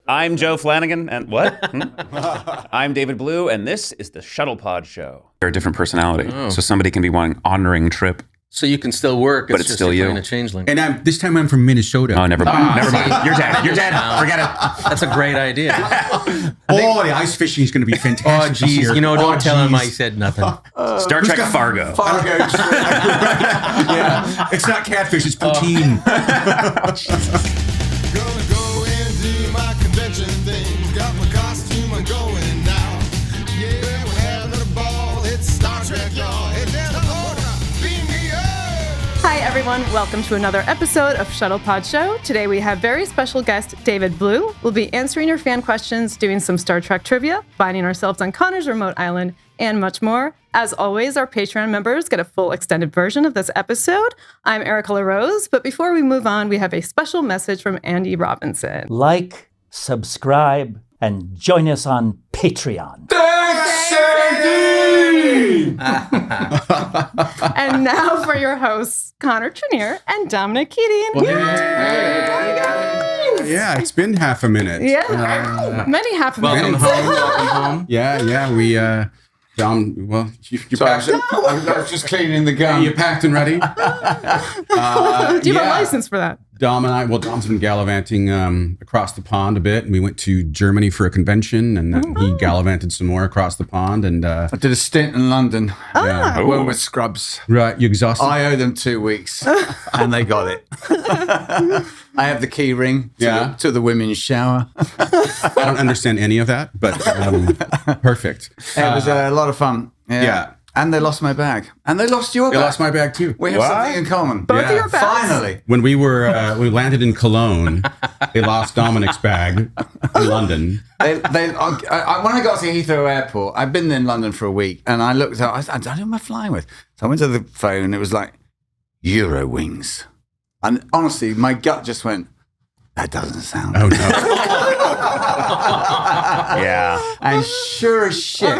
I'm Joe Flanagan, and what? I'm David Blue, and this is the Shuttlepod Show. They're a different personality, so somebody can be one honoring trip. So you can still work, but it's still you. A changeling. And this time I'm from Minnesota. Oh, never mind. Never mind. You're dead. You're dead. Forget it. That's a great idea. The ice fishing is going to be fantastic. Oh, geez. You know, don't tell him I said nothing. Star Trek Fargo. Yeah. It's not catfish, it's poutine. Gonna go and do my convention thing. Got my costume, I'm going now. Yeah, we're having a ball. It's Star Trek, y'all. Hey, there's a order. Beam me up. Hi, everyone. Welcome to another episode of Shuttlepod Show. Today we have very special guest David Blue. We'll be answering your fan questions, doing some Star Trek trivia, finding ourselves on Connor's remote island, and much more. As always, our Patreon members get a full extended version of this episode. I'm Erica LaRose, but before we move on, we have a special message from Andy Robinson. Like, subscribe, and join us on Patreon. Thanks, Andy! And now for your hosts, Connor Trinneer and Dominic Keating. Yeah, it's been half a minute. Yeah, many half a Welcome minutes. home. Welcome home. Yeah, we, Dom, well, you packed. I was just cleaning the gun. You packed and ready? Do you have a license for that? Dom's been gallivanting across the pond a bit. And we went to Germany for a convention, and then he gallivanted some more across the pond. And I did a stint in London. yeah. Went with Scrubs. Right, you exhausted? I owe them 2 weeks, and they got it. I have the key ring to the women's shower. I don't understand any of that, but perfect. It was a lot of fun. Yeah. And they lost my bag. And they lost your bag. I lost my bag too. We have something in common. Both of your bags? Finally. When we landed in Cologne, they lost Dominic's bag in London. When I got to Heathrow Airport, I've been in London for a week, and I looked up, I said, who am I flying with? So I went to the phone, and it was like, Eurowings. And honestly, my gut just went, that doesn't sound Oh, good. no. Yeah. And sure as shit,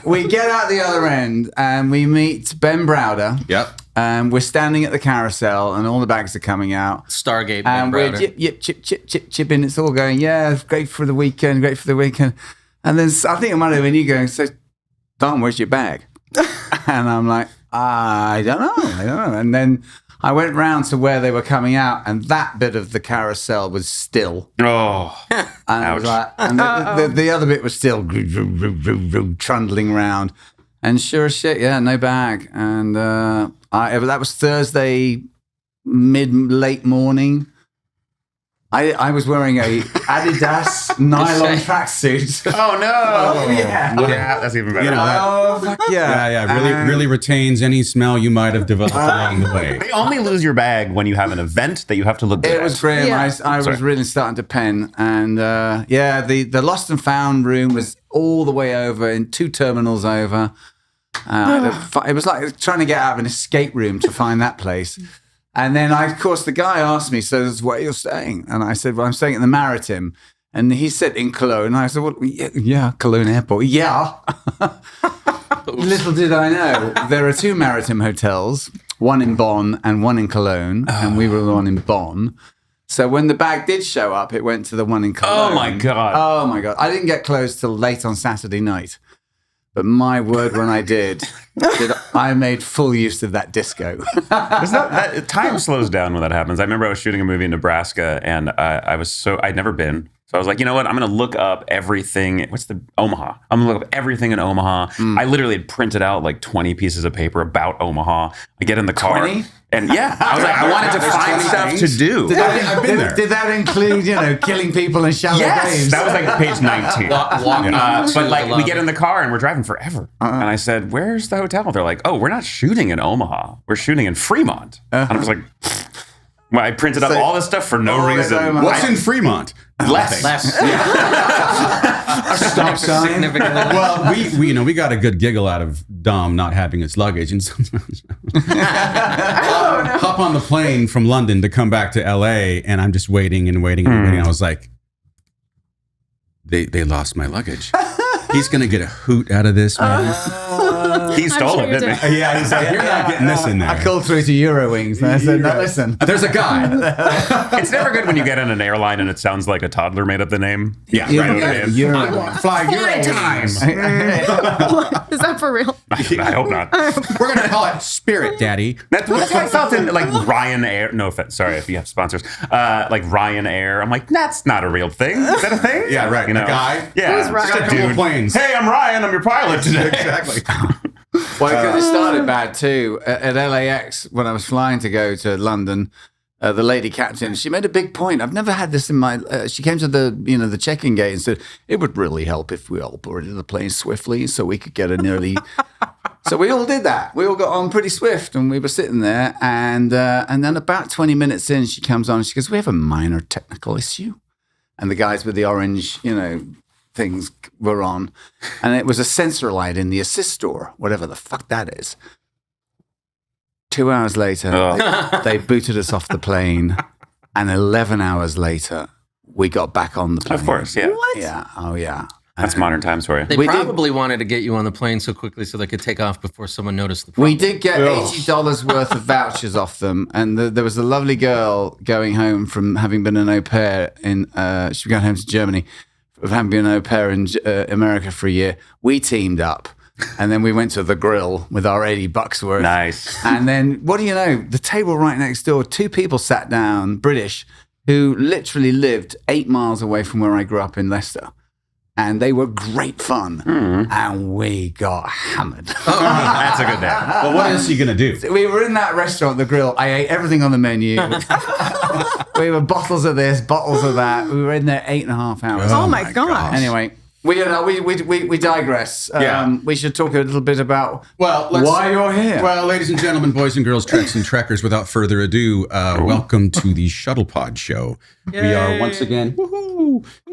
we get out the other end, and we meet Ben Browder. Yep. And we're standing at the carousel, and all the bags are coming out. Stargate. And we're chipping. It's all going, yeah, great for the weekend. And then I think it might have been you going, so, Dom, where's your bag? And I'm like, I don't know. And then I went round to where they were coming out, and that bit of the carousel was still. Oh. And I was like, and the other bit was still trundling round. And sure as shit, no bag. And that was Thursday, late morning. I was wearing a Adidas nylon tracksuit. Oh, no. Yeah. Yeah, that's even better. You know, Oh, fuck yeah. Yeah. Really retains any smell you might have developed along the way. They only lose your bag when you have an event that you have to look good It was grim. Yeah. I was really starting to pen. And the lost and found room was all the way over in 2 terminals over. It was like trying to get out of an escape room to find that place. And then, of course, the guy asked me, so this is where you're staying? And I said, well, I'm staying at the Maritime. And he said, in Cologne. And I said, well, yeah, Cologne Airport. Yeah. Little did I know, there are 2 Maritime hotels, one in Bonn and one in Cologne. And we were the one in Bonn. So when the bag did show up, it went to the one in Cologne. Oh, my God. Oh, my God. I didn't get closed till late on Saturday night. But my word, when I did I made full use of that disco. Time slows down when that happens. I remember I was shooting a movie in Nebraska, and I'd never been. So I was like, you know what? I'm going to look up everything. Omaha. I'm going to look up everything in Omaha. I literally had printed out like 20 pieces of paper about Omaha. I get in the car. 20? And yeah, I was like, I wanted to find stuff to do. I've been there. Did that include, killing people in shallow graves? That was like page 19. But like, we get in the car and we're driving forever. And I said, where's the hotel? They're like, oh, we're not shooting in Omaha. We're shooting in Fremont. And I was like, well, I printed up all this stuff for no reason. What's in Fremont? Less. A stop sign. Significantly. Well, we got a good giggle out of Dom not having his luggage, and sometimes hop on the plane from London to come back to LA, and I'm just waiting. I was like, they lost my luggage. He's gonna get a hoot out of this, man. He stole sure it, you didn't did. he? Yeah, he's like, you're not getting this in there. I called through to Eurowings and I said, no, listen. There's a guy. It's never good when you get in an airline and it sounds like a toddler made up the name. Yeah, You know right. what I mean? Eurowings. Fly Euro time. Is that for real? I hope not. We're gonna call it Spirit, Daddy. That's how I felt in like Ryanair. No offense, sorry if you have sponsors. Like Ryanair. I'm like, that's not a real thing. Is that a thing? Yeah, right. You know, The guy. Yeah, Who's Ryan? just a Got a couple dude. planes. Hey, I'm Ryan. I'm your pilot today. Exactly. Well, because it started bad too. At LAX, when I was flying to go to London, the lady captain, she made a big point. I've never had this in my. She came to the check-in gate and said it would really help if we all boarded the plane swiftly, so we could get an early. So we all did that. We all got on pretty swift, and we were sitting there. And then about 20 minutes in, she comes on and she goes, "We have a minor technical issue," and the guys with the orange, things were on, and it was a sensor light in the assist door, whatever the fuck that is. 2 hours later, they booted us off the plane, and 11 hours later, we got back on the plane. Of course, yeah. What? Yeah. Oh, yeah. That's modern times for you. They We did- probably wanted to get you on the plane so quickly so they could take off before someone noticed the problem. We did get $80 worth of vouchers off them, and there was a lovely girl going home from having been an au pair in. She was going home to Germany, of having been an au pair in America for a year. We teamed up, and then we went to the grill with our $80 worth. Nice. And then, what do you know? The table right next door, two people sat down, British, who literally lived 8 miles away from where I grew up in Leicester. And they were great fun. And we got hammered. That's a good day. Well, what else are you gonna do? We were in that restaurant, the grill. I ate everything on the menu. We were bottles of this, bottles of that. We were in there 8.5 hours. Oh my gosh. Anyway, we digress. Yeah. We should talk a little bit about Well, why you're here. Well, ladies and gentlemen, boys and girls, treks and trekkers, without further ado, welcome to the Shuttlepod Show. We are once again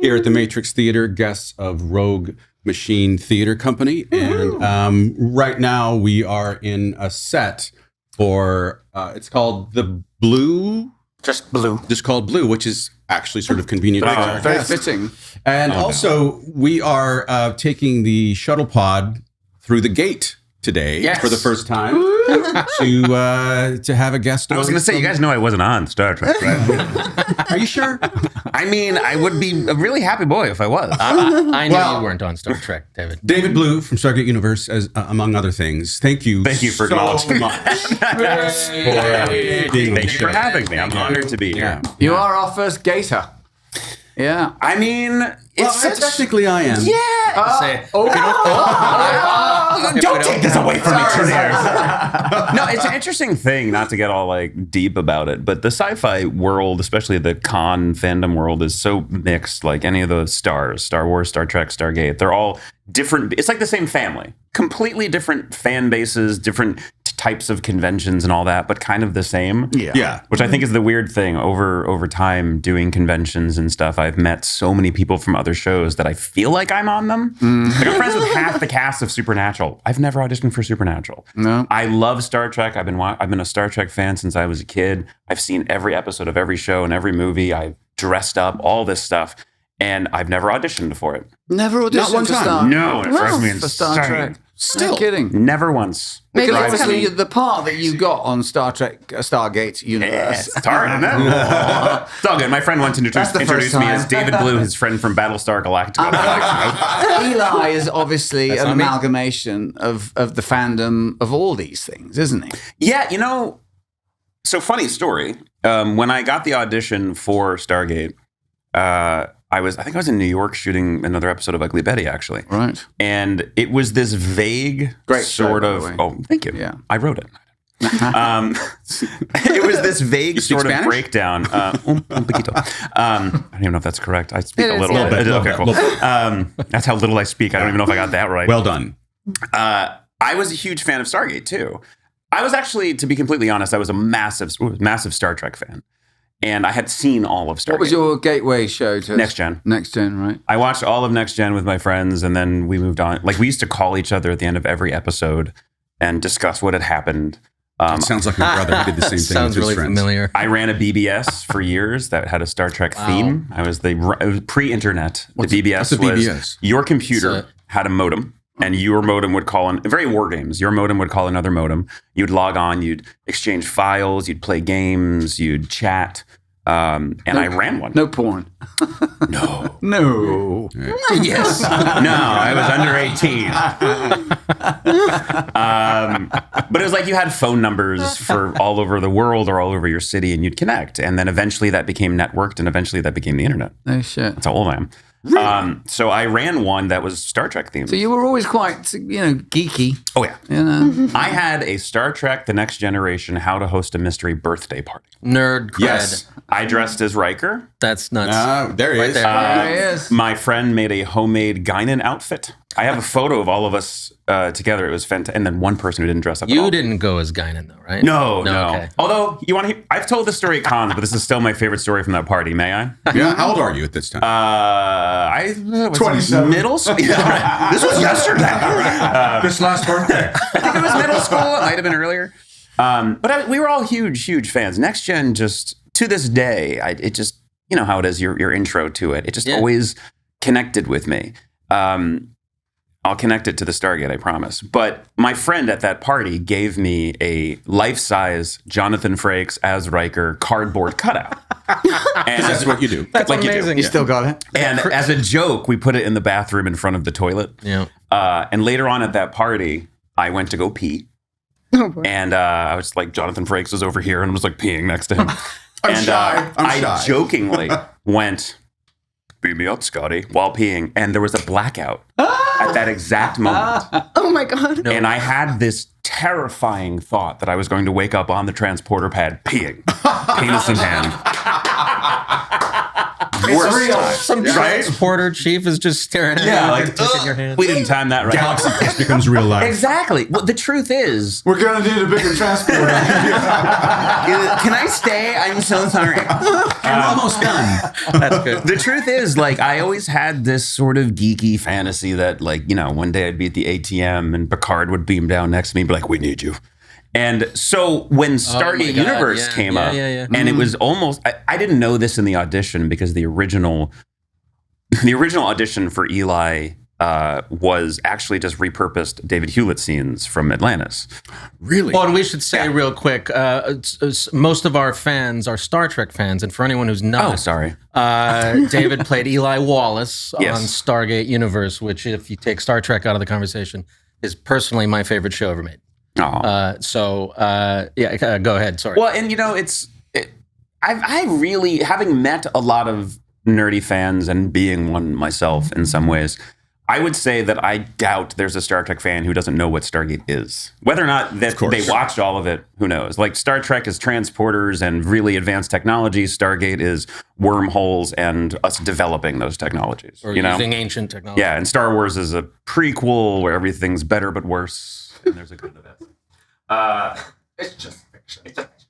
here at the Matrix Theater, guests of Rogue Machine Theater Company. And right now we are in a set for, it's called the Blue. Just blue. Just called Blue, which is actually sort of convenient. for our Very guests. fitting. And also, we are taking the shuttle pod through the gate today Yes. for the first time to have a guest. I was going to say, you guys know I wasn't on Star Trek, right? Are you sure? I mean, I would be a really happy boy if I was. I knew Well- you weren't on Star Trek, David. David Blue from Stargate Universe, as among other things. Thank you. Thank you for so acknowledging. much for being on Thank the you show. for having me. I'm honored to be Yeah. here. You are our first gator. Yeah. I mean, Well, it's such technically, I am. Say, Don't take this away from me, Trinneer. No, it's an interesting thing, not to get all like deep about it, but the sci-fi world, especially the con fandom world, is so mixed. Like any of the stars, Star Wars, Star Trek, Stargate, they're all different. It's like the same family, completely different fan bases, different types of conventions and all that, but kind of the same. Yeah. Which I think is the weird thing over time doing conventions and stuff. I've met so many people from other shows that I feel like I'm on them. Like I'm friends with half the cast of Supernatural. I've never auditioned for Supernatural. No. I love Star Trek. I've been a Star Trek fan since I was a kid. I've seen every episode of every show and every movie. I've dressed up, all this stuff. And I've never auditioned for it. Never auditioned Not one for time. Star. No, it drives me For Star insane. Trek. Still. No kidding. Never once. Maybe Because it's obviously coming. the part that you got on Star Trek, Stargate Universe. Yes, it's hard, isn't it? It's all good. My friend wanted to That's the introduce first me time. as David Blue, his friend from Battlestar Galactica. I'm like, Eli is obviously an not me. amalgamation of the fandom of all these things, isn't he? yeah, so funny story. When I got the audition for Stargate, I think I was in New York shooting another episode of Ugly Betty, actually. Right. And it was this vague Great show, sort by the of. way. Oh, thank you. Yeah. I wrote it. It was this vague speak sort of Spanish? breakdown. Un poquito. I don't even know if that's correct. I speak It a is, little yeah. bit. Little Okay, bit, cool. little bit. That's how little I speak. I don't even know if I got that right. Well done. I was a huge fan of Stargate too. I was actually, to be completely honest, I was a massive Star Trek fan. And I had seen all of Stargate. What was your gateway show to Next Gen. Next Gen, right? I watched all of Next Gen with my friends, and then we moved on. Like, we used to call each other at the end of every episode and discuss what had happened. It sounds like my brother who did the same thing Sounds with his really friends. familiar. I ran a BBS for years that had a Star Trek theme. It was pre-internet. The BBS What's a was BBS? your computer So- had a modem, and your modem would call in, very war games, your modem would call another modem. You'd log on, you'd exchange files, you'd play games, you'd chat. And I ran one. No porn. No. No. Yes. No, I was under 18. But it was like you had phone numbers for all over the world or all over your city, and you'd connect. And then eventually that became networked, and eventually that became the internet. No shit. That's how old I am. So I ran one that was Star Trek themed. So you were always quite, geeky. Oh, yeah. You know? I had a Star Trek The Next Generation How to Host a Mystery birthday party. Nerd cred. Yes. I dressed as Riker. That's nuts. There he is. there. There he is. My friend made a homemade Guinan outfit. I have a photo of all of us together. It was fantastic. And then one person who didn't dress up at all. You didn't go as Guinan, though, right? No. Okay. Although, you want to hear? I've told this story at cons, but this is still my favorite story from that party. May I? Yeah. How old are you at this time? I was 27. middle school. Yeah, this was yesterday. This last birthday. I think it was middle school. It might have been earlier. But we were all huge fans. Next Gen, just to this day, it just, you know how it is, your intro to it. It just always connected with me. I'll connect it to the Stargate, I promise. But my friend at that party gave me a life-size Jonathan Frakes as Riker cardboard cutout. And That's what you do. That's like you do. amazing. You still got it? And as a joke, we put it in the bathroom in front of the toilet. Yeah. And later on at that party, I went to go pee. Oh, boy. And I was like, Jonathan Frakes was over here and was like peeing next to him. I'm shy. I jokingly went, beat me up, Scotty, while peeing. And there was a blackout at that exact moment. Oh my God. And I had this terrifying thought that I was going to wake up on the transporter pad peeing, penis in hand. Worst time. Some transporter chief is just staring at you like, with a dick in your hand. we didn't time that right. Galaxy Quest becomes real life. Exactly. Well, the truth is, We're going to do the bigger transporter. can I stay? I'm so sorry. I'm almost done. That's good. The truth is, like, I always had this sort of geeky fantasy that, like, you know, one day I'd be at the ATM and Picard would beam down next to me and be like, we need you. And so when Stargate God, Universe yeah, came yeah, up, yeah. and it was almost, I didn't know this in the audition because the original audition for Eli was actually just repurposed David Hewlett scenes from Atlantis. Really? Well, and we should say real quick, most of our fans are Star Trek fans, and for anyone who's not, Oh, sorry. David played Eli Wallace Yes. on Stargate Universe, which, if you take Star Trek out of the conversation, is personally my favorite show ever made. Aw. Go ahead. Sorry. Well, and you know, I really, having met a lot of nerdy fans and being one myself in some ways, I would say that I doubt there's a Star Trek fan who doesn't know what Stargate is. Whether or not that they watched all of it, who knows? Like, Star Trek is transporters and really advanced technology. Stargate is wormholes and us developing those technologies. or you know? using ancient technology. Yeah, and Star Wars is a prequel where everything's better but worse. And there's a good and a bad. It's just fiction. It's a fiction.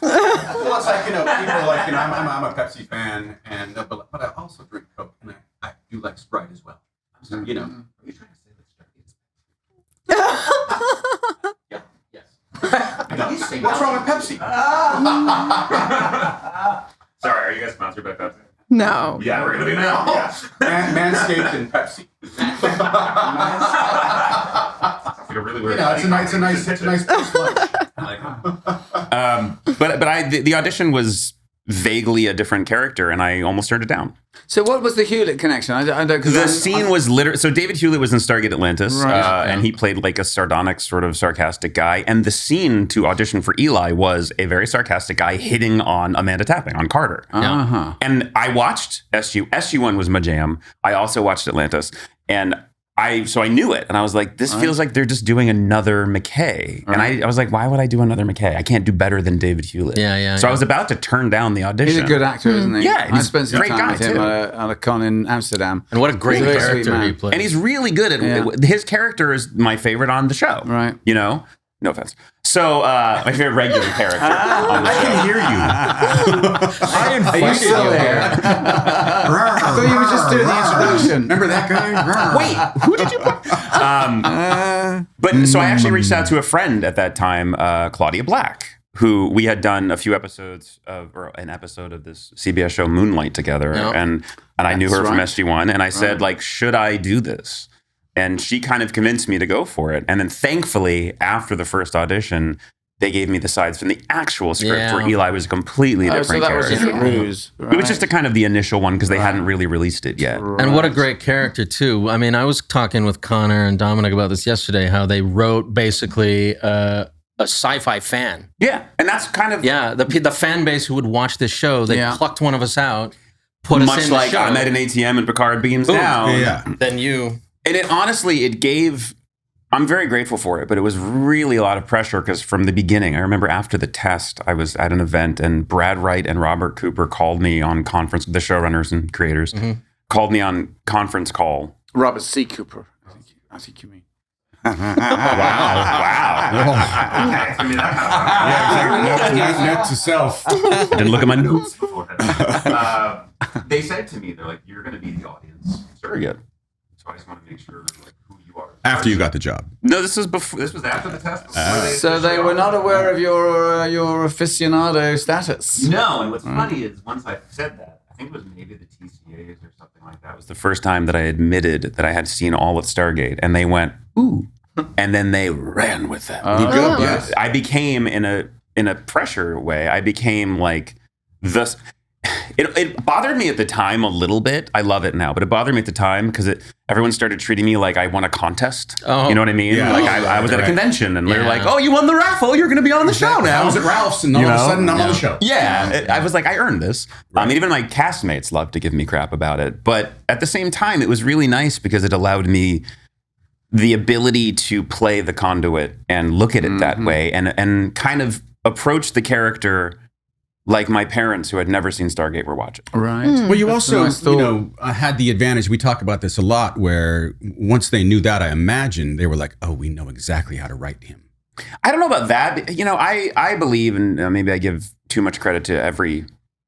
Well, it's like, people are like, I'm a Pepsi fan, and but I also drink Coke, and I do like Sprite as well. So, are you trying to say that Sprite is? Yeah. Yes. What's wrong with Pepsi? Sorry, are you guys sponsored by Pepsi? No. Yeah, we're gonna be now. Yeah. Manscaped and Pepsi. Like a really weird. It's a nice lunch. But the audition was vaguely a different character, and I almost turned it down. So what was the Hewlett connection? I don't. The scene was literally, so David Hewlett was in Stargate Atlantis, Right. and he played like a sardonic, sort of sarcastic guy. And the scene to audition for Eli was a very sarcastic guy hitting on Amanda Tapping, on Carter. Uh-huh. And I watched SG1 was my jam. I also watched Atlantis, and I knew it, and I was like, this feels like they're just doing another McKay. And I was like, why would I do another McKay? I can't do better than David Hewlett. So I was about to turn down the audition. He's a good actor, isn't he? Yeah, I he's spent some a great time guy, with him too. at a con in Amsterdam. And what a great He's a very sweet character man. he played. And he's really good at his character is my favorite on the show. Right. You know? No offense. So my favorite regular character on the show. I can hear you. I invited Are you still there? I thought you were just doing the introduction. Remember that guy? Wait, who did you put? But so I actually reached out to a friend at that time, Claudia Black, who we had done a few episodes of, or an episode of this CBS show Moonlight together. Yeah. And and I knew her That's from right. SG1, and I said, like, should I do this? And she kind of convinced me to go for it. And then thankfully, after the first audition, they gave me the sides from the actual script where Eli was a completely different so that was character. just a ruse. It was just a kind of the initial one because they hadn't really released it yet. And what a great character too. I mean, I was talking with Connor and Dominic about this yesterday. How they wrote basically a sci-fi fan. Yeah, and that's kind of the fan base who would watch this show. They plucked one of us out, put us much in like the show. I'm at an ATM and Picard beams down. Yeah. Then you. And it honestly, it gave. I'm very grateful for it, but it was really a lot of pressure because from the beginning, I remember after the test, I was at an event and Brad Wright and Robert Cooper called me on conference, the showrunners and creators, called me on conference call. Robert C. Cooper. I think you mean. Note to self. Didn't look at my notes beforehand. They said to me, they're like, you're going to be the audience surrogate. So I just want to make sure like, who you are. After you got the job. No, this was before. This was after the test. So they were not aware of your aficionado status. No, and what's funny is once I said that, I think it was maybe the TCAs or something like that. It was the first time that I admitted that I had seen all of Stargate, and they went, ooh. And then they ran with it. Good, yes. I became in a pressure way. I became like this. It bothered me at the time a little bit. I love it now, but it bothered me at the time because everyone started treating me like I won a contest. Oh. You know what I mean? Yeah. Like I was at a Right. convention and they're Yeah. like, "Oh, you won the raffle. You're going to be on the show now." I was at Ralph's and all of a sudden I'm on the show. Yeah, I was like, I earned this. I mean, even my castmates loved to give me crap about it. But at the same time, it was really nice because it allowed me the ability to play the conduit and look at it that way and kind of approach the character like my parents who had never seen Stargate were watching. Right. Well, you also, nice thought. had the advantage. We talk about this a lot where once they knew that, I imagine they were like, oh, we know exactly how to write him. I don't know about that. I believe, and maybe I give too much credit to every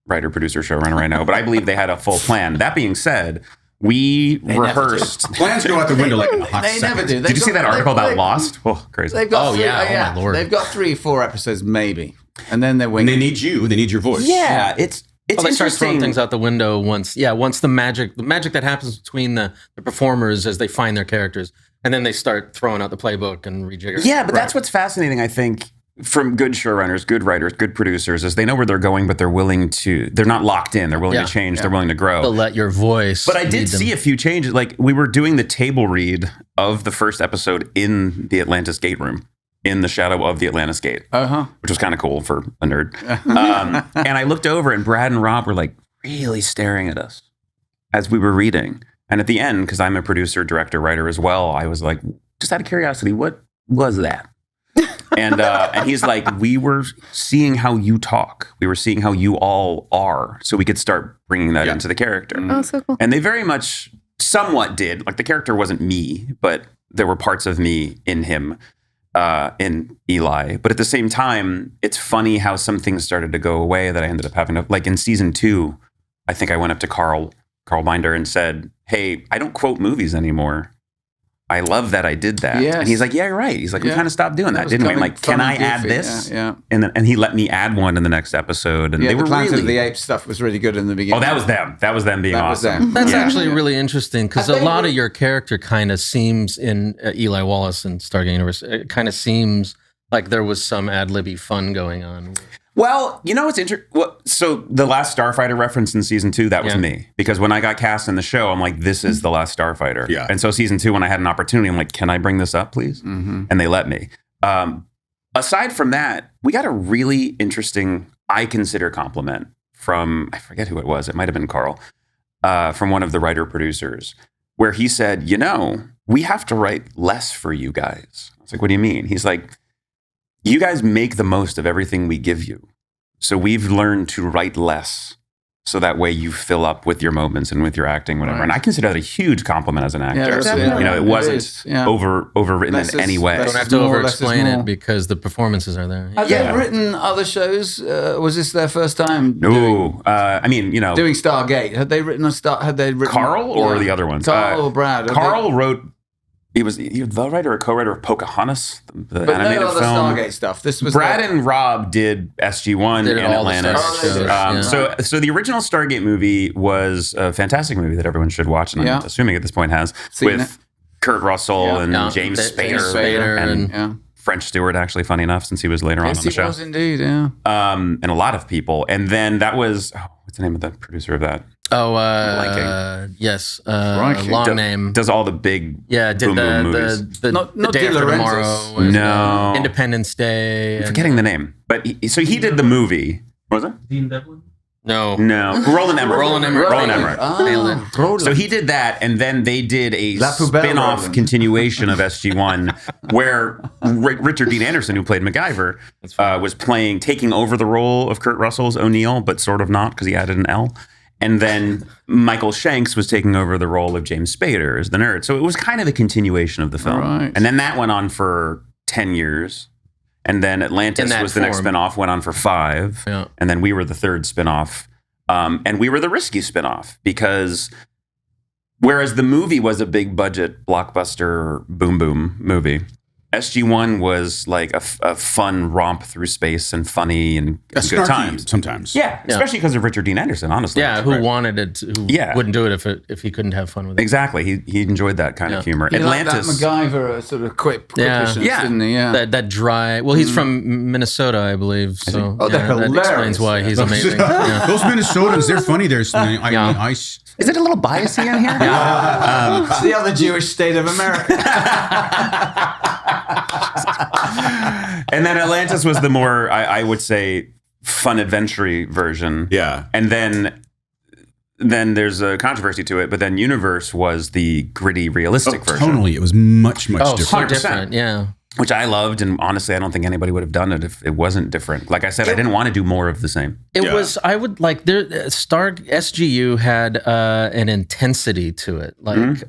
writer, producer, showrunner I know, but I believe they had a full plan. That being said, we rehearsed. Plans go out the window like in a hot They second. never do. Did you see that article about Lost? Oh, crazy. They've got Oh, three, yeah. Oh, my Lord. They've got 3-4 episodes maybe, and then they're And winging. they need you. They need your voice. Yeah, it's They start interesting. throwing things out the window once the magic that happens between the performers as they find their characters, and then they start throwing out the playbook and rejigger. Yeah, but that's what's fascinating, I think, from good showrunners, good writers, good producers, is they know where they're going, but they're not locked in. They're willing to change. They're willing to grow. to let your voice. But I did lead them. see a few changes. Like we were doing the table read of the first episode in the Atlantis Gate room, in the shadow of the Atlantis Gate, which was kind of cool for a nerd. And I looked over and Brad and Rob were like really staring at us as we were reading. And at the end, because I'm a producer, director, writer as well, I was like, just out of curiosity, what was that? And he's like, we were seeing how you talk. We were seeing how you all are. So we could start bringing that into the character. Oh, so cool. And they very much somewhat did. Like the character wasn't me, but there were parts of me in him, in Eli. But at the same time, it's funny how some things started to go away that I ended up having to, like in season 2, I think I went up to Carl Binder and said, hey, I don't quote movies anymore. I love that I did that. Yes. And he's like, yeah, you're right. He's like, we kind of stopped doing that, was didn't we? I'm coming like, can fun I and add goofy. this? Yeah. And he let me add one in the next episode. And Yeah, they the were Planet really... of the Apes stuff was really good in the beginning. Oh, that was them. That was them being That was awesome. them. That's Yeah. actually really interesting because I a think lot we- of your character kind of seems in Eli Wallace and Stargate Universe. It kind of seems like there was some ad-libby fun going on. Well, you know what's interesting? So the Last Starfighter reference in season 2, that was me. Because when I got cast in the show, I'm like, this is the Last Starfighter. Yeah. And so season 2, when I had an opportunity, I'm like, can I bring this up, please? And they let me. Aside from that, we got a really interesting, I consider, compliment from, I forget who it was. It might have been Carl, from one of the writer-producers, where he said, we have to write less for you guys. I was like, what do you mean? He's like, you guys make the most of everything we give you. So we've learned to write less so that way you fill up with your moments and with your acting, whatever. Right. And I consider that a huge compliment as an actor. that's- Definitely. It wasn't is, yeah. overwritten Less in is- any way. less Don't have is to more, less is over-explain more. it because the performances are there. Have Yeah. they written other shows? Was this their first time No, I mean, doing Stargate? Had they written Carl or the other ones? Carl or Brad? Carl wrote He was the writer or co-writer of Pocahontas, the But animated no other film. Stargate stuff. This was Brad and Rob did SG-1 They did and all the Atlantis. Stargate shows, So the original Stargate movie was a fantastic movie that everyone should watch, and I'm assuming at this point has, Seen with Kurt Russell and James Spader and yeah. French Stewart, actually, funny enough, since he was later on Yes, the he show. was indeed, yeah. And a lot of people. And then that was, what's the name of the producer of that? Yes. Crikey. Long name. Does all the big Did boom boom movies. the Not Day De After Laurentiis. Tomorrow. and, No. Independence Day. I'm forgetting the name. But he did the movie. What was it? Dean Devlin? No. Roland Emmerich. Roland Emmerich. Roland Emmerich. Nailed it. Roland. So he did that, and then they did a La Poubelle spin-off Roland. continuation of SG-1 where Richard Dean Anderson, who played MacGyver, was taking over the role of Kurt Russell's O'Neill, but sort of not because he added an L. And then Michael Shanks was taking over the role of James Spader as the nerd. So it was kind of a continuation of the film. Right. And then that went on for 10 years. And then Atlantis that was the next form. spinoff, went on for 5. Yeah. And then we were the third spinoff. And we were the risky spinoff because whereas the movie was a big budget blockbuster boom boom movie, SG-1 was like a fun romp through space and funny and good Snarky times. sometimes. Yeah, especially because of Richard Dean Anderson, honestly. Yeah, who wanted it? Who wouldn't do it if he couldn't have fun with it? Exactly. He enjoyed that kind of humor. He liked Atlantis. that MacGyver sort of quipishness, Yeah. didn't he? Yeah. That dry. Well, he's from Minnesota, I believe. So Oh, they're that hilarious. explains why he's amazing. Yeah. Those Minnesotans, they're funny. There's Is it a little biasy in here? It's the other Jewish state of America. And then Atlantis was the more, I would say, fun adventure version. Yeah. And then there's a controversy to it, but then Universe was the gritty, realistic version. Tonally, it was much Oh, so different. different. Yeah. Which I loved, and honestly, I don't think anybody would have done it if it wasn't different. Like I said, I didn't want to do more of the same. It was. I would like there. SGU had an intensity to it. Like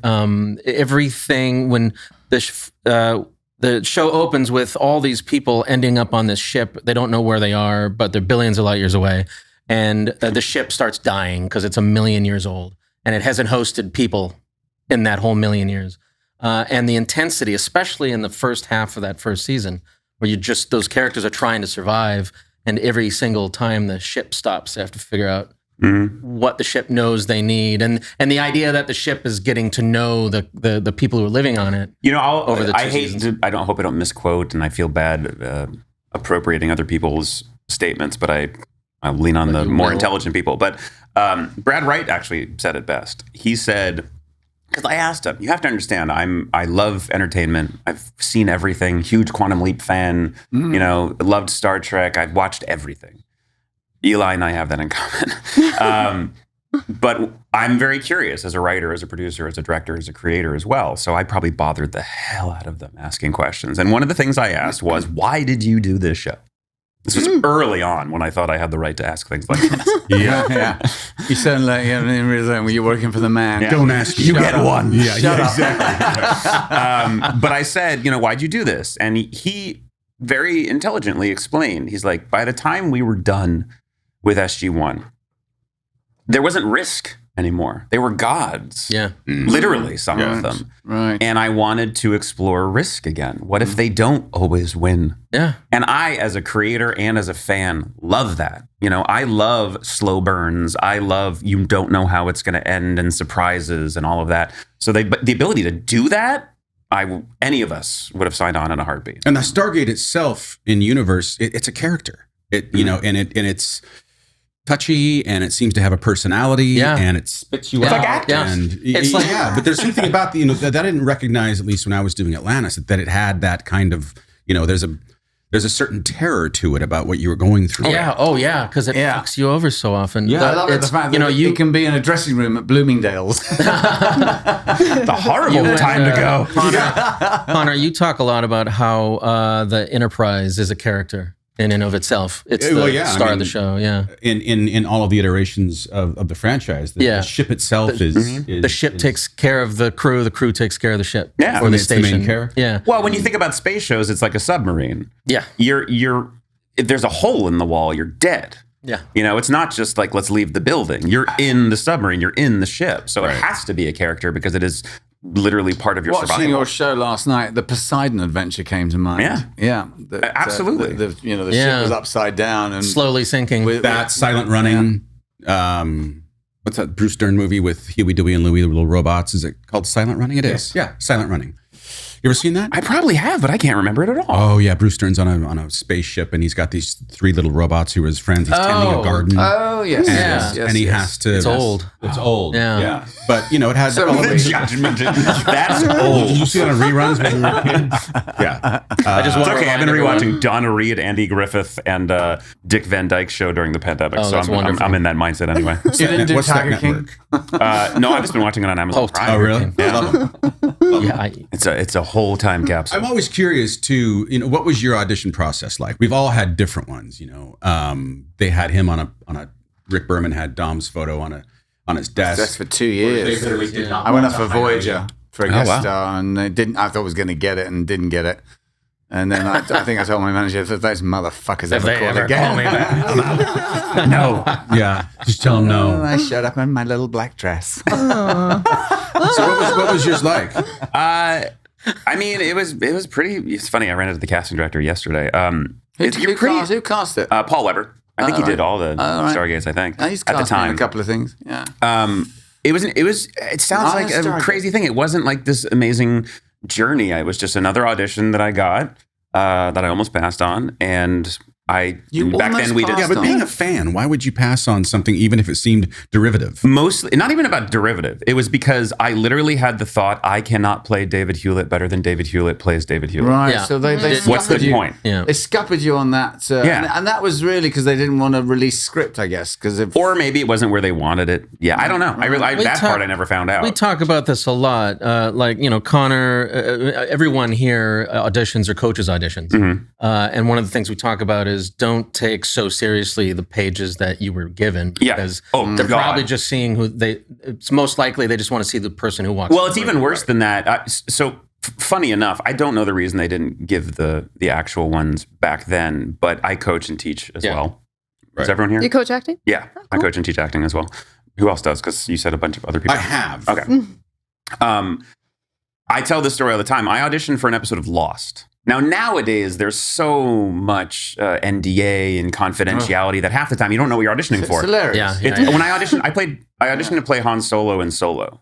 everything when the show opens with all these people ending up on this ship. They don't know where they are, but they're billions of light years away, and the ship starts dying because it's 1 million years old, and it hasn't hosted people in that whole 1 million years. And the intensity, especially in the first half of that first season, where those characters are trying to survive, and every single time the ship stops, they have to figure out what the ship knows they need, and the idea that the ship is getting to know the people who are living on it. You know, over the two I hate seasons. I hope I don't misquote, and I feel bad appropriating other people's statements, but I lean on the more intelligent people. But Brad Wright actually said it best. He said, because I asked him, you have to understand, I love entertainment. I've seen everything. Huge Quantum Leap fan. You know, loved Star Trek. I've watched everything. Eli and I have that in common. But I'm very curious as a writer, as a producer, as a director, as a creator as well. So I probably bothered the hell out of them asking questions. And one of the things I asked was, why did you do this show? This was early on when I thought I had the right to ask things like this. Yeah. You sound like you haven't even realized when you're working for the man. Yeah. Don't ask. You get one. Yeah, exactly. But I said, why'd you do this? And he very intelligently explained. He's like, by the time we were done with SG-1, there wasn't risk anymore. They were gods. Yeah. Literally, some of them. Right. And I wanted to explore risk again. What if they don't always win? Yeah. And I, as a creator and as a fan, love that. I love slow burns. I love you don't know how it's going to end and surprises and all of that. So but the ability to do that, any of us would have signed on in a heartbeat. And the Stargate itself in Universe, it's a character. And it's touchy, and it seems to have a personality, and it spits you out. like actors. And It's like- but there's something about that I didn't recognize, at least when I was doing Atlantis, that it had that kind of, there's a certain terror to it about what you were going through. Yeah. Oh, yeah. Because it fucks you over so often. I love the fact that you can be in a dressing room at Bloomingdale's. The horrible time to go. Connor, you talk a lot about how the Enterprise is a character in and of itself. It's the star of the show. Yeah. In all of the iterations of the franchise, the ship itself is the ship takes care of the crew takes care of the ship. Yeah. Or the It's the main station. character. Yeah. Well, when you think about space shows, it's like a submarine. Yeah. You're if there's a hole in the wall, you're dead. Yeah. It's not just like, let's leave the building. You're in the submarine. You're in the ship. So it has to be a character because it is literally part of your Watching survival. your show last night, the Poseidon adventure came to mind. Yeah. Absolutely. The ship was upside down and slowly sinking. That Silent Running. What's that Bruce Dern movie with Huey, Dewey, and Louie, the little robots? Is it called Silent Running? It is. Yeah, Silent Running. You ever seen that? I probably have, but I can't remember it at all. Oh yeah, Bruce Dern's on a spaceship, and he's got these 3 little robots who are his friends. He's tending a garden. Oh yes, and he has to. It's old. It's old. Yeah. But it had Judgment. That's old. Did you see it on reruns when you were a kid? Yeah. It's okay. I've been rewatching Donna Reed, Andy Griffith, and Dick Van Dyke show during the pandemic, so I'm in that mindset anyway. You didn't do What's that Tiger King? network? No, I've just been watching it on Amazon Prime. Oh really? Yeah. I love it. It's a whole time capsule. I'm always curious too. What was your audition process like? We've all had different ones. They had him on a. Rick Berman had Dom's photo on his desk. That's for 2 years. I went up for Voyager for a guest star, and they didn't. I thought I was going to get it, and didn't get it. And then I think I told my manager that those motherfuckers ever call again. No. Yeah, just tell him no. And I showed up in my little black dress. So what was yours like? I mean, it was pretty. It's funny. I ran into the casting director yesterday. Who cast it? Paul Weber. I think he did all the Stargates. I think He's at the cast time a couple of things. Yeah. It sounds like a Stargate. crazy thing. It wasn't like this amazing journey. It was just another audition that I got that I almost passed on, and back then we did. Yeah, but being a fan, why would you pass on something even if it seemed derivative? Mostly, not even about derivative. It was because I literally had the thought, I cannot play David Hewlett better than David Hewlett plays David Hewlett. Right. Yeah. So they What's the scuppered you. point? Yeah. They scuppered you on that. And that was really because they didn't want to release script, I guess. Or maybe it wasn't where they wanted it. Yeah, I don't know. Part I never found out. We talk about this a lot. Connor, everyone here auditions or coaches auditions. Mm-hmm. And one of the things we talk about is don't take so seriously the pages that you were given, because they're probably just seeing it's most likely they just want to see the person who walks. Well, it's even worse than that. Funny enough, I don't know the reason they didn't give the actual ones back then, but I coach and teach as well. Right. Is everyone here? You coach acting? Yeah, I coach and teach acting as well. Who else does? Because you said a bunch of other people. I have. Okay. I tell this story all the time. I auditioned for an episode of Lost. Now, nowadays, there's so much NDA and confidentiality that half the time you don't know what you're auditioning for. It's hilarious. When I auditioned, I auditioned to play Han Solo in Solo.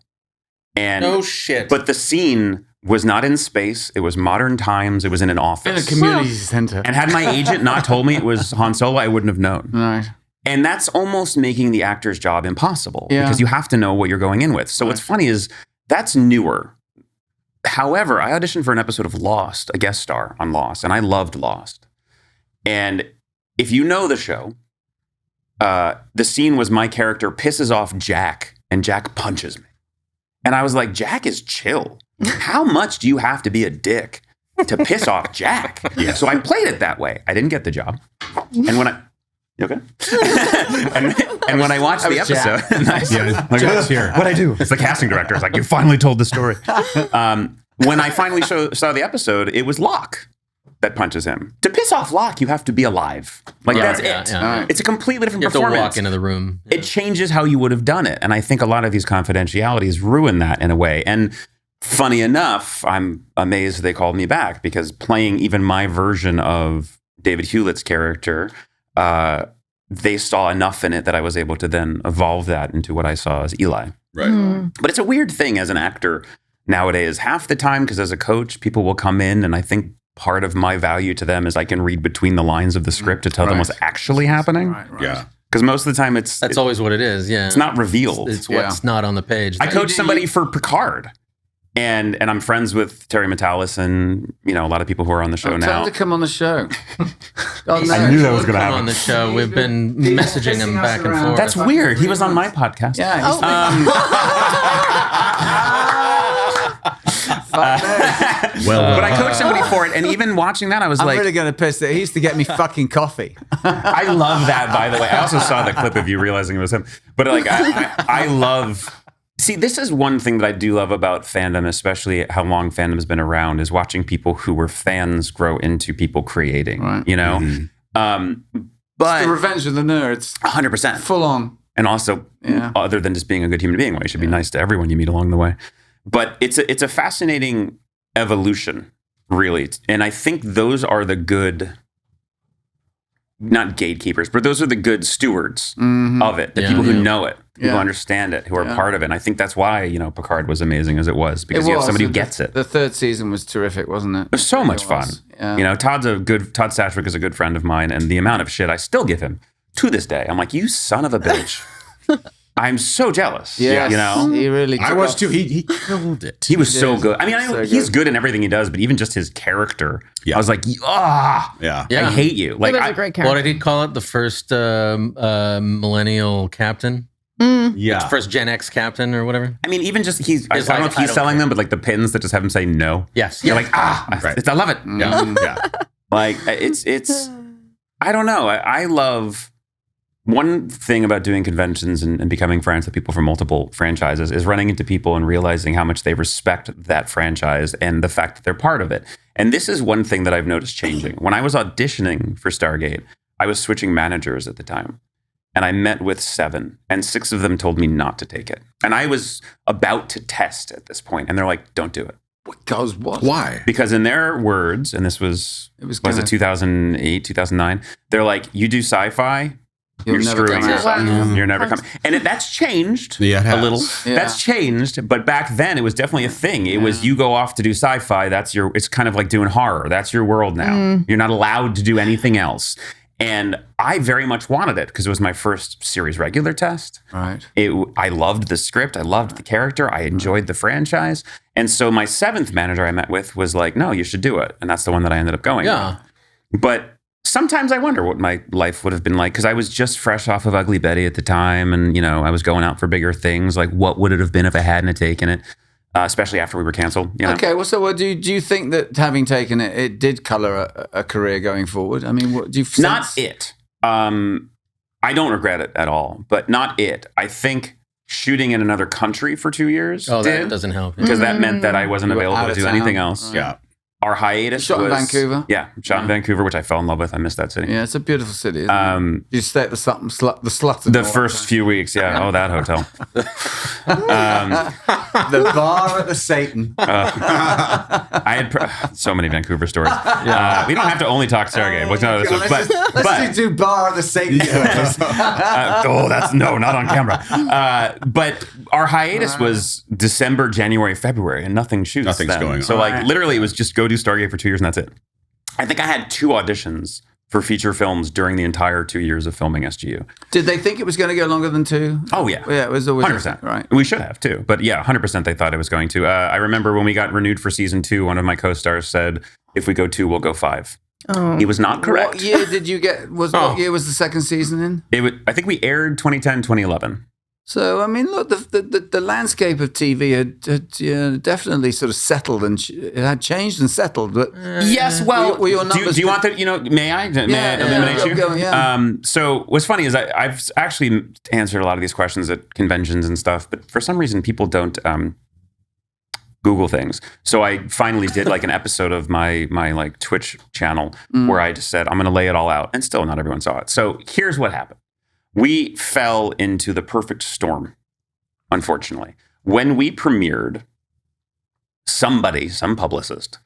And no shit. But the scene was not in space. It was modern times. It was in an office. In a community center. And had my agent not told me it was Han Solo, I wouldn't have known. Right. And that's almost making the actor's job impossible because you have to know what you're going in with. So what's funny is that's newer. However, I auditioned for an episode of Lost, a guest star on Lost, and I loved Lost. And if you know the show, the scene was my character pisses off Jack, and Jack punches me. And I was like, Jack is chill. How much do you have to be a dick to piss off Jack? So I played it that way. I didn't get the job. And when you okay? and when I watched the episode, nice. Jack's here. What'd I do? It's the casting director. It's like, you finally told the story. When I finally saw the episode, it was Locke that punches him. To piss off Locke, you have to be alive. That's it. It's a completely different you have performance. to walk into the room. It changes how you would have done it. And I think a lot of these confidentialities ruin that in a way. And funny enough, I'm amazed they called me back because playing even my version of David Hewlett's character, they saw enough in it that I was able to then evolve that into what I saw as Eli. Right. But it's a weird thing as an actor nowadays. Half the time, because as a coach, people will come in and I think part of my value to them is I can read between the lines of the script to tell them what's actually happening. Right. Yeah. Because most of the time That's always what it is. Yeah. It's not revealed. It's what's not on the page. I coached somebody for Picard. And I'm friends with Terry Metalis and, a lot of people who are on the show Tell now. him to come on the show. God, I knew that was going to Come happen. on the show. We've been messaging him back and forth. That's weird. He was on my podcast. Yeah. But I coached somebody for it, and even watching that, I was I'm like, really going to piss it. He used to get me fucking coffee. I love that, by the way. I also saw the clip of you realizing it was him. But I love... See, this is one thing that I do love about fandom, especially how long fandom has been around, is watching people who were fans grow into people creating, Right. But The Revenge of the Nerds. 100%. Full on. And also, other than just being a good human being, well, you should be nice to everyone you meet along the way. But it's a fascinating evolution, really. And I think those are the good, not gatekeepers, but those are the good stewards of it. The people who know it, who understand it, who are part of it. And I think that's why, Picard was amazing as it was, because you have somebody who gets it. The third season was terrific, wasn't it? It was so much fun. Yeah. Todd Stashwick is a good friend of mine, and the amount of shit I still give him to this day. I'm like, you son of a bitch. I'm so jealous. Yes, he really. I was too. He killed it. He was so good. I mean, he's good in everything he does, but even just his character, I was like, I hate you. Like, He was a great character. What did he call it? The first millennial captain? Yeah. First Gen X captain or whatever? I mean, even just I don't know if he's selling them, but like the pins that just have him say no. Yes. You're like, Right. I love it. Yeah. Like, it's I don't know. I love... One thing about doing conventions and becoming friends with people from multiple franchises is running into people and realizing how much they respect that franchise and the fact that they're part of it. And this is one thing that I've noticed changing. When I was auditioning for Stargate, I was switching managers at the time. And I met with 7, and 6 of them told me not to take it. And I was about to test at this point, and they're like, don't do it. Because what? Why? Because in their words, and this was it 2008, 2009, they're like, you do sci-fi, you're screwing yourself. You're never coming. And that's changed a little. Yeah. That's changed. But back then, it was definitely a thing. It was, you go off to do sci-fi. It's kind of like doing horror. That's your world now. You're not allowed to do anything else. And I very much wanted it because it was my first series regular test. Right. I loved the script. I loved the character. I enjoyed the franchise. And so my 7th manager I met with was like, no, you should do it. And that's the one that I ended up going with. But sometimes I wonder what my life would have been like, because I was just fresh off of Ugly Betty at the time, and I was going out for bigger things. Like, what would it have been if I hadn't taken it, especially after we were canceled? Okay, well, so do you think that having taken it, it did color a career going forward? I mean, what do you sense? Not it. I don't regret it at all, but not it. I think shooting in another country for 2 years that doesn't help. because that meant that I wasn't available to do anything else. Right. Yeah. Our hiatus Shot in was Vancouver? Yeah, shot in Vancouver, which I fell in love with. I missed that city. Yeah, it's a beautiful city. Isn't it? You stay at the slut. The first few weeks, that hotel. The bar at the Satan. I had so many Vancouver stories. We don't have to only talk Stargate. Let's do bar at the Satan. That's not on camera. But our hiatus was December, January, February, and nothing shoots. Nothing's then. going on. So literally, it was just go do Stargate for 2 years, and that's it. I think I had 2 auditions for feature films during the entire 2 years of filming SGU. Did they think it was going to go longer than 2? Oh, yeah. Yeah, it was always 100%. Right. We should have, too. But 100% they thought it was going to. I remember when we got renewed for season 2, one of my co-stars said, if we go 2, we'll go 5. He was not correct. What year did you get? What year was the second season in? I think we aired 2010, 2011. So, I mean, look, the landscape of TV had definitely sort of settled, and it had changed and settled. But yes, well, were your numbers do you want that? May I eliminate you? Go, so what's funny is I've actually answered a lot of these questions at conventions and stuff, but for some reason people don't Google things. So I finally did like an episode of my like Twitch channel where I just said, I'm going to lay it all out, and still not everyone saw it. So here's what happened. We fell into the perfect storm, unfortunately. When we premiered, some publicist,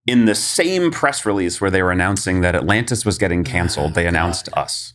in the same press release where they were announcing that Atlantis was getting canceled, they announced us.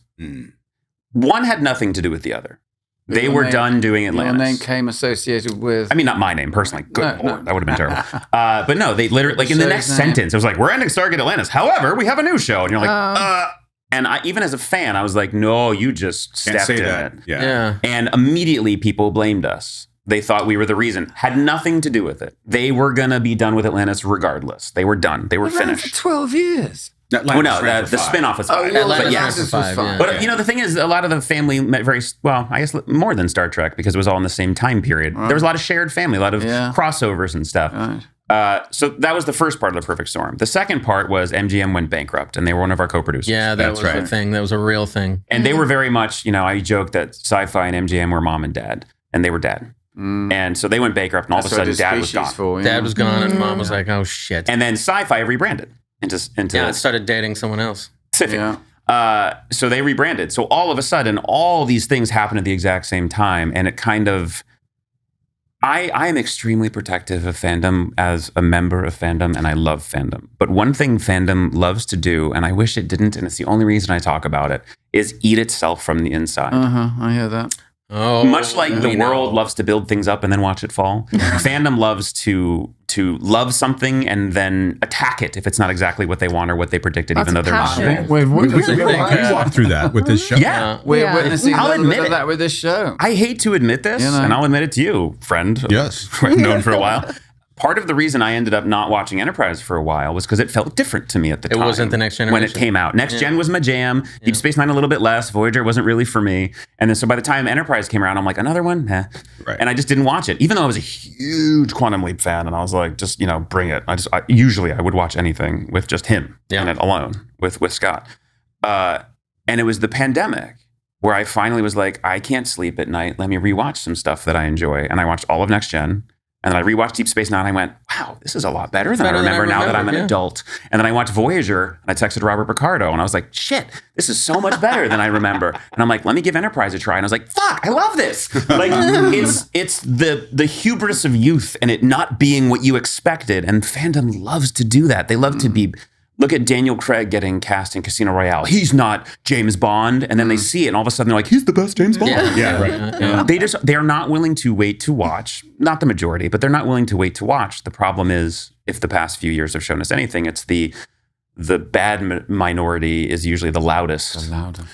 One had nothing to do with the other. They were done doing Atlantis. Your name came associated with... I mean, not my name personally. Good Lord, that would have been terrible. But no, they literally, like in the next sentence, it was like, we're ending Stargate Atlantis. However, we have a new show. And you're like, And even as a fan, I was like, no, you just stepped in it. Yeah. And immediately people blamed us. They thought we were the reason. Had nothing to do with it. They were going to be done with Atlantis regardless. They were done. They were finished. For 12 years. The spinoff was 5. Atlantis was 5. But the thing is, a lot of the family met I guess more than Star Trek, because it was all in the same time period. There was a lot of shared family, a lot of crossovers and stuff. So that was the first part of the perfect storm. The second part was MGM went bankrupt, and they were one of our co-producers. Yeah, that was a thing. That was a real thing. And they were very much, I joked that Sci-Fi and MGM were mom and dad, and they were dad. And so they went bankrupt, and all of a sudden Dad was gone. Dad was gone, and Mom was like, oh, shit. And then Sci-Fi rebranded into started dating someone else. Pacific. So they rebranded. So all of a sudden, all these things happened at the exact same time, and it kind of... I am extremely protective of fandom as a member of fandom, and I love fandom. But one thing fandom loves to do, and I wish it didn't, and it's the only reason I talk about it, is eat itself from the inside. I hear that. Oh, Much like the world loves to build things up and then watch it fall, fandom loves to love something and then attack it if it's not exactly what they want or what they predicted, Lots even though of they're passion. not. We walked through that with this show. Yeah. We're witnessing I'll a little admit bit of it. that with this show. I hate to admit this, You know. and I'll admit it to you, friend. Yes. Who I've known for a while. Part of the reason I ended up not watching Enterprise for a while was because it felt different to me at the time. It wasn't the Next when it Generation? came out. Next Gen was my jam. Deep Space Nine a little bit less. Voyager wasn't really for me. And then so by the time Enterprise came around, I'm like, another one? Nah. Right. And I just didn't watch it, even though I was a huge Quantum Leap fan. And I was like, just bring it. Usually I would watch anything with just him in it alone with Scott. And it was the pandemic where I finally was like, I can't sleep at night. Let me rewatch some stuff that I enjoy. And I watched all of Next Gen. And then I rewatched Deep Space Nine. I went, wow, this is a lot better than I remember now that I'm an adult. And then I watched Voyager and I texted Robert Picardo and I was like, shit, this is so much better than I remember. And I'm like, let me give Enterprise a try. And I was like, fuck, I love this. Like it's the hubris of youth and it not being what you expected. And fandom loves to do that. They love to be. Look at Daniel Craig getting cast in Casino Royale. He's not James Bond. And then they see it and all of a sudden they're like, he's the best James Bond. They are not willing to wait to watch, not the majority, but they're not willing to wait to watch. The problem is, if the past few years have shown us anything, it's the bad minority is usually the loudest,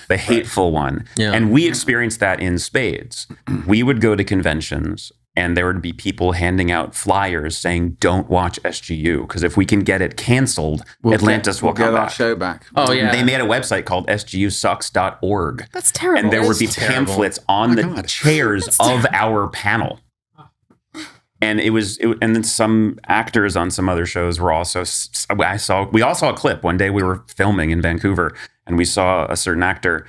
the hateful one. Yeah. And we experienced that in spades. We would go to conventions and there would be people handing out flyers saying, don't watch SGU, because if we can get it canceled, Atlantis will come get our back. show back. Oh, yeah. They made a website called sgusucks.org. That's terrible. And there would be terrible. pamphlets on the chairs of our panel. And and then some actors on some other shows were also, we all saw a clip. One day we were filming in Vancouver and we saw a certain actor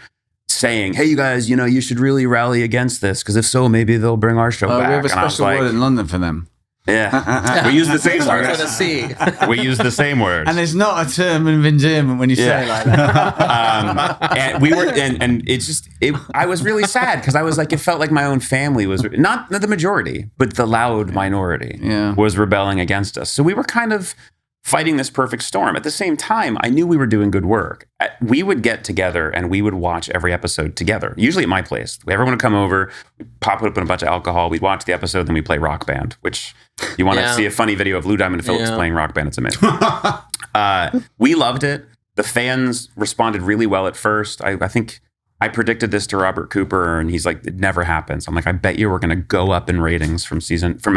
saying, hey, you guys, you should really rally against this, because if so, maybe they'll bring our show back. We have a And I was special like, word in London for them. yeah, we use the same Starts words. with a C. We use the same words. And it's not a term of endearment when you say it like that. And we were, and it's just, I was really sad because I was like, it felt like my own family was not the majority, but the loud minority was rebelling against us. So we were kind of fighting this perfect storm. At the same time, I knew we were doing good work. We would get together and we would watch every episode together, usually at my place. Everyone would come over, we'd pop open a bunch of alcohol, we'd watch the episode, then we'd play Rock Band, which you want to see a funny video of Lou Diamond Phillips playing Rock Band. It's amazing. We loved it. The fans responded really well at first. I think I predicted this to Robert Cooper and he's like, it never happens. I'm like, I bet you we're going to go up in ratings from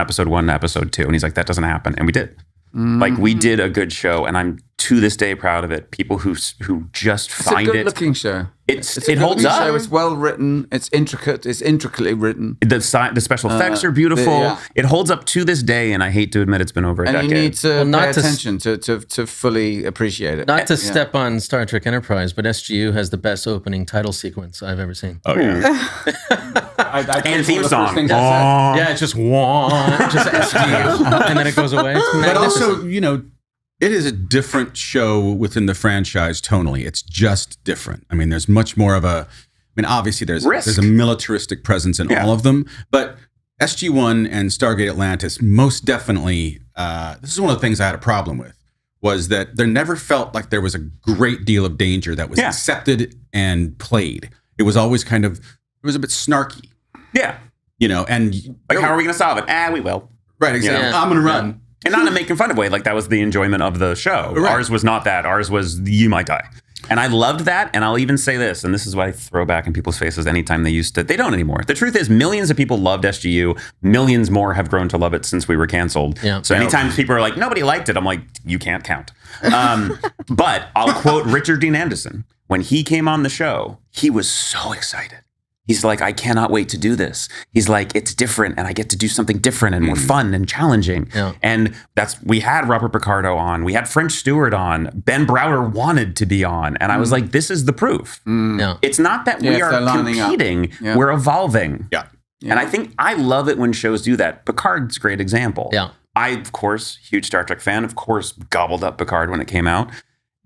episode 1 to episode 2. And he's like, that doesn't happen. And we did. Like we did a good show, and I'm to this day proud of it. People who just find It's a good-looking show. it holds up. Show. It's well written. It's intricate. It's intricately written. The special effects are beautiful. It holds up to this day, and I hate to admit it's been over a decade. And you need to not pay to attention to fully appreciate it. Not to step on Star Trek Enterprise, but SGU has the best opening title sequence I've ever seen. Oh, yeah. And theme song. Yeah, it's just just SGU, and then it goes away. It's But magnificent. also, it is a different show within the franchise tonally. It's just different. I mean, there's much more of obviously there's a militaristic presence in all of them, but SG-1 and Stargate Atlantis most definitely, this is one of the things I had a problem with, was that there never felt like there was a great deal of danger that was accepted and played. It was always it was a bit snarky. Yeah. And Like, how are we going to solve it? We will. right, exactly. Yeah. I'm going to run. And not in a making fun of way. Like, that was the enjoyment of the show. Right. Ours was not that. Ours was you might die. And I loved that. And I'll even say this, and this is why I throw back in people's faces anytime they used to. They don't anymore. The truth is, millions of people loved SGU. Millions more have grown to love it since we were canceled. Yeah. So anytime people are like, nobody liked it, I'm like, you can't count. But I'll quote Richard Dean Anderson. When he came on the show, he was so excited. He's like, I cannot wait to do this. He's like, it's different and I get to do something different and more fun and challenging. Yeah. And we had Robert Picardo on, we had French Stewart on, Ben Browder wanted to be on. And I was like, this is the proof. Yeah. It's not that we are competing, we're evolving. Yeah. And I think I love it when shows do that. Picard's a great example. Yeah. I, of course, huge Star Trek fan, of course, gobbled up Picard when it came out.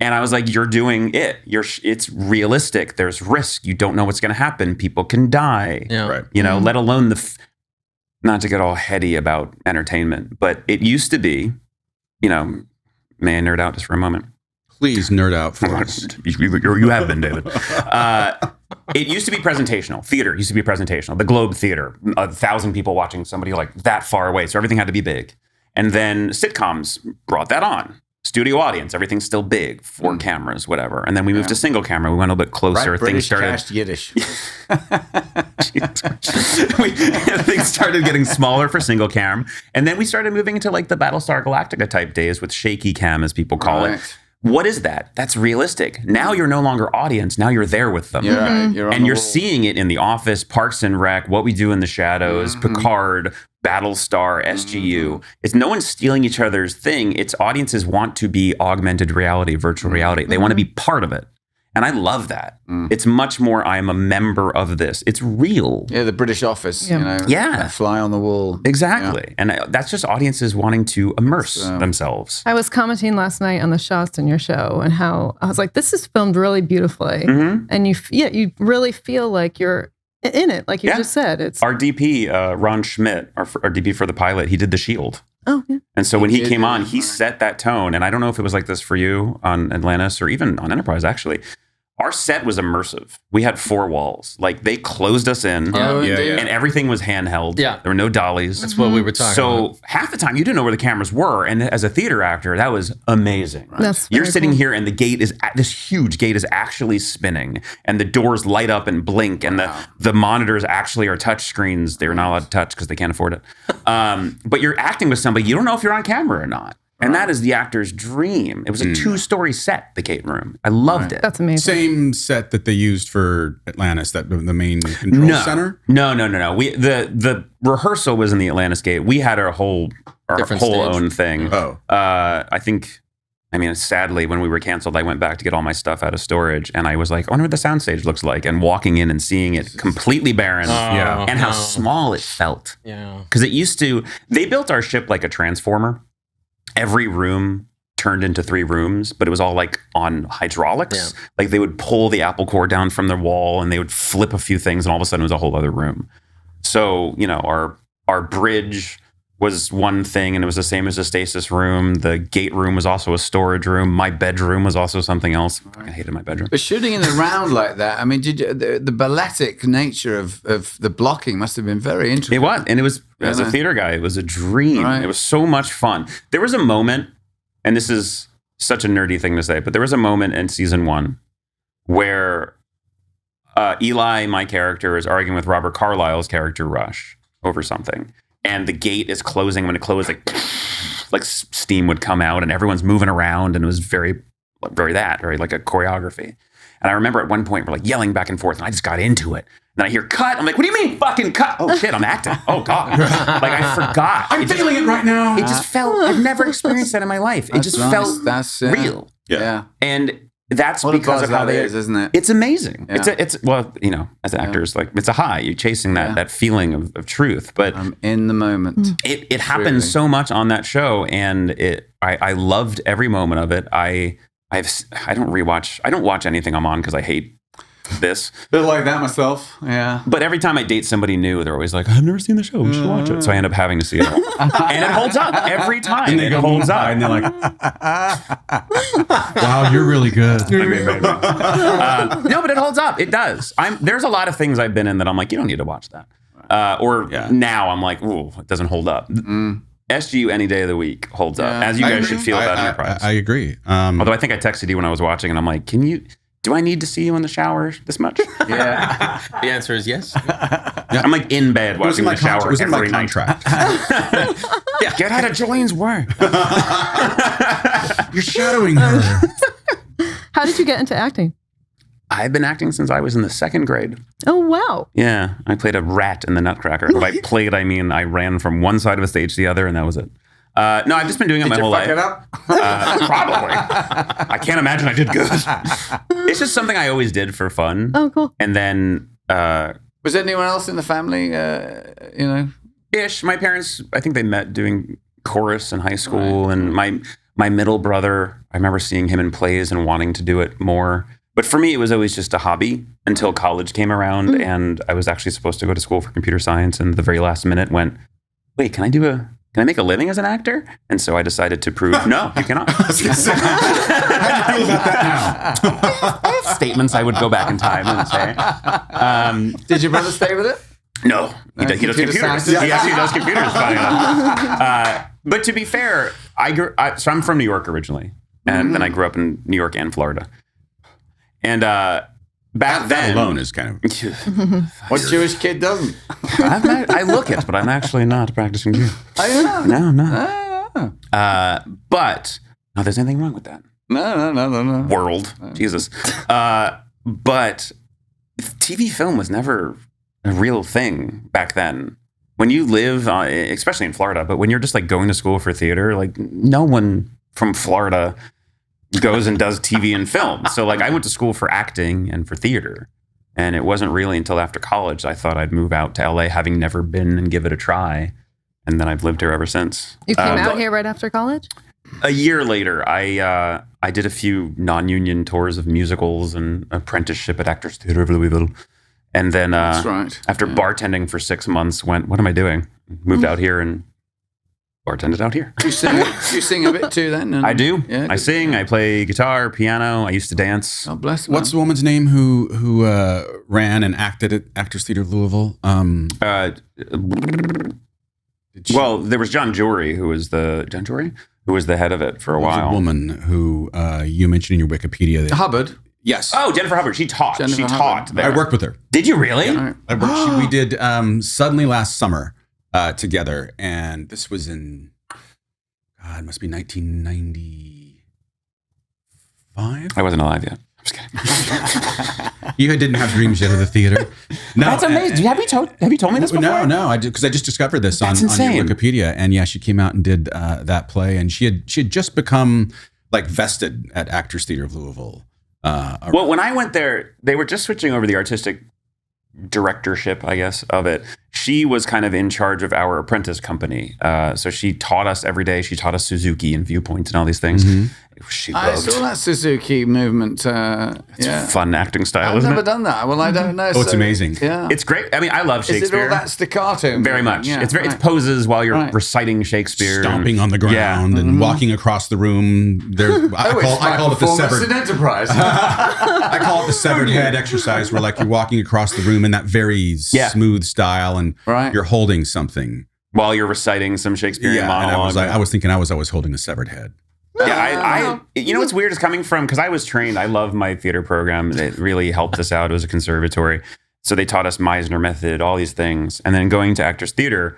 And I was like, you're doing it. It's realistic. There's risk. You don't know what's going to happen. People can die. Yeah. Right. Let alone not to get all heady about entertainment, but it used to be, may I nerd out just for a moment? Please nerd out for us. You have been, David. It used to be presentational. Theater used to be presentational. The Globe Theater, 1,000 people watching somebody like that far away. So everything had to be big. And then sitcoms brought that on. Studio audience, everything's still big, 4 cameras, whatever. And then we moved to single camera. We went a little bit closer. Right, Things British started. cast Yiddish. Things started getting smaller for single cam, and then we started moving into like the Battlestar Galactica type days with shaky cam, as people call it. What is that? That's realistic. Now you're no longer audience. Now you're there with them. You're seeing it in The Office, Parks and Rec, What We Do in the Shadows, Picard, Battlestar, SGU. It's no one's stealing each other's thing. It's audiences want to be augmented reality, virtual reality. They want to be part of it. And I love that. It's much more, I am a member of this. It's real. Yeah, the British Office, that fly on the wall. Exactly. Yeah. And that's just audiences wanting to immerse themselves. I was commenting last night on the shots in your show and how I was like, this is filmed really beautifully. And you really feel like you're in it, like you just said. It's our DP, Ron Schmidt, our DP for the pilot, he did The Shield. Oh, yeah. And so when he came on, he set that tone. And I don't know if it was like this for you on Atlantis or even on Enterprise, actually. Our set was immersive. We had 4 walls. Like, they closed us in, and everything was handheld. Yeah. There were no dollies. That's what we were talking about. So half the time, you didn't know where the cameras were. And as a theater actor, that was amazing. That's You're sitting here, and the gate is, this huge gate is actually spinning, and the doors light up and blink, and the monitors actually are touch screens. They're not allowed to touch because they can't afford it. But you're acting with somebody. You don't know if you're on camera or not. And that is the actor's dream. It was a 2-story set, the Gate Room. I loved it. That's amazing. Same set that they used for Atlantis, the main control center? No. The rehearsal was in the Atlantis Gate. We had our whole own thing. Sadly, when we were canceled, I went back to get all my stuff out of storage, and I was like, I wonder what the soundstage looks like. And walking in and seeing it completely barren, and how small it felt. Yeah. Because they built our ship like a transformer. Every room turned into 3 rooms, but it was all like on hydraulics. Yeah. Like they would pull the apple core down from the wall and they would flip a few things, and all of a sudden it was a whole other room. So, our bridge was one thing, and it was the same as the stasis room. The gate room was also a storage room. My bedroom was also something else. I hated my bedroom. But shooting in the round like that, I mean, the balletic nature of the blocking must have been very interesting. It was, and it was, as a theater guy, it was a dream. Right. It was so much fun. There was a moment, and this is such a nerdy thing to say, but there was a moment in season 1 where Eli, my character, is arguing with Robert Carlyle's character, Rush, over something. And the gate is closing. When it closed, like steam would come out, and everyone's moving around, and it was very like a choreography. And I remember at one point we're like yelling back and forth, and I just got into it. Then I hear cut. I'm like, what do you mean fucking cut? Oh shit, I'm acting. Oh God. Like I forgot. I'm feeling it right now. It just felt, I've never experienced that in my life. It just felt real. Yeah. And that's what because of how it is, isn't it? It's amazing. Yeah. It's as actors, like it's a high. You're chasing that feeling of truth. But I'm in the moment. It happens so much on that show, and I loved every moment of it. I don't watch anything I'm on because I hate this. Bit like that myself. Yeah. But every time I date somebody new, they're always like, I've never seen the show. We should watch it. So I end up having to see it. And it holds up every time. And it holds up. And they're like, wow, you're really good. No, but it holds up. It does. There's a lot of things I've been in that I'm like, you don't need to watch that. Now I'm like, ooh, it doesn't hold up. SGU any day of the week holds up. As you guys should feel about Enterprise. I agree. Although I think I texted you when I was watching, and I'm like, do I need to see you in the shower this much? Yeah. The answer is yes. I'm like in bed watching the shower every night. Contract. Get out of Jolene's way. You're shadowing her. How did you get into acting? I've been acting since I was in the 2nd grade. Oh, wow. Yeah. I played a rat in the Nutcracker. By played, I mean I ran from one side of a stage to the other, and that was it. No, I've just been doing it my whole life. Did you fuck it up? Probably. I can't imagine I did good. It's just something I always did for fun. Oh, cool. And then... was anyone else in the family, Ish. My parents, I think they met doing chorus in high school. Right. And my middle brother, I remember seeing him in plays and wanting to do it more. But for me, it was always just a hobby until college came around, and I was actually supposed to go to school for computer science, and the very last minute went, wait, can I make a living as an actor? And so I decided to prove, no, you cannot. How do you feel about that now? I have statements I would go back in time and say. Did your brother stay with it? No, he does computer computers. science? He actually does computers, funny enough. But to be fair, so I'm from New York originally. And then I grew up in New York and Florida. And back then... alone is kind of... What Jewish kid doesn't? I look it, but I'm actually not a practicing Jew. No, I'm not. But not there's anything wrong with that. No. World. Jesus. But TV film was never a real thing back then. When you live, especially in Florida, but when you're just like going to school for theater, like no one from Florida goes and does TV and film. So like I went to school for acting and for theater. And it wasn't really until after college I thought I'd move out to LA, having never been, and give it a try. And then I've lived here ever since. You came out here right after college? A year later, I did a few non-union tours of musicals and apprenticeship at Actors Theater of Louisville. And then That's right. after bartending for 6 months, went, what am I doing? Moved out here and bartended out here. You sing a bit too then? And, I do. Yeah, I sing. I play guitar, piano. I used to dance. God bless. What's the woman's name who ran and acted at Actors Theater of Louisville? Well, there was John Jory, who was the head of it for a There's while. a woman who you mentioned in your Wikipedia. Hubbard? Yes. Oh, Jennifer Hubbard. She taught. Jennifer She Hubbard. taught there. I worked with her. Did you really? We did Suddenly last summer together, and this was in it must be 1995. I wasn't alive yet. I'm just kidding. You didn't have dreams yet of the theater. No, That's amazing. Have you told me this before? No, I did because I just discovered this on insane. your Wikipedia, and yeah, she came out and did that play, and she had just become like vested at Actors Theater of Louisville. Well, when I went there, they were just switching over the artistic directorship, I guess, of it. She was kind of in charge of our apprentice company. So she taught us every day. She taught us Suzuki and viewpoints and all these things. She I loved. saw that Suzuki movement. It's a fun acting style, I've isn't never it? done that. Well, I don't know. Oh, it's amazing. Yeah. It's great. I mean, I love Is it Shakespeare. all that staccato? Very much. Yeah, It's right. poses while you're Right. reciting Shakespeare. Stomping on the ground and walking across the room. There's, I call it the severed. An enterprise. I call it the severed head exercise, where like you're walking across the room in that very smooth style, and Right. you're holding something. While you're reciting some Shakespearean And monologue. I was thinking I was always holding a severed head. Yeah, you know what's weird is coming from, because I was trained, I love my theater program. It really helped us out. It was a conservatory. So they taught us Meisner method, all these things. And then going to Actors Theater.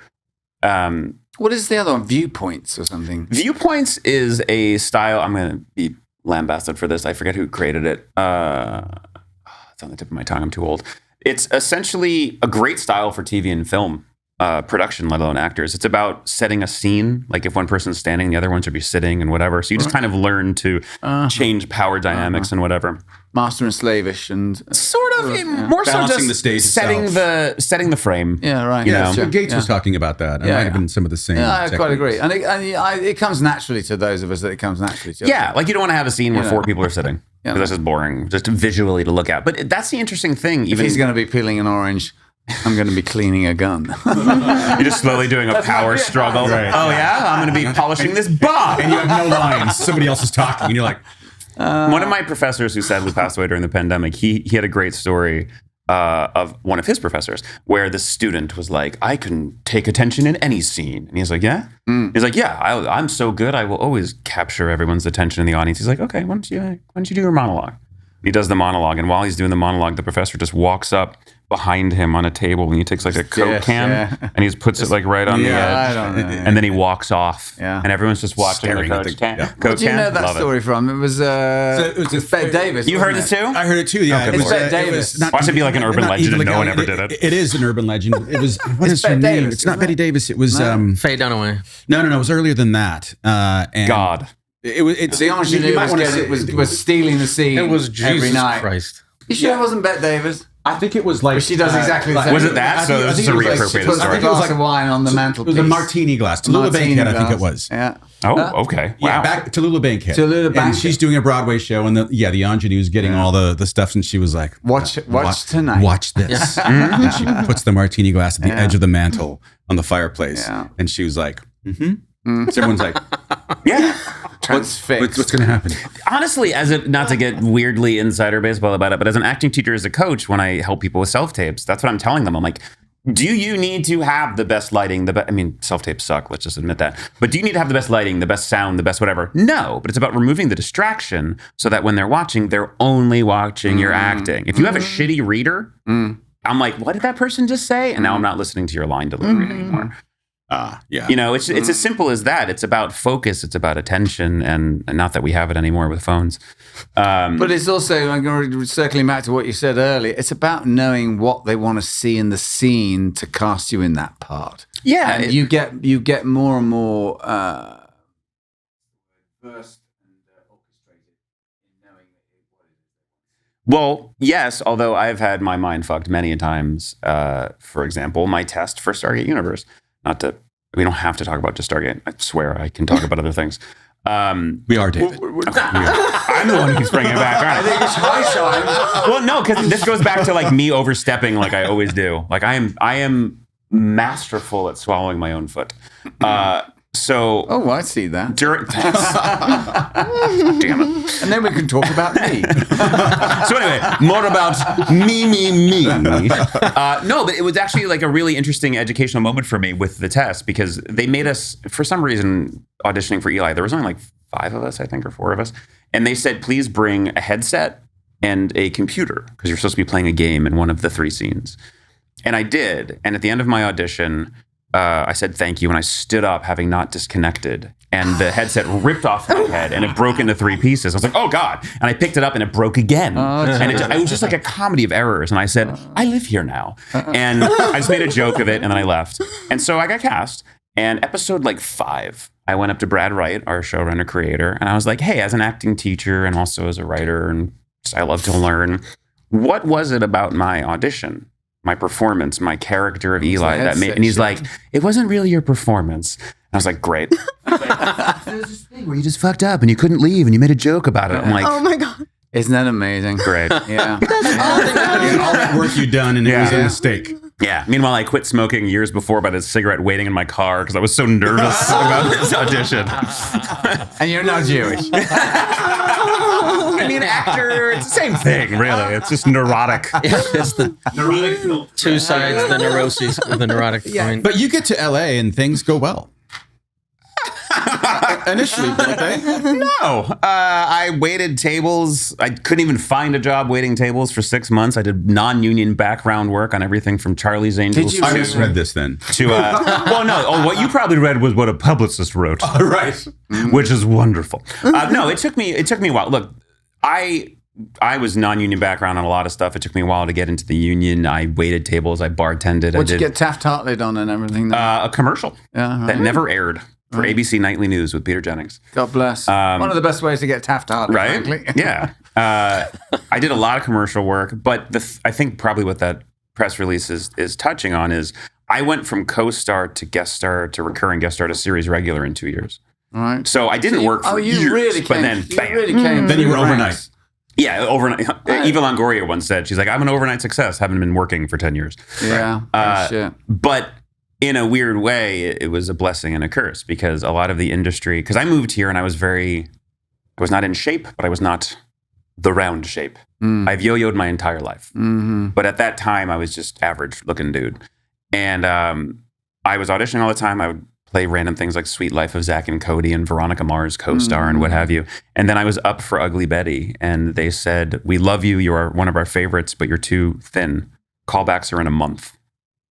What is the other one? Viewpoints or something? Viewpoints is a style, I'm going to be lambasted for this. I forget who created it. It's on the tip of my tongue. I'm too old. It's essentially a great style for TV and film production, let alone actors. It's about setting a scene. Like if one person's standing, the other one should be sitting and whatever. So you just kind of learn to change power dynamics and whatever. Master and slavish and Sort of, more so Balancing just the stage setting itself. setting the frame. yeah, right. You yeah, know. sure. Gates was talking about that. It Yeah, might have been some of the same. Yeah, I quite agree. techniques. And it comes naturally to those of us that it comes naturally to. Yeah, like you don't want to have a scene where Yeah. 4 people are sitting. Yeah. Because that's just boring, just visually to look at. But that's the interesting thing. If Even he's going to be peeling an orange, I'm going to be cleaning a gun. you're just slowly doing a power struggle. Right. Oh yeah, I'm going to be polishing this bomb. And you have no lines. Somebody else is talking, and you're like, One of my professors who sadly passed away during the pandemic, he had a great story of one of his professors where the student was like, I can take attention in any scene. And he's like, yeah? He's like, yeah, I'm so good. I will always capture everyone's attention in the audience. He's like, okay, why don't you do your monologue? He does the monologue. And while he's doing the monologue, the professor just walks up behind him on a table and he takes like a Coke can and he just puts it like right on the I edge. don't know. And then he walks off. Yeah. And everyone's just watching Staring the at Coke the- can. yeah. Coke Where do you can. know that Love story from? It was Bette Davis. You heard it wasn't too? I heard it too. Yeah, Okay, it was Bette Davis. not- Why should it be like an urban not legend Eva and no one Legale. ever did it? It is an urban legend. It was what is her Bette name? Davis, It's not isn't Betty it? Davis. It was Faye Dunaway. no. It was earlier than that. And God. It was. It's The ingenue was stealing the scene It was every Jesus night. Christ. You sure it wasn't Bette Davis? I think it was like She does exactly the same. Was it that? So this is a reappropriated Puts a story. glass of wine on the It mantelpiece. was a martini glass. Tallulah Bankhead, I think it was. Yeah. Oh, okay. Yeah, Wow. back Tallulah Bankhead. Tallulah And Bankhead. she's doing a Broadway show, and the ingenue's getting all the stuff, and she was like, Watch tonight. Watch this. And she puts the martini glass at the edge of the mantle on the fireplace, Yeah. and she was like, So everyone's like, Yeah. Transfixed. what's going to happen? Honestly, not to get weirdly insider baseball about it, but as an acting teacher, as a coach, when I help people with self-tapes, that's what I'm telling them. I'm like, do you need to have the best lighting? Self-tapes suck. Let's just admit that. But do you need to have the best lighting, the best sound, the best whatever? No, but it's about removing the distraction so that when they're watching, they're only watching your acting. If you have a shitty reader, I'm like, what did that person just say? And now I'm not listening to your line delivery anymore. Yeah. You know, it's as simple as that. It's about focus. It's about attention, and not that we have it anymore with phones. But it's also, I'm going to circling back to what you said earlier, it's about knowing what they want to see in the scene to cast you in that part. Yeah, And you get more and more versed and orchestrated in knowing what it is. Well, yes, although I've had my mind fucked many a times. For example, my test for Stargate Universe. We don't have to talk about just Stargate. I swear I can talk about other things. We are, David. I'm the one who keeps bringing it back, aren't I? think it's high time. Well, no, because this goes back to like me overstepping like I always do. Like I am masterful at swallowing my own foot. So Oh, I see that. during damn it. And then we can talk about me. So anyway, more about me. No, but it was actually like a really interesting educational moment for me with the test because they made us, for some reason, auditioning for Eli. There was only like 5 of us, I think, or 4 of us. And they said, please bring a headset and a computer because you're supposed to be playing a game in one of the 3 scenes. And I did. And at the end of my audition, I said thank you, and I stood up, having not disconnected, and the headset ripped off my head, and it broke into 3 pieces. I was like, "Oh God!" And I picked it up, and it broke again. And it was just like a comedy of errors. And I said, "I live here now," and I just made a joke of it, and then I left. And so I got cast. And episode like 5, I went up to Brad Wright, our showrunner creator, and I was like, "Hey, as an acting teacher and also as a writer, and just, I love to learn. What was it about my audition?" My performance, my character of Eli that made, and he's like, it wasn't really your performance. And I was like, great. There's this thing where you just fucked up and you couldn't leave and you made a joke about it. I'm like, Oh my God. Isn't that amazing? great. Yeah. All that work you've done, and it was a mistake. Yeah. Meanwhile, I quit smoking years before by the cigarette waiting in my car because I was so nervous about this audition. And you're not Jewish. I mean, actor, it's the same thing, really. It's just neurotic. It's the Neurotic. 2 sides, the neuroses, the neurotic point. But you get to LA and things go well. Initially, don't they? No, I waited tables. I couldn't even find a job waiting tables for 6 months. I did non-union background work on everything from Charlie's Angels Did you? I misread this then. to well, no. Oh, what you probably read was what a publicist wrote, Right. which is wonderful. No, it took me a while. Look, I was non-union background on a lot of stuff. It took me a while to get into the union. I waited tables. I bartended. What'd I you did get Taft-Hartley on and everything? a commercial Yeah, that never aired for ABC Nightly News with Peter Jennings. God bless. One of the best ways to get Taft-Hartley, Right? frankly. Yeah. I did a lot of commercial work, but I think probably what that press release is touching on is I went from co-star to guest star to recurring guest star to series regular in 2 years. Right. So I didn't work for you years, really but came. then You bam. really came. Then you were through the overnight. ranks. Yeah, overnight. Eva Longoria once said, she's like, I'm an overnight success. Haven't been working for 10 years. Yeah. Oh, shit. But in a weird way, it was a blessing and a curse because a lot of the industry, because I moved here and I was not in shape, but I was not the round shape. I've yo-yoed my entire life. But at that time, I was just average looking dude. And I was auditioning all the time. I would play random things like Sweet Life of Zach and Cody and Veronica Mars co-star and what have you. And then I was up for Ugly Betty and they said, we love you. You are one of our favorites, but you're too thin. Callbacks are in a month.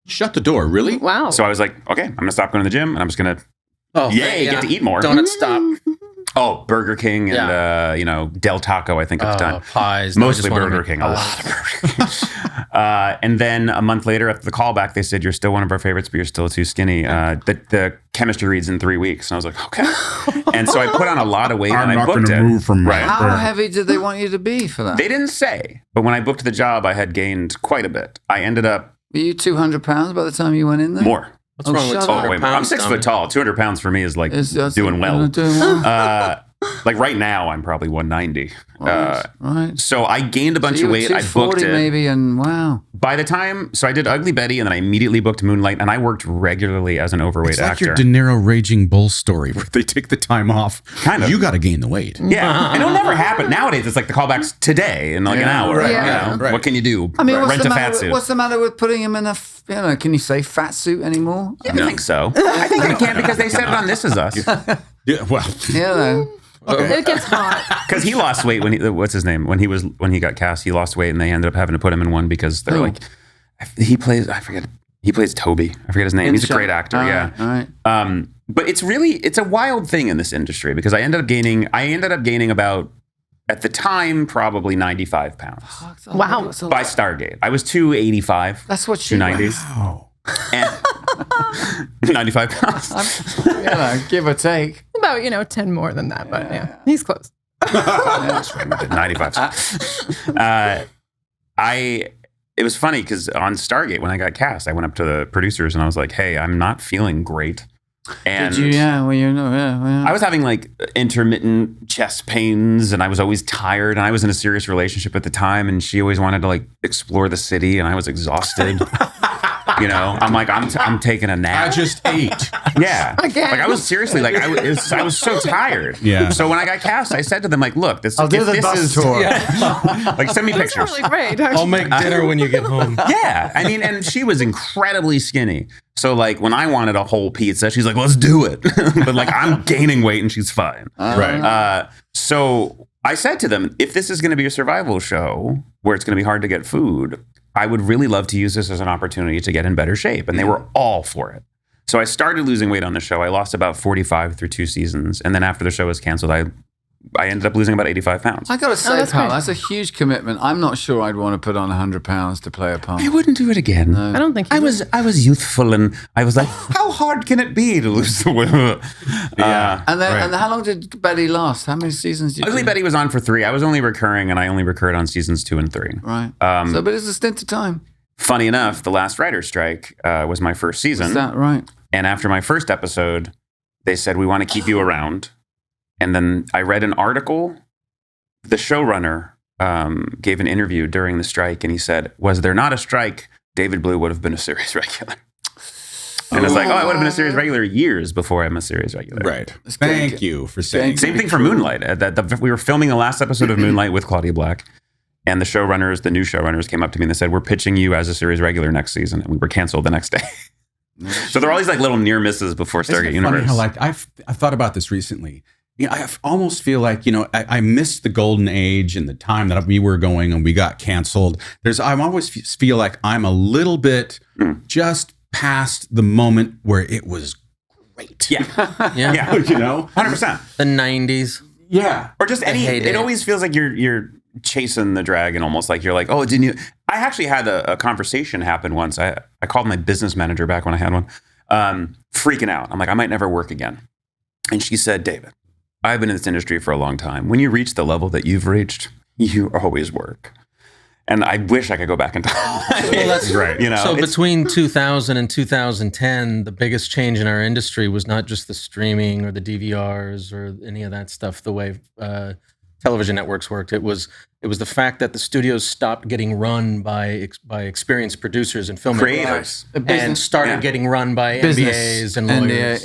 Shut the door, really? Wow. So I was like, okay, I'm going to stop going to the gym and I'm just going to, get to eat more. Donut stop. Oh, Burger King and Del Taco, I think at the time. Pies. No, I Mostly just wanna Burger make King, a lot of Burger King. And then a month later, after the callback, they said, "You're still one of our favorites, but you're still too skinny." The chemistry reads in 3 weeks, and I was like, "Okay." And so I put on a lot of weight, and I booked it. Move from right. How heavy did they want you to be for that? They didn't say, but when I booked the job, I had gained quite a bit. I ended up Were you 200 pounds by the time you went in there? more. What's wrong with shut 200 up. Wait, I'm pounds, 6 Dominic? foot tall. 200 pounds for me is like That's- doing well. Doing well. Like right now, I'm probably 190. Right. So I gained a bunch You of were weight. I 240 booked it. maybe, and wow. By the time, so I did Ugly Betty, and then I immediately booked Moonlight, and I worked regularly as an overweight It's like actor. your De Niro Raging Bull story where they take the time off. Kind of. You got to gain the weight. Yeah, and it'll never happen. Nowadays, it's like the callbacks today in like an hour. right, you yeah, know? right. What can you do? I mean, Rent a fat suit. what's the matter with putting him in a, can you say fat suit anymore? I think so. I think I can because they said it on This Is Us. Yeah, well, It gets hot. Because he lost weight when what's his name? When he got cast, he lost weight, and they ended up having to put him in one because they're like, he plays Toby. I forget his name. He's a great actor. All yeah. right, all right. But it's a wild thing in this industry because I ended up gaining about, at the time, probably 95 pounds Wow. by Stargate. I was 285. That's what she 290s. oh. And 95 pounds. give or take. About, 10 more than that, but yeah, he's close. 95. It was funny because on Stargate, when I got cast, I went up to the producers and I was like, "Hey, I'm not feeling great." And Did you? Yeah. Well, yeah. I was having like intermittent chest pains and I was always tired and I was in a serious relationship at the time and she always wanted to like explore the city and I was exhausted. I'm like, I'm taking a nap. I just ate. Yeah. Again. Like I was seriously like, I was so tired. Yeah. So when I got cast, I said to them like, look, I'll do the bus tour. like send me Those are pictures. really great. I'll make dinner when you get home. Yeah. I mean, and she was incredibly skinny. So like when I wanted a whole pizza, she's like, let's do it. But like I'm gaining weight and she's fine. Right. So I said to them, if this is going to be a survival show where it's going to be hard to get food, I would really love to use this as an opportunity to get in better shape. And they were all for it. So I started losing weight on the show. I lost about 45 through 2 seasons. And then after the show was canceled, I ended up losing about 85 pounds. I got to say, that's pal, great. that's a huge commitment. I'm not sure I'd want to put on 100 pounds to play a part. I wouldn't do it again. I don't think he I was youthful and I was like, how hard can it be to lose the weight? And how long did Betty last? How many seasons did you Ugly do? Betty was on for 3. I was only recurring and I only recurred on seasons 2 and 3. Right. But it's a stint of time. Funny enough, the last writer's strike was my first season. Is that right? And after my first episode, they said, we want to keep you around. And then I read an article. The showrunner gave an interview during the strike, and he said, was there not a strike, David Blue would have been a series regular. And it's like, I would have been a series regular years before I'm a series regular. Right. Thank you for saying Same thing for Moonlight. We were filming the last episode of Moonlight with Claudia Black. And the new showrunners came up to me and they said, we're pitching you as a series regular next season. And we were canceled the next day. So there are all these like little near misses before Isn't Stargate it Universe. funny how, like, I've thought about this recently. I almost feel like, I missed the golden age and the time that we were going and we got canceled. I always feel like I'm a little bit just past the moment where it was great. Yeah. Yeah. Yeah. 100%. The 90s. Yeah. Or just any, heyday. it always feels like you're chasing the dragon almost like you're like, oh, didn't you? I actually had a conversation happen once. I called my business manager back when I had one, freaking out. I'm like, I might never work again. And she said, David, I've been in this industry for a long time. When you reach the level that you've reached, you always work. And I wish I could go back in time. Well, that's right. So between 2000 and 2010, the biggest change in our industry was not just the streaming or the DVRs or any of that stuff, the way television networks worked. It was the fact that the studios stopped getting run by experienced producers and filmmakers, Creators. and started getting run by MBAs and lawyers.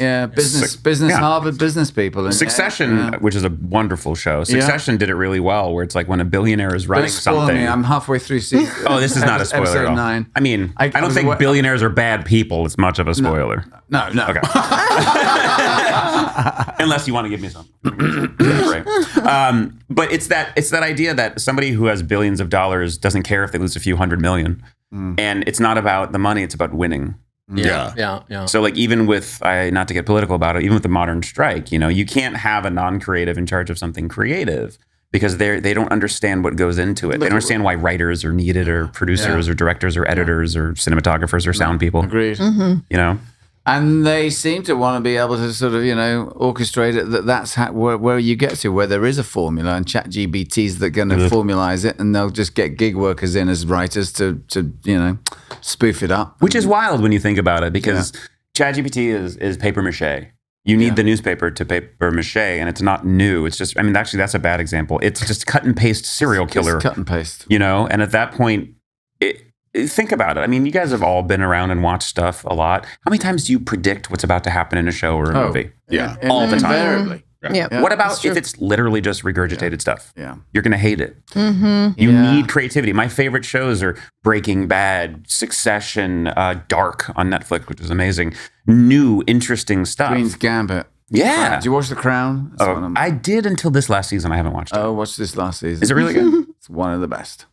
Business, Harvard business people. And, Succession, which is a wonderful show. Succession did it really well, where it's like when a billionaire is running Don't spoil something. me. I'm halfway through season. Oh, this is not a spoiler Episode at all. 9. I mean, I don't think billionaires are bad people. It's much of a spoiler. No. Okay. Unless you want to give me some. Right. But it's that idea that somebody who has billions of dollars doesn't care if they lose a few $100 million. And it's not about the money, it's about winning. Yeah. So like even with, not to get political about it, even with the modern strike, you can't have a non-creative in charge of something creative because they don't understand what goes into it. They don't understand why writers are needed or producers or directors or editors or cinematographers or sound people. Agreed. And they seem to want to be able to sort of, orchestrate it. That's where you get to, where there is a formula, and ChatGPT's that going to formalize it, and they'll just get gig workers in as writers to spoof it up. Which is wild when you think about it, because ChatGPT is paper mache. You need the newspaper to paper mache, and it's not new. It's just, actually, that's a bad example. It's just cut and paste serial killer. Cut and paste. And at that point, think about it. You guys have all been around and watched stuff a lot. How many times do you predict what's about to happen in a show or a movie? Yeah. All the time. Invariably. Yeah. What about if it's literally just regurgitated stuff? Yeah. You're going to hate it. You need creativity. My favorite shows are Breaking Bad, Succession, Dark on Netflix, which is amazing. New, interesting stuff. Queen's Gambit. Yeah. Did you watch The Crown? I did until this last season. I haven't watched it. Oh, watch this last season. Is it really good? It's one of the best.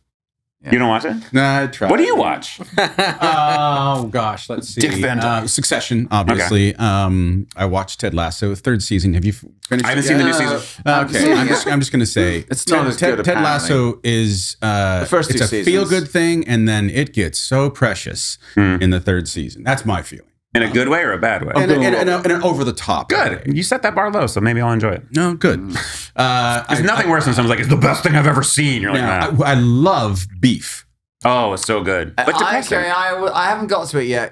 You don't watch it? Nah, I tried. What do you watch? Oh gosh, let's see. Dick Van Dyke. Succession, obviously. I watched Ted Lasso, third season. Have you finished? I haven't seen the new season. Okay, I'm just going to say It's not as good, Ted apparently. Lasso is the first two it's a seasons. feel good thing, and then it gets so precious in the third season. That's my feeling. In a good way or a bad way? And an over the top. Good. You set that bar low, so maybe I'll enjoy it. No, good. There's nothing worse than someone's like, it's the best thing I've ever seen. You're like, nah. I love beef. Oh, it's so good. But depressing. I haven't got to it yet.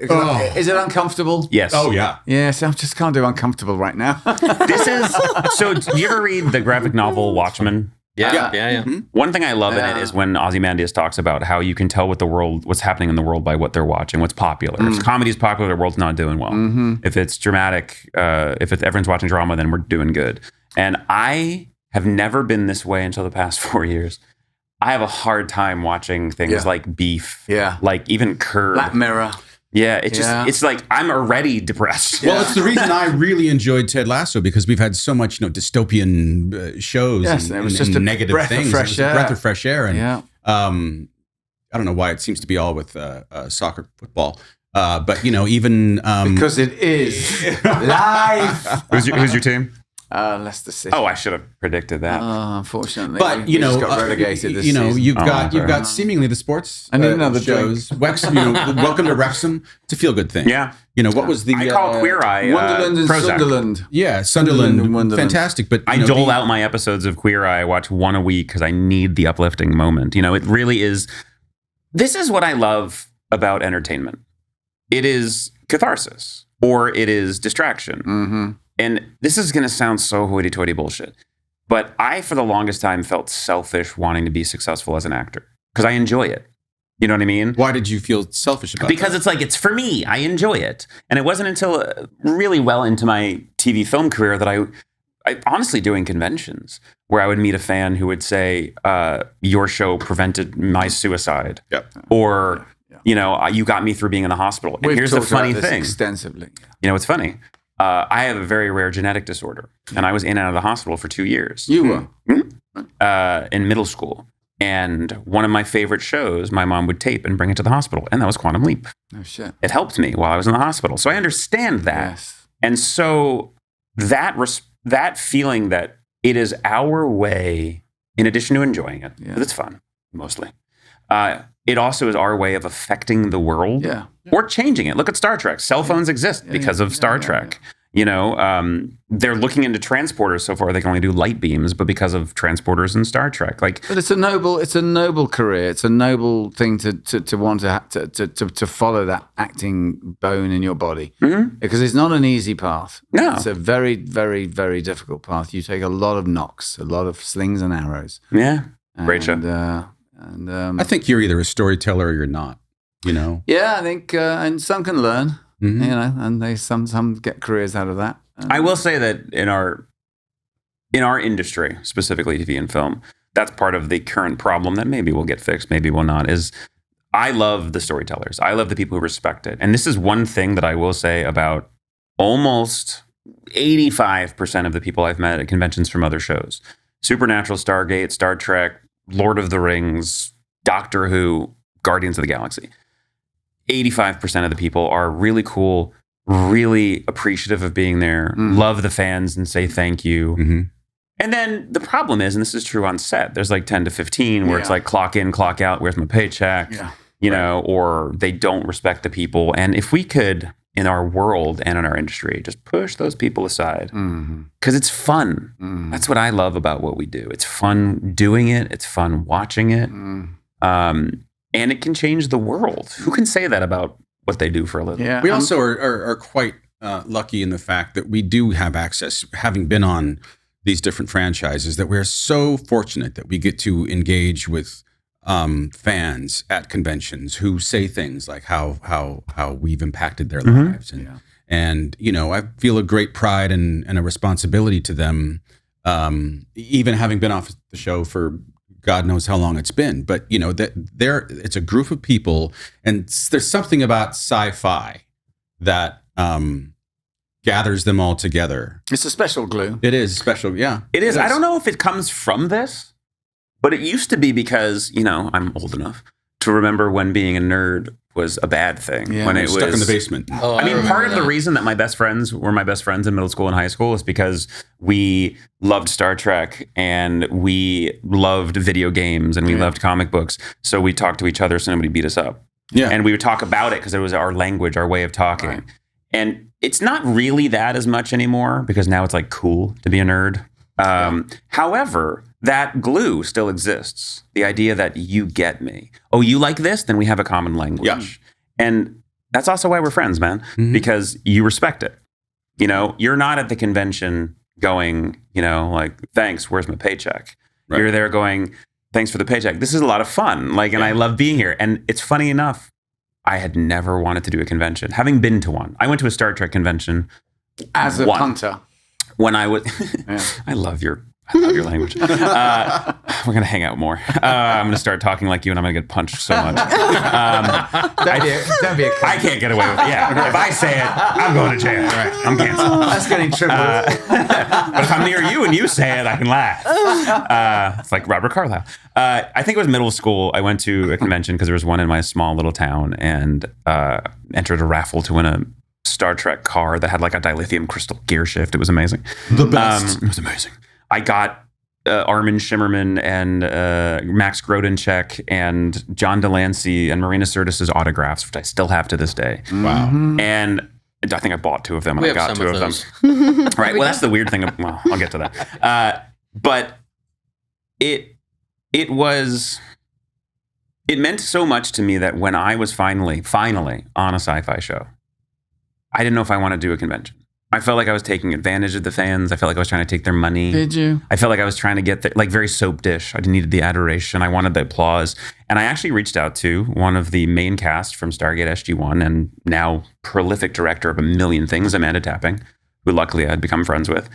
Is it uncomfortable? Yes. Oh yeah. Yes, I just can't do uncomfortable right now. This is, so do you ever read the graphic novel Watchmen? Yeah. One thing I love in it is when Ozymandias talks about how you can tell what's happening in the world by what they're watching, what's popular. If comedy's popular, the world's not doing well. If it's dramatic, if everyone's watching drama, then we're doing good. And I have never been this way until the past 4 years. I have a hard time watching things like Beef, like even Curb. Black Mirror. Yeah, it's like I'm already depressed. Well, it's the reason I really enjoyed Ted Lasso, because we've had so much, dystopian shows and it was just a negative breath things. of fresh air. Breath of fresh air, and Yeah. I don't know why it seems to be all with soccer, football, but even Because it is live. Who's your team? Leicester City. Oh, I should have predicted that. Unfortunately. But we just got relegated this season. you've got seemingly the sports I need another shows. Welcome to Wrexham. It's a feel good thing. Yeah. What was the I call Queer Eye Wonderland and Prozac. Sunderland. Yeah, Sunderland, and Wonderland. fantastic. But I dole out my episodes of Queer Eye. I watch one a week because I need the uplifting moment. It really is. This is what I love about entertainment. It is catharsis, or it is distraction. Mm-hmm. And this is going to sound so hoity-toity bullshit, but I, for the longest time, felt selfish wanting to be successful as an actor because I enjoy it. You know what I mean? Why did you feel selfish about Because that? it's like, it's for me. I enjoy it. And it wasn't until really well into my TV film career that I honestly doing conventions where I would meet a fan who would say, your show prevented my suicide. Yep. Or, you got me through being in the hospital. And here's the talked funny about this thing. extensively. It's funny. I have a very rare genetic disorder, and I was in and out of the hospital for 2 years. You were. In middle school. And one of my favorite shows, my mom would tape and bring it to the hospital, and that was Quantum Leap. Oh, shit. It helped me while I was in the hospital. So I understand that. Yes. And so that feeling that it is our way, in addition to enjoying it, because it's fun, mostly, it also is our way of affecting the world or changing it. Look at Star Trek. Cell phones exist because of Star Trek. They're looking into transporters so far. They can only do light beams, but because of transporters in Star Trek, but it's a noble career. It's a noble thing to want to follow that acting bone in your body, because it's not an easy path. No, it's a very, very, very difficult path. You take a lot of knocks, a lot of slings and arrows. Yeah, great show. I think you're either a storyteller or you're not. Yeah, I think, and some can learn. And they some get careers out of that. I will say that in our industry, specifically TV and film, that's part of the current problem that maybe will get fixed, maybe will not, is I love the storytellers. I love the people who respect it. And this is one thing that I will say about almost 85% of the people I've met at conventions from other shows. Supernatural, Stargate, Star Trek, Lord of the Rings, Doctor Who, Guardians of the Galaxy. 85% of the people are really cool, really appreciative of being there, love the fans and say thank you. Mm-hmm. And then the problem is, and this is true on set, there's like 10 to 15 where it's like clock in, clock out, where's my paycheck? You know, or they don't respect the people. And if we could, in our world and in our industry, just push those people aside, because it's fun. That's what I love about what we do. It's fun doing it. It's fun watching it. And it can change the world. Who can say that about what they do for a living? We also are quite lucky in the fact that we do have access, having been on these different franchises, that we're so fortunate that we get to engage with fans at conventions who say things like how we've impacted their lives. And you know, I feel a great pride and a responsibility to them, even having been off the show for God knows how long it's been. But you know, that it's a group of people, and there's something about sci-fi that gathers them all together. It's a special glue. It is special, yeah. It is. I don't know if it comes from this, but it used to be, because, you know, I'm old enough to remember when being a nerd was a bad thing. When it was stuck in the basement. Oh, I mean, part of the reason that my best friends were my best friends in middle school and high school is because we loved Star Trek and we loved video games and we loved comic books. So we talked to each other so nobody beat us up. Yeah. And we would talk about it because it was our language, our way of talking. Right. And it's not really that as much anymore, because now it's like cool to be a nerd. However, that glue still exists. The idea that you get me. Oh, you like this? Then we have a common language. Yeah. And that's also why we're friends, man, because you respect it. You know, you're not at the convention going, you know, like, thanks, where's my paycheck? Right. You're there going, thanks for the paycheck. This is a lot of fun. Like, and I love being here. And it's funny enough, I had never wanted to do a convention. Having been to one. I went to a Star Trek convention. As a punter. When I was, I love your language. We're going to hang out more. I'm going to start talking like you and I'm going to get punched so much. Don't be a I can't get away with it. Yeah. If I say it, I'm going to jail. Right. I'm canceled. That's getting tripled. But if I'm near you and you say it, I can laugh. It's like Robert Carlyle. I think it was middle school. I went to a convention because there was one in my small little town, and entered a raffle to win a Star Trek car that had like a dilithium crystal gear shift. It was amazing. The best. It was amazing. I got Armin Shimmerman and Max Grodenchek and John Delancey and Marina Sirtis's autographs, which I still have to this day. Wow. And I think I bought 2 of them and I got 2 of them. them. Right. Well, that's the weird thing. Well, I'll get to that. But it meant so much to me that when I was finally on a sci-fi show, I didn't know if I wanted to do a convention. I felt like I was taking advantage of the fans. I felt like I was trying to take their money. Did you? I felt like I was trying to get like very soap dish. I needed the adoration. I wanted the applause. And I actually reached out to one of the main cast from Stargate SG-1 and now prolific director of a million things, Amanda Tapping, who luckily I had become friends with.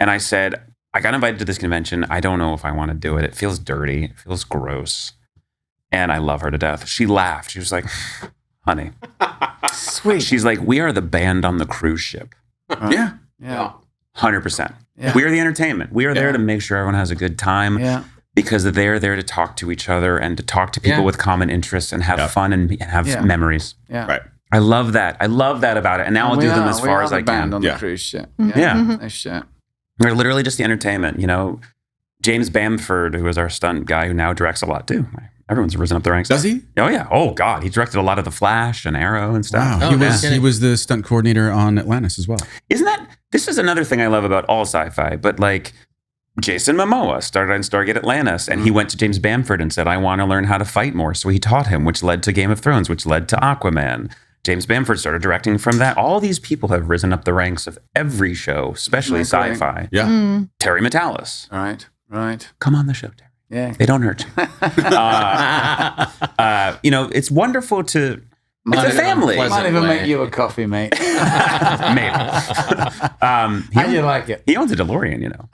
And I said, I got invited to this convention. I don't know if I want to do it. It feels dirty. It feels gross. And I love her to death. She laughed. She was like, honey. Sweet. She's like, we are the band on the cruise ship. Yeah. 100%. Yeah. We are the entertainment. We are there to make sure everyone has a good time because they're there to talk to each other and to talk to people with common interests and have fun and have memories. Yeah. Right. I love that. I love that about it. And now I'll do them as far as I band can. on the cruise ship. Yeah. No shit. We're literally just the entertainment. You know, James Bamford, who was our stunt guy who now directs a lot too. Everyone's risen up the ranks. Does he? Oh, yeah. Oh, God. He directed a lot of The Flash and Arrow and stuff. Wow. He was the stunt coordinator on Atlantis as well. Isn't that... This is another thing I love about all sci-fi, but like Jason Momoa started on Stargate Atlantis, and he went to James Bamford and said, I want to learn how to fight more. So he taught him, which led to Game of Thrones, which led to Aquaman. James Bamford started directing from that. All these people have risen up the ranks of every show, especially sci-fi. Yeah. Terry Metalis. Right. Come on the show, Terry. Yeah. They don't hurt you. You know, it's wonderful to... It's a family. Might even make you a coffee, mate. Maybe. How do you like it? He owns a DeLorean, you know.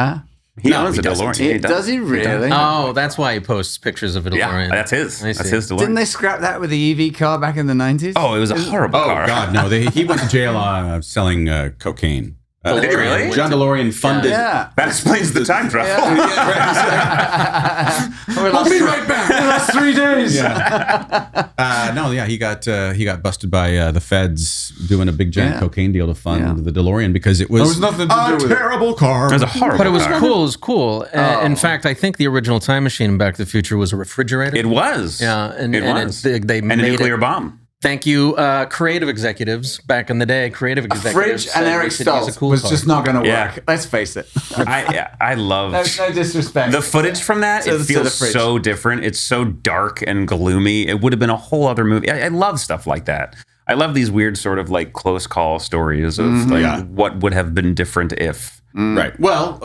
He owns a DeLorean. Does he really? Oh, that's why he posts pictures of a DeLorean. Yeah, that's his. I That's see. his DeLorean. Didn't they scrap that with the EV car back in the 90s? Oh, it was a horrible car. God, no. He went to jail selling cocaine. Did he really? John DeLorean funded. Yeah. That explains the time travel. I'll be right back. The last 3 days. He got busted by the feds doing a big giant cocaine deal to fund the DeLorean because it was, There was nothing to do with it. terrible car. It was a horrible But it was car. cool. It was cool. In fact, I think the original time machine in Back to the Future was a refrigerator. It was. Yeah, and it and was. they and a made nuclear it. bomb. Thank you, creative executives back in the day. Creative A executives. fridge and said Eric we should use a Stoltz cool was car. just not going to work. Yeah. Let's face it. I love No disrespect. the footage from that. To It the feels fridge. so different. It's so dark and gloomy. It would have been a whole other movie. I love stuff like that. I love these weird sort of like close call stories of what would have been different if. Right. Well,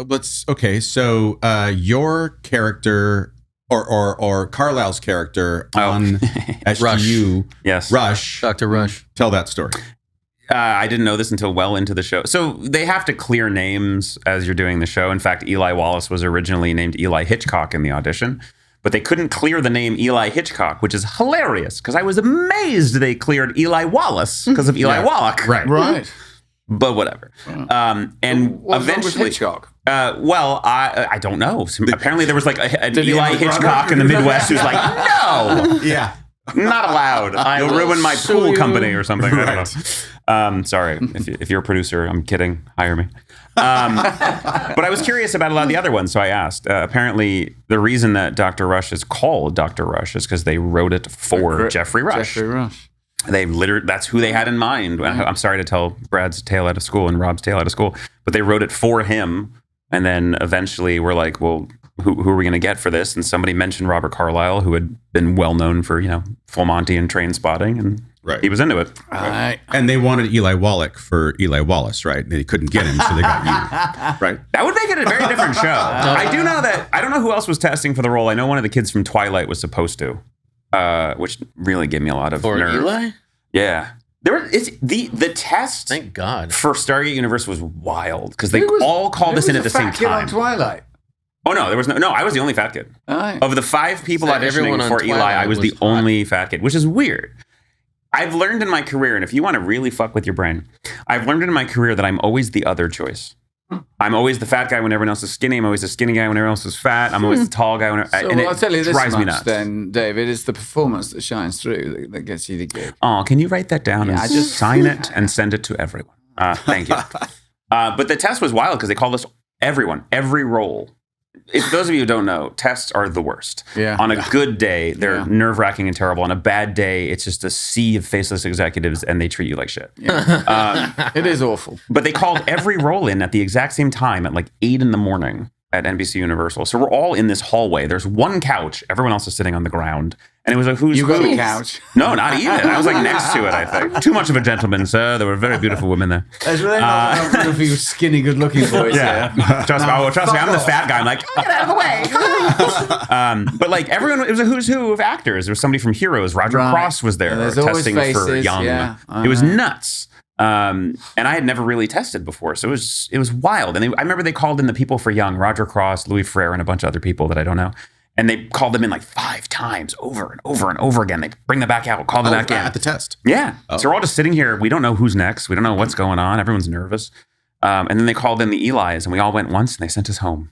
So your character or Carlisle's character on SGU, Yes. Rush. Dr. Rush. Tell that story. I didn't know this until well into the show. So they have to clear names as you're doing the show. In fact, Eli Wallace was originally named Eli Hitchcock in the audition, but they couldn't clear the name Eli Hitchcock, which is hilarious because I was amazed they cleared Eli Wallace because of Eli Wallach. right. But whatever. And What's wrong with eventually, Hitchcock? I don't know. Apparently, there was like an Did he Eli have a brother? Hitchcock in the Midwest who's like, no, Yeah. not allowed. You'll ruin my sue pool you. company or something. I don't know. Sorry, if you're a producer, I'm kidding. Hire me. But I was curious about a lot of the other ones, so I asked. Apparently, the reason that Dr. Rush is called Dr. Rush is because they wrote it for Jeffrey Rush. Jeffrey Rush. They literally, that's who they had in mind. I'm sorry to tell Brad's tale out of school and Rob's tale out of school, but they wrote it for him. And then eventually we're like, well, who are we going to get for this? And somebody mentioned Robert Carlyle, who had been well known for, Full Monty and Train Spotting. And he was into it. Right. And they wanted Eli Wallach for Eli Wallace, right? They couldn't get him, so they got you, right? That would make it a very different show. I do know that, I don't know who else was testing for the role. I know one of the kids from Twilight was supposed to. Which really gave me a lot of nerve. Eli? Yeah. The test Thank God. for Stargate Universe was wild because they all called us in at the same On time. Twilight. Oh no, there was no. I was the only fat kid. Right. Of the 5 people So everyone auditioning on for Eli, Twilight I was the was hot. only fat kid, which is weird. I've learned in my career, and if you want to really fuck with your brain, I've learned in my career that I'm always the other choice. I'm always the fat guy when everyone else is skinny. I'm always the skinny guy when everyone else is fat. I'm always the tall guy when So and I'll tell you this drives me much nuts. then, David, it's the performance that shines through that gets you the gig. Oh, can you write that down Yeah, and I just- sign it and send it to everyone? Thank you. But the test was wild because they called us everyone, every role. If those of you who don't know, tests are the worst. Yeah. On a good day, they're Yeah. nerve-wracking and terrible. On a bad day, it's just a sea of faceless executives and they treat you like shit. It is awful. But they called every role in at the exact same time at like 8 a.m. at NBC Universal. So we're all in this hallway. There's one couch. Everyone else is sitting on the ground. And it was like, who's You got who? a couch. No, not even. I was like next to it, I think. Too much of a gentleman, sir. There were very beauuful women there. There's really not enough room for you skinny, good-looking boys Yeah. here. Trust me. I'm the fat guy. I'm like, oh, get out of the way. But like everyone, it was a who's who of actors. There was somebody from Heroes. Roger Right. Cross was there Yeah, there's always testing for faces, Young. yeah. It was nuts. And I had never really tested before, so it was wild. And I remember they called in the people for Young, Roger Cross, Louis Freire, and a bunch of other people that I don't know. And they called them in like 5 times over and over and over again. They bring them back out, call them back in. At the test. Yeah. So we're all just sitting here. We don't know who's next. We don't know what's going on. Everyone's nervous. And then they called in the Elis, and we all went once, and they sent us home.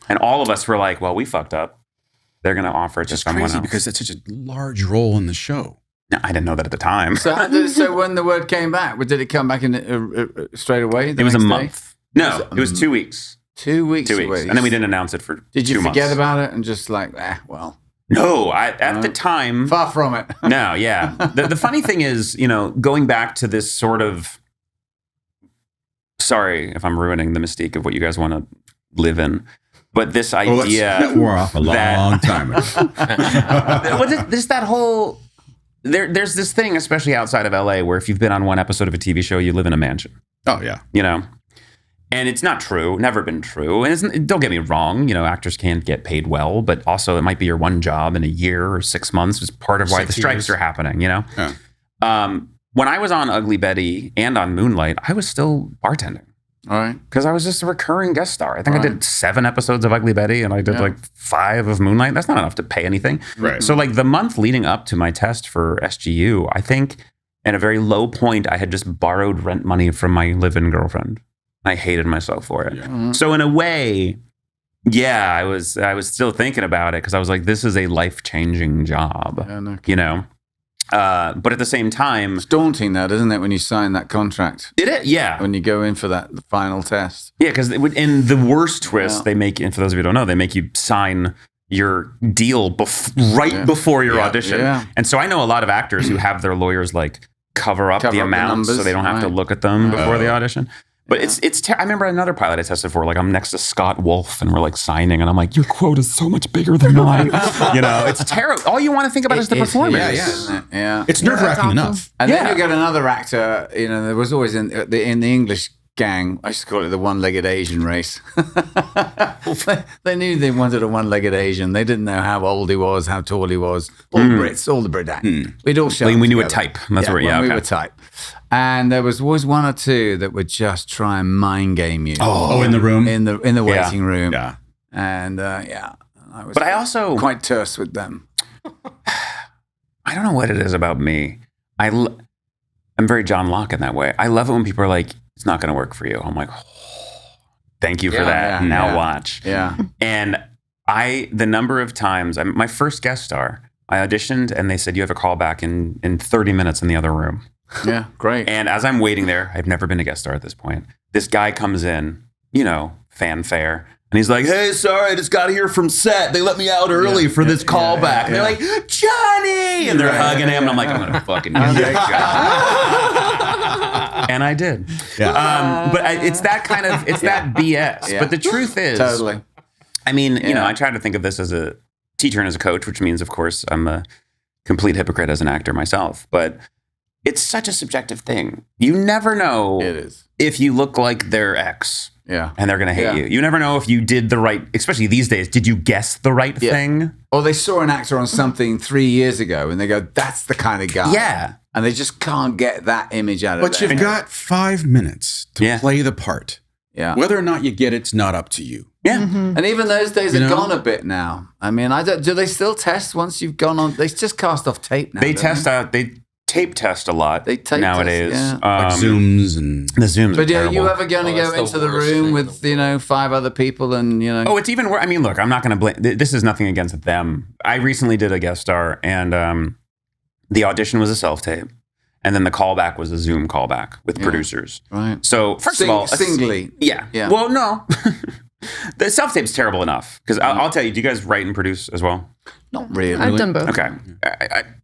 And all of us were like, well, we fucked up. They're going to offer it to It's someone crazy else. because it's such a large role in the show. No, I didn't know that at the time. So when the word came back, did it come back in straight away? It was a month. No, it was 2 weeks. 2 weeks. 2 weeks. away. And then we didn't announce it for Did you 2 forget months. about it and just like, well, No, at the time. far from it. No, yeah. The funny thing is, going back to this sort of, sorry if I'm ruining the mystique of what you guys want to live in, but this idea that wore off a long time ago. there's that whole, there's this thing, especially outside of LA, where if you've been on one episode of a TV show, you live in a mansion, Oh, yeah. And it's not true, never been true. And don't get me wrong, actors can't get paid well, but also it might be your one job in a year or 6 months is part of why 6 the strikes years. are happening, Yeah. When I was on Ugly Betty and on Moonlight, I was still bartending All right. because I was just a recurring guest star. I think I Right. did 7 episodes of Ugly Betty and I did like 5 of Moonlight. That's not enough to pay anything. Right. So like the month leading up to my test for SGU, I think at a very low point, I had just borrowed rent money from my live-in girlfriend. I hated myself for it. So in a way, yeah, I was still thinking about it because I was like, this is a life-changing job, you know? But at the same time... It's daunting, that, isn't it, when you sign that contract? Did it? Yeah. When you go in for the final test. Yeah, because in the worst twist, they make, and for those of you who don't know, they make you sign your deal before your audition. Yeah. And so I know a lot of actors who have their lawyers like cover up the amounts so they don't have to look at them before the audition. But I remember another pilot I tested for, like I'm next to Scott Wolf and we're like signing and I'm like, your quote is so much bigger than mine. You know, it's terrible. All you want to think about is the performance. Yeah. It's nerve-wracking enough. And then you get another actor, you know, there was always in the English gang, I used to call it the one-legged Asian race. They knew they wanted a one-legged Asian. They didn't know how old he was, how tall he was. All Brits, all the Brit actors. We'd all show We knew a type. That's where, we were type. And there was always one or two that would just try and mind game you. Oh, in the room? In the waiting room. Yeah. And I was I also quite terse with them. I don't know what it is about me. I'm very John Locke in that way. I love it when people are like, it's not going to work for you. I'm like, thank you for that. Now watch. Yeah. And the number of times, my first guest star, I auditioned and they said, you have a callback in 30 minutes in the other room. Yeah, great. And as I'm waiting there, I've never been a guest star at this point. This guy comes in, you know, fanfare. And he's like, hey, sorry, I just got here from set. They let me out early for this callback. And they're like, Johnny! And they're hugging him. And I'm like, I'm going to fucking do that. And I did. Yeah. But it's that kind of, it's that BS. Yeah. But the truth is, Totally. I mean, you know, I try to think of this as a teacher and as a coach, which means, of course, I'm a complete hypocrite as an actor myself. But it's such a subjective thing. You never know if you look like their ex. Yeah. And they're going to hate you. You never know if you did the right, especially these days, did you guess the right thing? Or they saw an actor on something 3 years ago and they go, that's the kind of guy. Yeah. And they just can't get that image out of them. But you've got 5 minutes to play the part. Yeah. Whether or not you get it's not up to you. Yeah. And even those days are gone a bit now. I mean, do they still test once you've gone on? They just cast off tape now. They tape test a lot nowadays. Test, Like Zooms and... The Zooms But are are you terrible. ever going to go into the room with, 5 other people and, Oh, it's even worse. I mean, look, I'm not going to blame... This is nothing against them. I recently did a guest star and the audition was a self-tape. And then the callback was a Zoom callback with producers. Right. So, first of all... Singly. Yeah. Well, no. The self-tape's terrible enough. Because I'll tell you, do you guys write and produce as well? Not really. I've done both. Okay.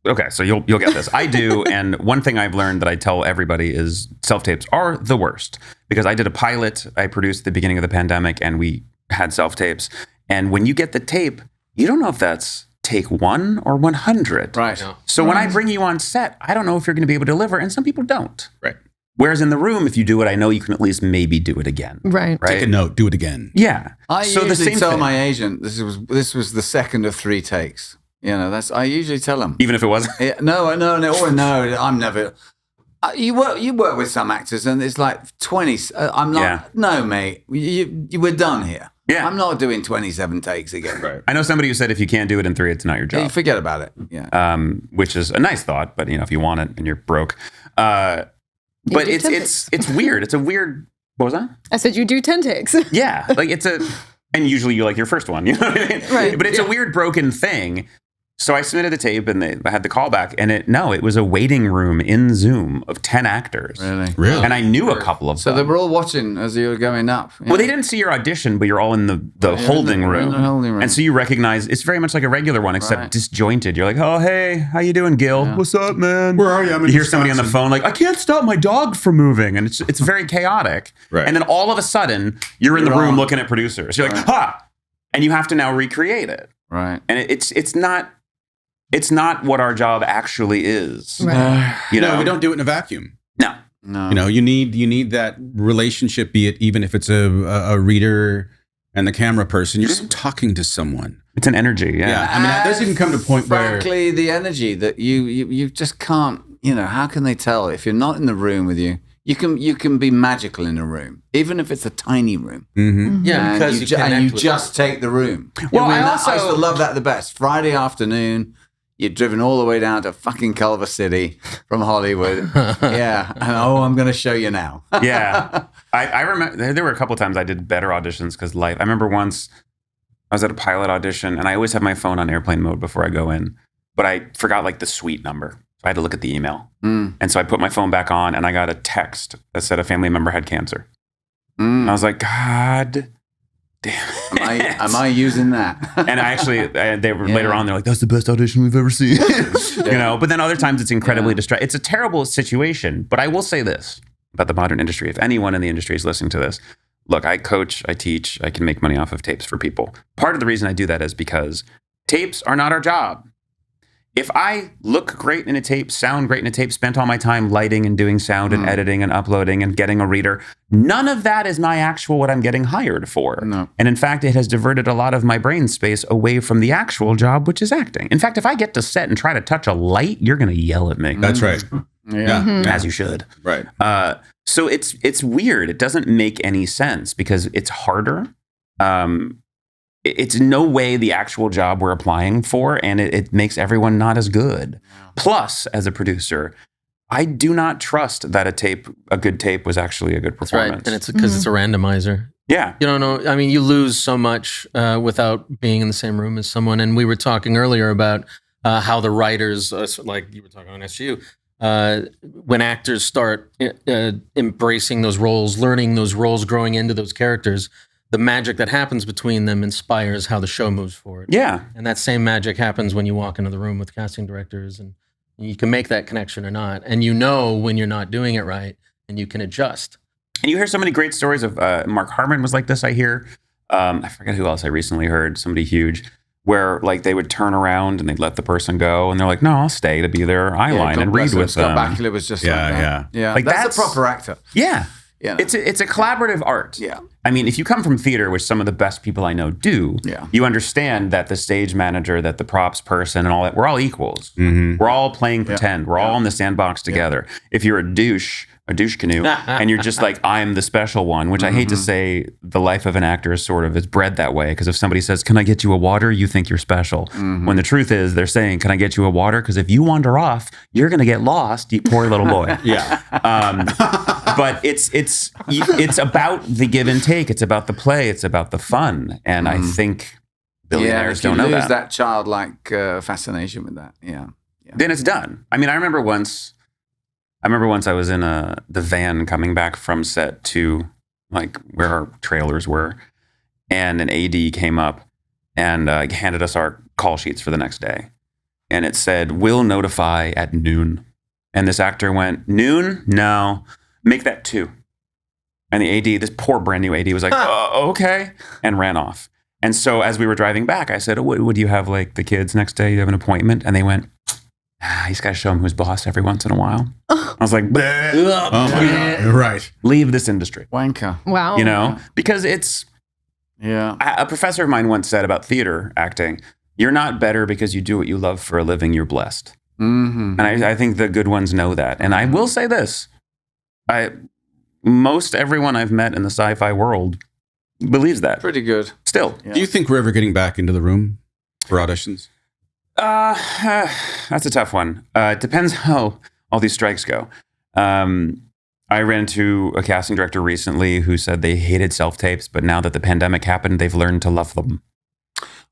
Okay, so you'll get this. I do, and one thing I've learned that I tell everybody is self-tapes are the worst. Because I did a pilot I produced at the beginning of the pandemic, and we had self-tapes. And when you get the tape, you don't know if that's take 1 or 100. Right. No. So when I bring you on set, I don't know if you're going to be able to deliver, and some people don't. Right. Whereas in the room, if you do it, I know you can at least maybe do it again. Right. Take a note, do it again. Yeah. I so usually tell thing. my agent this was the second of 3 takes. I usually tell them. Even if it wasn't? Yeah, no, I'm never. You work with some actors and it's like 20. I'm not. Yeah. No, mate, you we're done here. Yeah. I'm not doing 27 takes again. Right. I know somebody who said if you can't do it in 3, it's not your Yeah, job. forget about it. Yeah. Which is a nice thought, but if you want it and you're broke. But do 10 it's weird. It's a weird. What was that? I said you do 10 takes. Yeah, like and usually you like your first one, you know what I mean? Right. But it's a weird broken thing. So I submitted the tape and I had the callback, and it was a waiting room in Zoom of 10 actors. Really? And I knew a couple of So them. they were all watching as you were going up. Well, they didn't see your audition, but you're all in the holding room. In the holding room. And so you recognize it's very much like a regular one, except disjointed. You're like, oh, hey, how you doing, Gil? Yeah. What's up, man? Where are you? I'm in You hear somebody on the Wisconsin. phone like, I can't stop my dog from moving. And it's very chaotic. Right. And then all of a sudden, you're in the You're room on. looking at producers. You're like, ha! And you have to now recreate it. Right. And it's not what our job actually is. Right. No, we don't do it in a vacuum. No. No. You need that relationship, be it even if it's a reader and the camera person, you're just talking to someone. It's an energy, yeah. I mean, that doesn't even come to a point where... Frankly, the energy that you just can't, how can they tell if you're not in the room with you? You can be magical in a room, even if it's a tiny room. Mm-hmm. Yeah, And because you and connect you with just take the room. Well, I I used to also love that the best. Friday afternoon, You'd driven all the way down to fucking Culver City from Hollywood. Yeah. And I'm going to show you now. Yeah. I remember there were a couple of times I did better auditions because life. I remember once I was at a pilot audition and I always have my phone on airplane mode before I go in, but I forgot like the suite number. So I had to look at the email. And so I put my phone back on and I got a text that said a family member had cancer. And I was like, God damn it. Am I using that? And I actually, they were later on, they're like, that's the best audition we've ever seen. You know, but then other times it's incredibly distracting. It's a terrible situation, but I will say this about the modern industry. If anyone in the industry is listening to this, look, I coach, I teach, I can make money off of tapes for people. Part of the reason I do that is because tapes are not our job. If I look great in a tape, sound great in a tape, spent all my time lighting and doing sound and editing and uploading and getting a reader, none of that is my actual what I'm getting hired for. No. And in fact, it has diverted a lot of my brain space away from the actual job, which is acting. In fact, if I get to set and try to touch a light, you're going to yell at me. That's right. Yeah. As you should. Right. So it's weird. It doesn't make any sense because it's harder. It's no way the actual job we're applying for, and it makes everyone not as good. Plus, as a producer, I do not trust that a good tape was actually a good That's right. performance. And it's because it's a randomizer. Yeah. You don't know. I mean, you lose so much without being in the same room as someone. And we were talking earlier about how the writers, like you were talking on SGU, when actors start embracing those roles, learning those roles, growing into those characters, the magic that happens between them inspires how the show moves forward. Yeah. And that same magic happens when you walk into the room with casting directors, and you can make that connection or not. And you know when you're not doing it right, and you can adjust. And you hear so many great stories of Mark Harmon was like this, I hear. I forget who else I recently heard, somebody huge, where like they would turn around and they'd let the person go, and they're like, no, I'll stay to be their eye line and read with them. Scott Bakula was just like that. Yeah. Like that's a proper actor. Yeah. Yeah. It's a collaborative art. Yeah. I mean, if you come from theater, which some of the best people I know do, you understand that the stage manager, that the props person and all that, we're all equals. We're all playing pretend. We're all in the sandbox together. If you're a douche canoe, and you're just like, I'm the special one, which I hate to say the life of an actor is sort of, it's bred that way. Because if somebody says, can I get you a water? You think you're special. When the truth is they're saying, can I get you a water? Because if you wander off, you're going to get lost, you poor little boy. But it's about the give and take. It's about the play. It's about the fun. And I think billionaires don't know that. You lose that childlike fascination with that. Yeah. Then it's done. I mean, I remember once I was in the van coming back from set to like where our trailers were, and an AD came up and handed us our call sheets for the next day. And it said, "We'll notify at noon." And this actor went, "Noon? No, make that 2. And the AD, this poor brand new AD was like, okay, and ran off. And so as we were driving back, I said, would you have like the kids next day? You have an appointment? And they went, he's got to show him who's boss every once in a while. I was like, Right. Leave this industry. Wanker. Wow. You know, because it's, Yeah. a professor of mine once said about theater acting, you're not better because you do what you love for a living, you're blessed. And I think the good ones know that. And I will say this, most everyone I've met in the sci-fi world believes that. Pretty good. Still. Yeah. Do you think we're ever getting back into the room for auditions? That's a tough one. It depends how all these strikes go. I ran into a casting director recently who said they hated self-tapes, but now that the pandemic happened, they've learned to love them.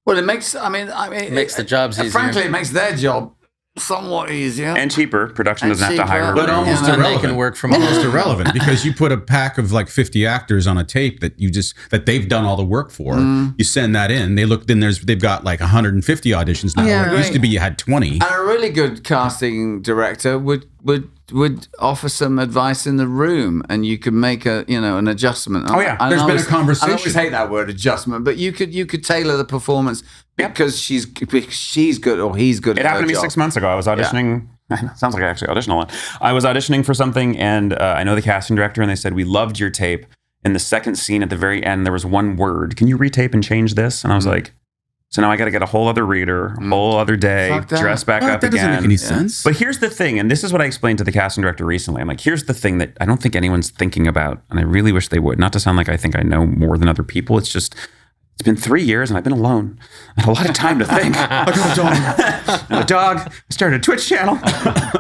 Well, it makes, It makes the jobs easier. Frankly, it makes their job somewhat easier. And cheaper. Production doesn't have to hire a But room. almost And they irrelevant. can work from almost home. irrelevant because you put a pack of like 50 actors on a tape that they've done all the work for. You send that in. They look. Then they've got like 150 auditions now. Yeah, It used to be you had 20. And a really good casting director would offer some advice in the room, and you could make an adjustment. Oh, yeah. And There's I been always- a conversation. I always hate that word adjustment, but you could tailor the performance because she's good or he's good. It happened to me 6 months ago. I was auditioning. Sounds like I actually auditioned a lot. I was auditioning for something, and I know the casting director, and they said, we loved your tape. In the second scene at the very end, there was one word. Can you retape and change this? And I was like, so now I got to get a whole other reader, a whole other day, Fuck that. dress back up that doesn't again. make any sense. But here's the thing, and this is what I explained to the casting director recently. I'm like, here's the thing that I don't think anyone's thinking about, and I really wish they would. Not to sound like I think I know more than other people. It's just It's been 3 years and I've been alone. I had a lot of time to think. I got a dog. And a dog. I started a Twitch channel.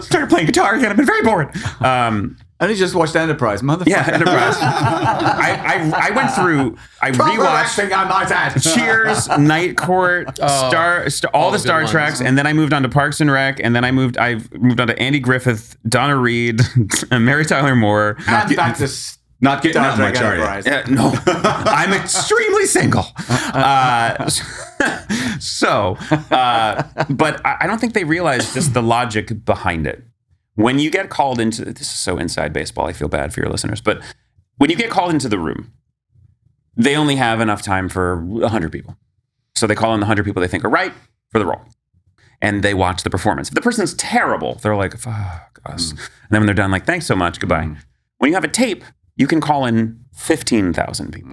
Started playing guitar again. I've been very bored. I only just watched Enterprise, motherfucker. Yeah, Enterprise. I went through. I rewatched I might add. Cheers, Night Court, all the Star Treks, and then I moved on to Parks and Rec, and then I moved on to Andy Griffith, Donna Reed, and Mary Tyler Moore. And back to Not getting Star that Trek much, are you? Enterprise. No, I'm extremely single. But I don't think they realize just the logic behind it. When you get called into, this is so inside baseball, I feel bad for your listeners, but when you get called into the room, they only have enough time for 100 people. So they call in the 100 people they think are right for the role. And they watch the performance. If the person's terrible, they're like, fuck us. And then when they're done, like, thanks so much, goodbye. When you have a tape, you can call in 15,000 people,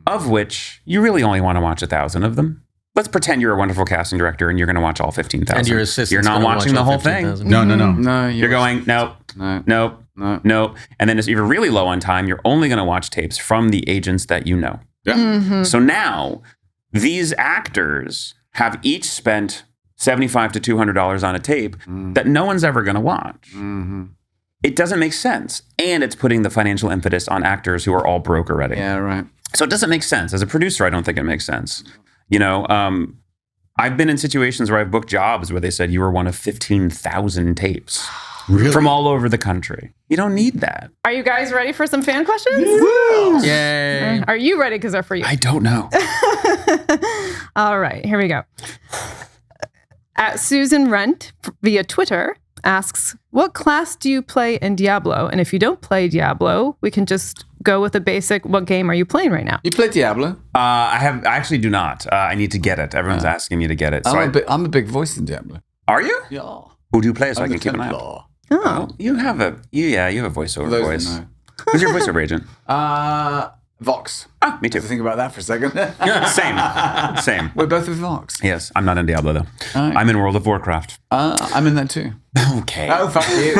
of which you really only want to watch 1,000 of them. Let's pretend you're a wonderful casting director and you're going to watch all 15,000. And your assistant's You're not gonna watching watch the all whole thing. 15,000. No. No, You're going, nope. And then if you're really low on time, you're only going to watch tapes from the agents that you know. Yeah. So now these actors have each spent $75 to $200 on a tape that no one's ever going to watch. It doesn't make sense. And it's putting the financial impetus on actors who are all broke already. Yeah, right. So it doesn't make sense. As a producer, I don't think it makes sense. You know, I've been in situations where I've booked jobs where they said you were one of 15,000 tapes from all over the country. You don't need that. Are you guys ready for some fan questions? Yay. Are you ready? Because they're for you. I don't know. All right, here we go. At Susan Rent via Twitter asks, what class do you play in Diablo? And if you don't play Diablo, we can just go with a basic, what game are you playing right now? You play Diablo? I actually do not. I need to get it. Everyone's asking me to get it. So I'm a big voice in Diablo. Are you? Yeah. Who do you play so I can keep an eye out? Oh, you have a voiceover voice. Who's your voiceover agent? Vox. Oh, me too. Think about that for a second. Same. We're both with Vox. Yes, I'm not in Diablo though. Right. I'm in World of Warcraft. I'm in that too. Okay. Oh, fuck you.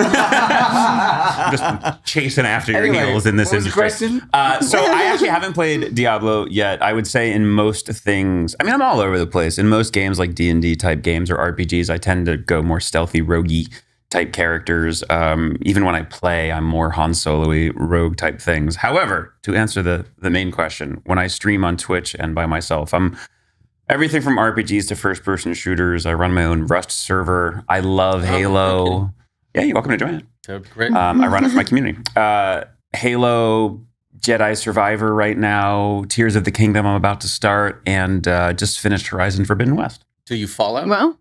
Just chasing after your Anyway, heels in this what was the industry. question? So I actually haven't played Diablo yet. I would say in most things, I mean, I'm all over the place. In most games like D&D type games or RPGs, I tend to go more stealthy, roguey type characters. Even when I play, I'm more Han Solo-y, rogue type things. However, to answer the main question, when I stream on Twitch and by myself, I'm everything from RPGs to first-person shooters. I run my own Rust server. I love Halo. Yeah, you're welcome to join it. Great. I run it for my community. Halo, Jedi Survivor right now, Tears of the Kingdom I'm about to start, and just finished Horizon Forbidden West. Do you Fallout? Well,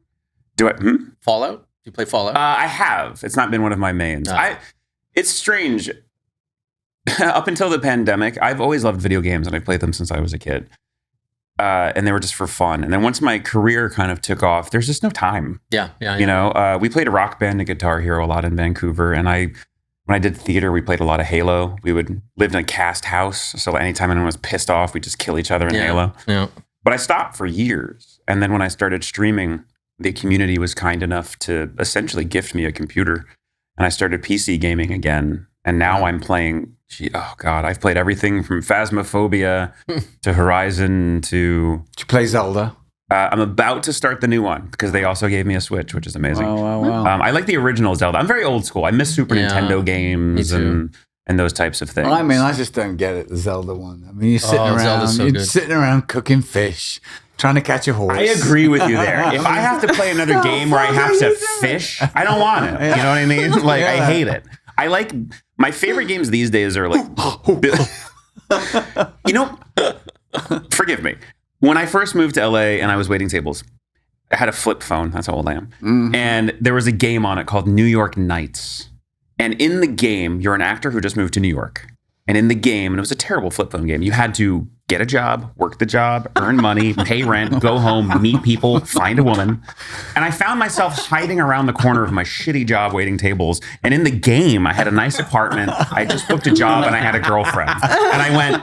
Do I? Fallout? Do you play Fallout? I have. It's not been one of my mains. It's strange. Up until the pandemic, I've always loved video games, and I've played them since I was a kid. And they were just for fun. And then once my career kind of took off, there's just no time. Yeah. You know, we played a Rock Band and Guitar Hero a lot in Vancouver. And when I did theater, we played a lot of Halo. We would live in a cast house. So anytime anyone was pissed off, we'd just kill each other in Halo. Yeah. But I stopped for years. And then when I started streaming, the community was kind enough to essentially gift me a computer. And I started PC gaming again. And now I'm playing, I've played everything from Phasmophobia to Horizon to... Did you play Zelda? I'm about to start the new one because they also gave me a Switch, which is amazing. Wow. I like the original Zelda. I'm very old school. I miss Super Nintendo games and those types of things. Well, I mean, I just don't get it, the Zelda one. I mean, you're sitting around cooking fish, trying to catch a horse. I agree with you there. If I have to play another game where I have to fish, I don't want it. You know what I mean? Like, I hate it. I like... My favorite games these days are like... Forgive me. When I first moved to LA and I was waiting tables, I had a flip phone. That's how old I am. Mm-hmm. And there was a game on it called New York Nights. And in the game, you're an actor who just moved to New York. And in the game, and it was a terrible flip phone game, you had to get a job, work the job, earn money, pay rent, go home, meet people, find a woman. And I found myself hiding around the corner of my shitty job waiting tables. And in the game, I had a nice apartment. I just booked a job and I had a girlfriend. And I went,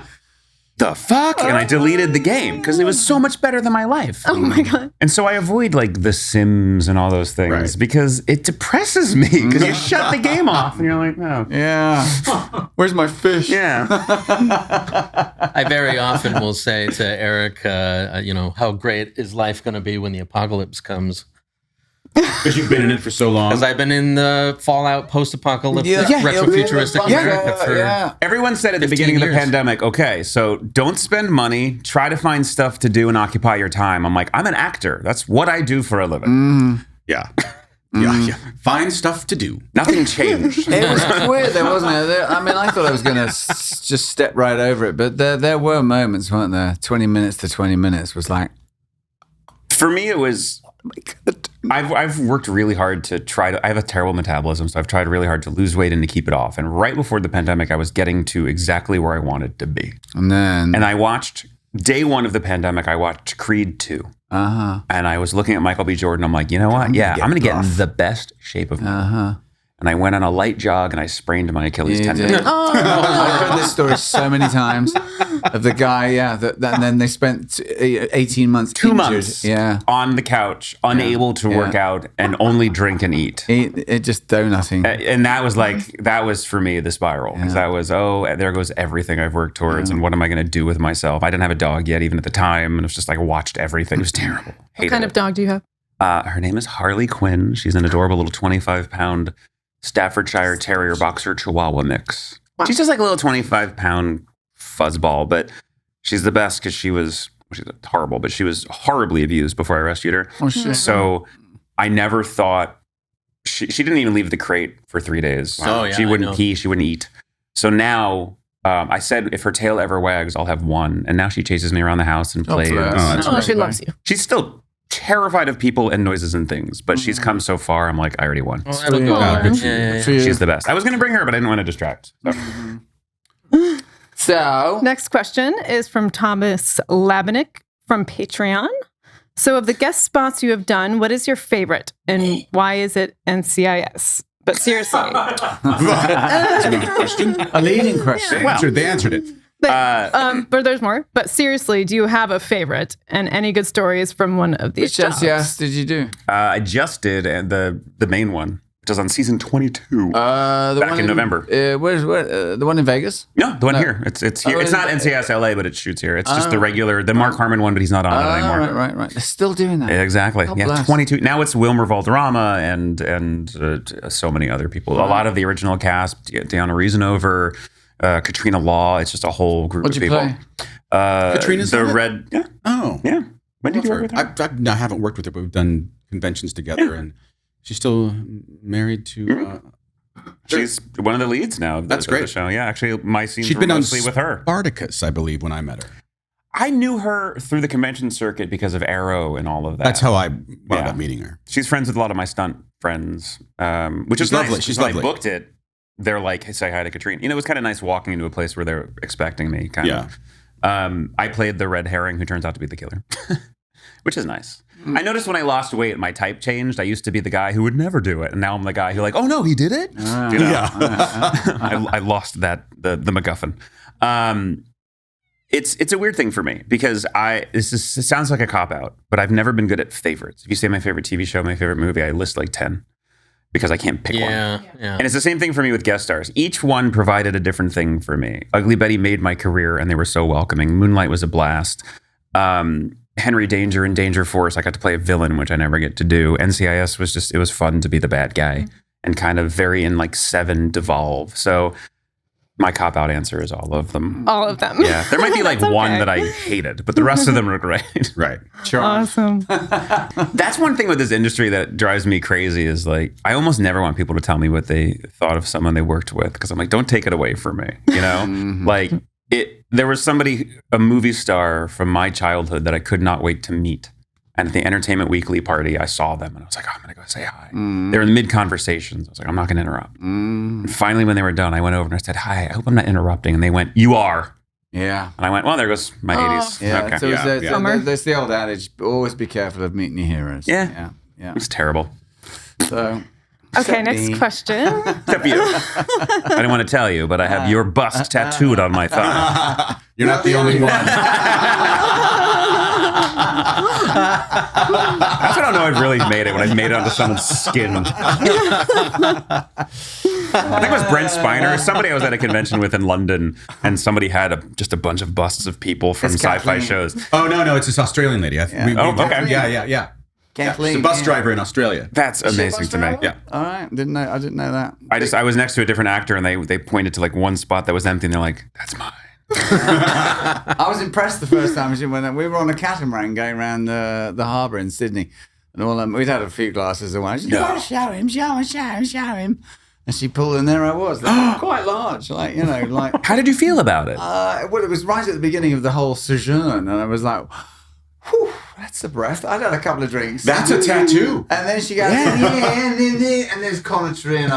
the fuck? And I deleted the game because it was so much better than my life. Oh my God. And so I avoid like The Sims and all those things Right. because it depresses me because you shut the game off and you're like, no. Yeah. Where's my fish? Yeah. I very often will say to Erica, how great is life going to be when the apocalypse comes? Because you've been in it for so long. Because I've been in the Fallout post-apocalyptic Yeah. retro-futuristic America for Everyone said at the 15 beginning of the years. pandemic, okay, so don't spend money, try to find stuff to do and occupy your time. I'm like, I'm an actor. That's what I do for a living. Yeah. Yeah. Find stuff to do. Nothing changed. It was weird, though, wasn't it? I mean, I thought I was going to just step right over it, but there were moments, weren't there? 20 minutes to 20 minutes was like, For me, it was. I've worked really hard to try to. I have a terrible metabolism, so I've tried really hard to lose weight and to keep it off. And right before the pandemic, I was getting to exactly where I wanted to be. and then, And I watched day one of the pandemic. I watched Creed 2, and I was looking at Michael B. Jordan. I'm like, you know what? Yeah, I'm going to get in the best shape of my life. And I went on a light jog and I sprained my Achilles You tendon. did. I've heard this story so many times of the guy, and then they spent 18 months 2 injured. months Yeah. on the couch, unable to work out and only drink and eat. It just donutting. And that was for me the spiral. Because that was, there goes everything I've worked towards. And what am I going to do with myself? I didn't have a dog yet, even at the time. And it was just like, I watched everything. It was terrible. What kind of dog do you have? Her name is Harley Quinn. She's an adorable little 25-pound Staffordshire Terrier Boxer Chihuahua mix. Wow. She's just like a little 25-pound fuzzball, but she's the best because she's horrible, but she was horribly abused before I rescued her. Oh, shit. So I never thought she didn't even leave the crate for 3 days. Oh, yeah, she I wouldn't know. pee, she wouldn't eat. So now I said if her tail ever wags, I'll have one. And now she chases me around the house and plays. bless. Oh, she loves you. She's still terrified of people and noises and things, but she's come so far. I'm like, I already won. Oh, that'll go Yeah, on. good for Yeah. For you. She's the best. I was going to bring her, but I didn't want to distract. So. So, Next question is from Thomas Labinick from Patreon. So, of the guest spots you have done, what is your favorite, and why is it NCIS? But seriously, That's another question. a leading question. They answered it. but there's more. But seriously, do you have a favorite, and any good stories from one of these Which jobs? SCS did you do? I just did the main one, which is on season 22. The Back one in November. Where's the one in Vegas? No, the one here. It's here. Oh, It's not in- NCIS LA, but it shoots here. It's just the regular, the Mark Harmon one, but he's not on it anymore. Right. They're still doing that. Exactly. God Yeah, bless. 22. Now it's Wilmer Valderrama and so many other people. A lot of the original cast, Deanna Reasonover, Katrina Law. It's just a whole group What'd of you people. play? Katrina's the in it? red. Yeah, Oh. yeah. When did you work with her? I haven't worked with her, but we've done conventions together, and she's still married to. She's one of the leads now. Of the, That's of the great. show. Yeah, actually, my scenes She'd were been on mostly with her. Spartacus, I believe, when I met her. I knew her through the convention circuit because of Arrow and all of that. That's how I wound Yeah. up meeting her. She's friends with a lot of my friends, which She's is nice, lovely. 'cause She's when lovely. I booked it. They're like, hey, say hi to Katrina. You know, it was kind of nice walking into a place where they're expecting me. Kind of. I played the red herring who turns out to be the killer, which is nice. I noticed when I lost weight, my type changed. I used to be the guy who would never do it, and now I'm the guy who like, oh no, he did it. You know? I lost the MacGuffin. It's a weird thing for me because it sounds like a cop out, but I've never been good at favorites. If you say my favorite TV show, my favorite movie, I list like 10 because I can't pick one. Yeah. And it's the same thing for me with guest stars. Each one provided a different thing for me. Ugly Betty made my career, and they were so welcoming. Moonlight was a blast. Henry Danger in Danger Force, I got to play a villain, which I never get to do. NCIS was it was fun to be the bad guy and kind of very in like 7 devolve. So my cop-out answer is all of them. All of them. Yeah, there might be like That's one okay. that I hated, but the rest of them are great. Right. Awesome. That's one thing with this industry that drives me crazy is like, I almost never want people to tell me what they thought of someone they worked with because I'm like, don't take it away from me, you know? Like, there was a movie star from my childhood that I could not wait to meet. And at the Entertainment Weekly party, I saw them and I was like, oh, I'm going to go say hi. They were in mid-conversations. I was like, I'm not going to interrupt. And finally, when they were done, I went over and I said, hi, I hope I'm not interrupting. And they went, you are. Yeah. And I went, well, there goes my 80s. Yeah. Okay. So it's Bummer. there's the old adage: always be careful of meeting your heroes. Yeah. Yeah. It was terrible. So Okay, next question. Except you. I didn't want to tell you, but I have your bust tattooed on my thigh. You're not the only one. That's when I know I've really made it, when I've made it onto someone's skin. I think it was Brent Spiner. Somebody I was at a convention with in London, and somebody had just a bunch of busts of people from It's sci-fi Kathleen. shows. Oh, no, it's this Australian lady. Okay. Yeah. Kathleen. The bus driver in Australia. That's amazing to me. Yeah. All right. I didn't know that. I was next to a different actor, and they pointed to like one spot that was empty, and they're like, "That's mine." I was impressed the first time when we were on a catamaran going around the harbour in Sydney, and all we'd had a few glasses of wine. She said, show him. And she pulled, and there I was, quite large, like. How did you feel about it? Well, it was right at the beginning of the whole sojourn, and I was like, whew, that's a breath. I'd had a couple of drinks. That's a tattoo. And then she goes, and there's Connor Trinneer.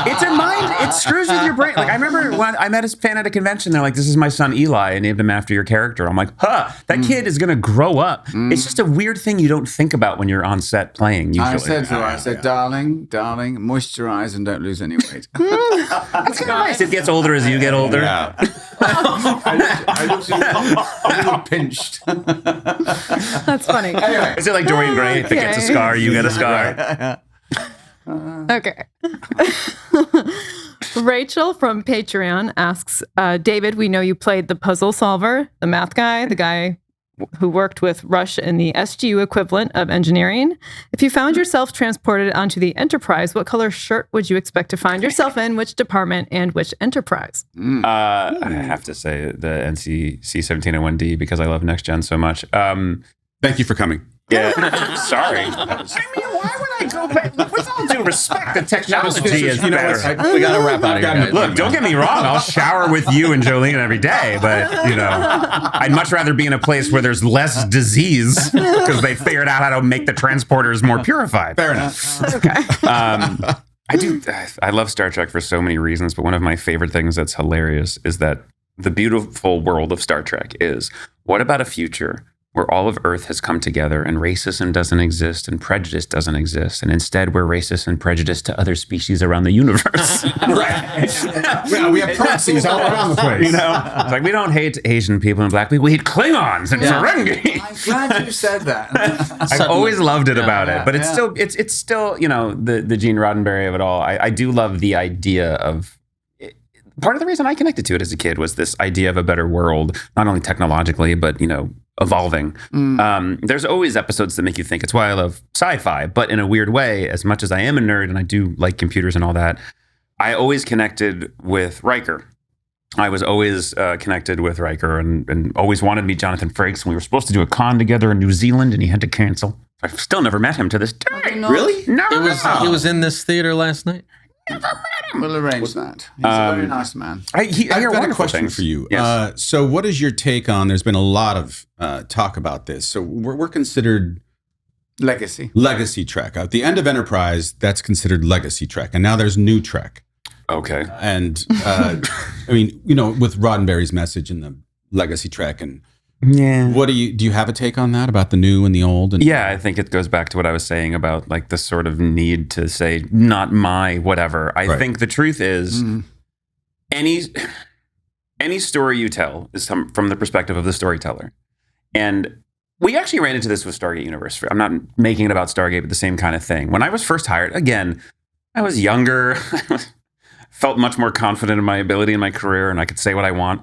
It's a mind. It screws with your brain. Like I remember when I met a fan at a convention. They're like, "This is my son Eli. I named him after your character." I'm like, "Huh, that kid is gonna grow up." It's just a weird thing you don't think about when you're on set playing. Usually, I said to her, darling, moisturize and don't lose any weight. that's kind of nice. It gets older as you get older. Yeah. I looked a little pinched. That's funny. Anyway. Is it like Dorian Gray? If it gets a scar, you get a scar. Okay. Rachel from Patreon asks, David, we know you played the puzzle solver, the math guy, the guy who worked with Rush in the SGU equivalent of engineering. If you found yourself transported onto the Enterprise, what color shirt would you expect to find yourself in, which department, and which Enterprise? I have to say the NCC 1701D because I love Next Gen so much. Thank you for coming. Yeah, sorry. I mean, why would I go back? With all due respect, the technology is better. We got to wrap out of here. Look, don't get me wrong. I'll shower with you and Jolene every day, but I'd much rather be in a place where there's less disease because they figured out how to make the transporters more purified. Fair enough. Okay. I love Star Trek for so many reasons, but one of my favorite things that's hilarious is that the beautiful world of Star Trek is, what about a future where all of Earth has come together and racism doesn't exist and prejudice doesn't exist, and instead we're racist and prejudiced to other species around the universe. Right. We have proxies all around the place. It's like we don't hate Asian people and black people. We hate Klingons and Ferengi. I'm glad you said that. I've always loved it about yeah, it, but it's yeah. still the Gene Roddenberry of it all. I do love the idea of. Part of the reason I connected to it as a kid was this idea of a better world, not only technologically, but, evolving. There's always episodes that make you think. It's why I love sci-fi, but in a weird way, as much as I am a nerd and I do like computers and all that, I always connected with Riker. I was always connected with Riker and always wanted to meet Jonathan Frakes. And we were supposed to do a con together in New Zealand and he had to cancel. I've still never met him to this day. Really? Never met him. He was in this theater last night. We'll arrange that. He's a very nice man. I I've hear got a wonderful question things. for you. Yes. So what is your take on, there's been a lot of talk about this. So we're considered legacy Trek. At the end of Enterprise, that's considered legacy Trek. And now there's new Trek. Okay. And with Roddenberry's message in the legacy Trek. And Yeah. what do you have a take on that about the new and the old? And Yeah, I think it goes back to what I was saying about like the sort of need to say not my whatever. I Right. think the truth is any story you tell is from the perspective of the storyteller. And we actually ran into this with Stargate Universe. I'm not making it about Stargate, but the same kind of thing. When I was first hired, again, I was younger, felt much more confident in my ability in my career, and I could say what I want.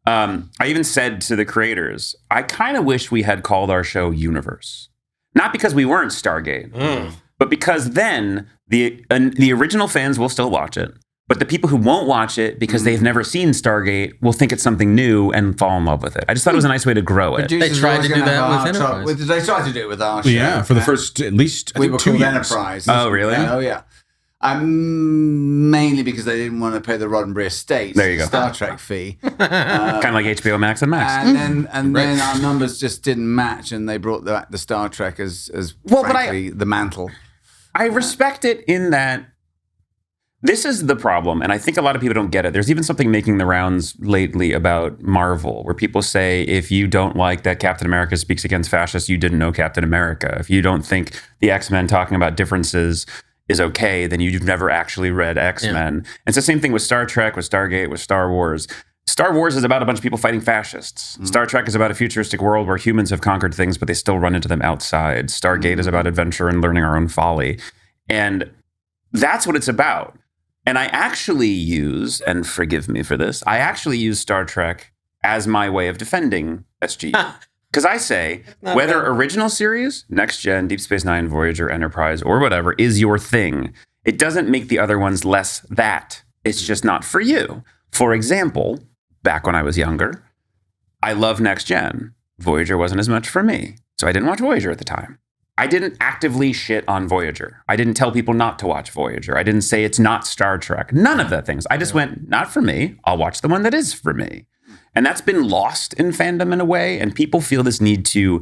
I even said to the creators, I kind of wish we had called our show Universe. Not because we weren't Stargate, but because then the original fans will still watch it. But the people who won't watch it because they've never seen Stargate will think it's something new and fall in love with it. I just thought it was a nice way to grow it. They tried to do that with Enterprise. They tried to do it with our show. Yeah, for the first, at least, I we think, were 2 called years. Enterprise. Oh, really? Oh, yeah. Mainly because they didn't want to pay the Roddenberry estate There you go. Star Trek fee. Kind of like HBO Max and Max. And then our numbers just didn't match, and they brought the Star Trek as Well, but frankly, the mantle. I respect it in that This is the problem, and I think a lot of people don't get it. There's even something making the rounds lately about Marvel, where people say if you don't like that Captain America speaks against fascists, you didn't know Captain America. If you don't think the X-Men talking about differences is okay, then you've never actually read X-Men. Yeah. It's the same thing with Star Trek, with Stargate, with Star Wars. Star Wars is about a bunch of people fighting fascists. Star Trek is about a futuristic world where humans have conquered things, but they still run into them outside. Stargate is about adventure and learning our own folly. And that's what it's about. And I actually use, and forgive me for this, I actually use Star Trek as my way of defending SGU. Because I say, whether original series, Next Gen, Deep Space Nine, Voyager, Enterprise, or whatever, is your thing, it doesn't make the other ones less that. It's just not for you. For example, back when I was younger, I love Next Gen. Voyager wasn't as much for me. So I didn't watch Voyager at the time. I didn't actively shit on Voyager. I didn't tell people not to watch Voyager. I didn't say it's not Star Trek. None of that things. I just went, not for me. I'll watch the one that is for me. And that's been lost in fandom in a way. And people feel this need to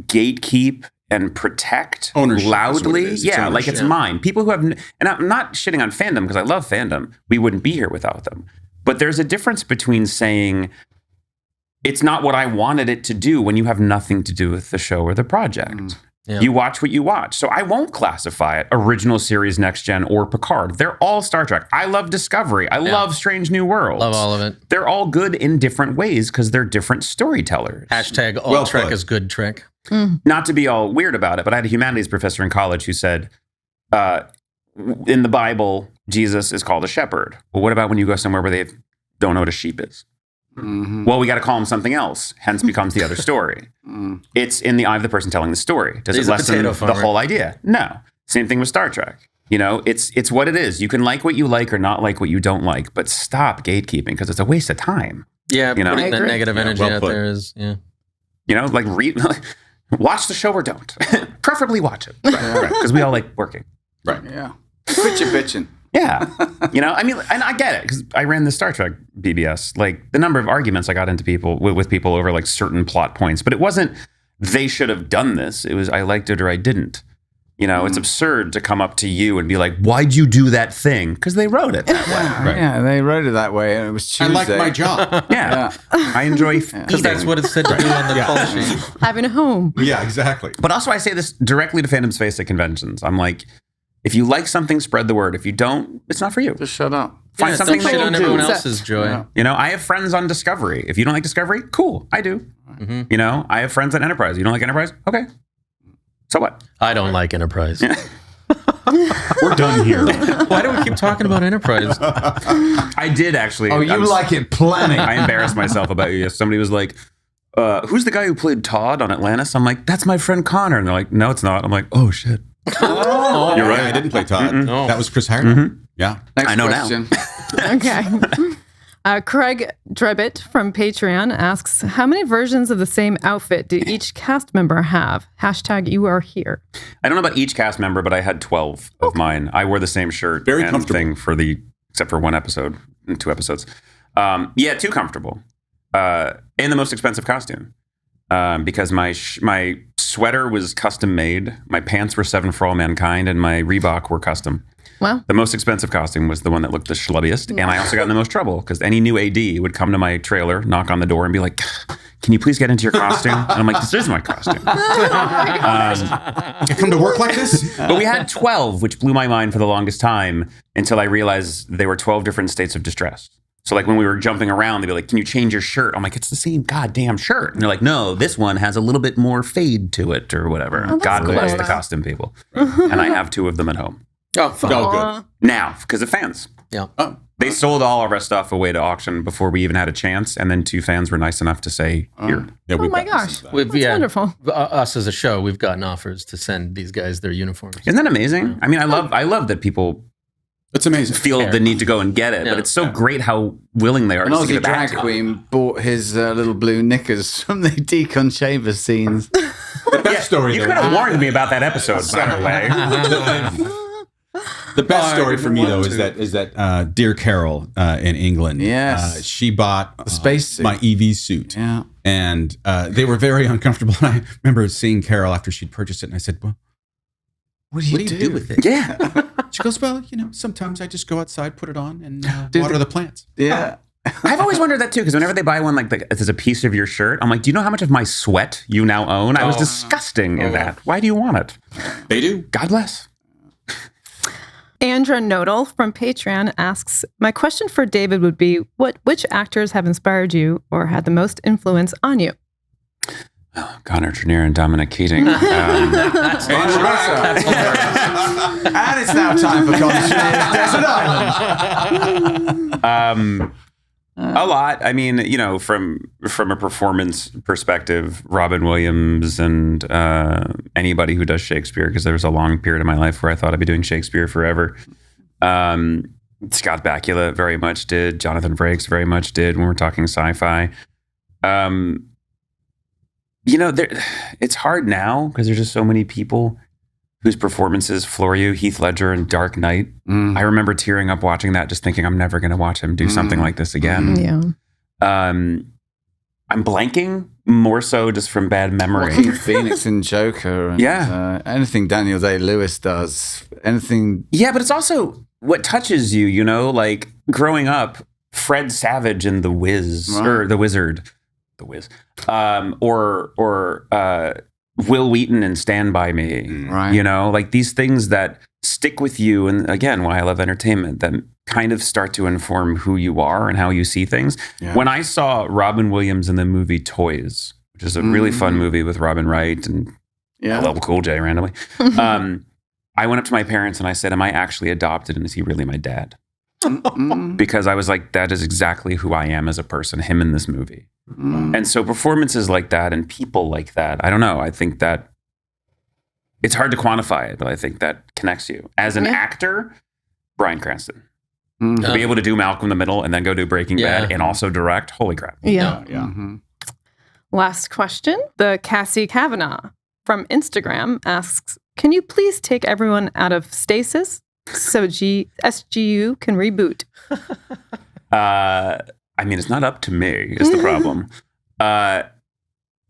gatekeep and protect ownership loudly. Yeah, like it's mine. People who have, and I'm not shitting on fandom because I love fandom. We wouldn't be here without them. But there's a difference between saying it's not what I wanted it to do when you have nothing to do with the show or the project. Yeah. You watch what you watch. So I won't classify it original series, Next Gen, or Picard. They're all Star Trek. I love Discovery. I love Strange New Worlds. Love all of it. They're all good in different ways because they're different storytellers. Hashtag all Trek is good Trek. Not to be all weird about it, but I had a humanities professor in college who said, in the Bible, Jesus is called a shepherd. Well, what about when you go somewhere where they don't know what a sheep is? Well, we got to call him something else, hence becomes the other story. It's in the eye of the person telling the story. Does it lessen the whole idea? No. Same thing with Star Trek. You know, it's what it is. You can like what you like or not like what you don't like, but stop gatekeeping because it's a waste of time. Yeah, you know, that negative energy out there is, you know, like watch the show or don't. Preferably watch it. Right. Because we all like working. Right. Yeah. Quit your bitching. Yeah. You know, I mean, and I get it because I ran the Star Trek BBS. Like the number of arguments I got into with people over like certain plot points, but it wasn't they should have done this. It was I liked it or I didn't. You know, it's absurd to come up to you and be like, why'd you do that thing? Because they wrote it that way. Right. Yeah, they wrote it that way and it was Tuesday. I like my job. Yeah. I enjoy because that's what it said to do on the call sheet. Having a home. Yeah, exactly. But also I say this directly to fandom's face at conventions. I'm like, if you like something, spread the word. If you don't, it's not for you. Just shut up. Find something that on everyone else's joy. Yeah. You know, I have friends on Discovery. If you don't like Discovery, cool. I do. You know, I have friends on Enterprise. You don't like Enterprise? Okay. So what? I don't like Enterprise. We're done here. Why do we keep talking about Enterprise? I did actually. Oh, you like it plenty. I embarrassed myself about you. Somebody was like, who's the guy who played Todd on Atlantis? I'm like, that's my friend Connor. And they're like, no, it's not. I'm like, oh, shit. Oh, you're right. I didn't play Todd. No. That was Chris Hartnett. Yeah. Next I know question. now. Okay. Craig Drebbit from Patreon asks, how many versions of the same outfit do each cast member have? Hashtag you are here. I don't know about each cast member, but I had 12 of mine. I wore the same shirt Very and comfortable. thing except for one episode, 2 episodes. Yeah, too comfortable. And the most expensive costume. Because my sweater was custom made, my pants were 7 for All Mankind, and my Reebok were custom. Wow. The most expensive costume was the one that looked the schlubbiest, and I also got in the most trouble because any new AD would come to my trailer, knock on the door, and be like, "Can you please get into your costume?" And I'm like, "This is my costume." I come to work like this? But we had 12, which blew my mind for the longest time until I realized they were 12 different states of distress. So like when we were jumping around, they'd be like, "Can you change your shirt?" I'm like, "It's the same goddamn shirt." And they're like, "No, this one has a little bit more fade to it or whatever." God bless the costume people. And I have 2 of them at home. Oh, fun. Oh, good. Now, because of fans. Yeah. Oh, They sold all of our stuff away to auction before we even had a chance. And then 2 fans were nice enough to say, here. yeah, Oh we've my got gosh. this. That's wonderful. Us as a show, we've gotten offers to send these guys their uniforms. Isn't that amazing? I mean, I love that people It's amazing. feel the need to go and get it. Yeah. But it's so great how willing they are An to give Aussie it back drag to. queen bought his little blue knickers from the Deacon Chambers scenes. The best story, You though, could have warned me about that episode, by the way. the best story for me though is that dear Carol in England. Yes. She bought The space suit. my EV suit. Yeah. And they were very uncomfortable. And I remember seeing Carol after she'd purchased it, and I said, "Well, What do you do? with it?" Yeah. She She goes, well, sometimes I just go outside, put it on, and water the plants. Yeah. I've always wondered that too, because whenever they buy one like as a piece of your shirt, I'm like, do you know how much of my sweat you now own? I was disgusting in that. Why do you want it? They do. God bless. Andra Nodal from Patreon asks, my question for David would be, which actors have inspired you or had the most influence on you? Connor Trinneer and Dominic Keating. And it's now time for Connor Trinneer. Desert Island. A lot. I mean, from a performance perspective, Robin Williams and anybody who does Shakespeare, because there was a long period of my life where I thought I'd be doing Shakespeare forever. Scott Bakula very much did. Jonathan Frakes very much did when we're talking sci-fi. It's hard now because there's just so many people whose performances floor you. Heath Ledger in Dark Knight. I remember tearing up watching that, just thinking I'm never going to watch him do something like this again. Yeah. I'm blanking more so just from bad memory. Joaquin Phoenix in Joker. And, anything Daniel Day-Lewis does. Anything. Yeah, but it's also what touches you, like growing up, Fred Savage in The Wiz, or The Wizard. The Wiz. Or Will Wheaton in Stand By Me. Right. Like these things that stick with you. And again, why I love entertainment, that kind of start to inform who you are and how you see things. Yeah. When I saw Robin Williams in the movie Toys, which is a really fun movie with Robin Wright and LL Cool J randomly, I went up to my parents and I said, am I actually adopted? And is he really my dad? Because I was like, that is exactly who I am as a person, him in this movie. And so performances like that and people like that, I don't know. I think that it's hard to quantify it, but I think that connects you. As an actor, Bryan Cranston. To be able to do Malcolm in the Middle and then go do Breaking Bad and also direct, holy crap. Yeah. Last question. The Cassie Kavanaugh from Instagram asks, can you please take everyone out of stasis so SGU can reboot? I mean, it's not up to me, is the problem.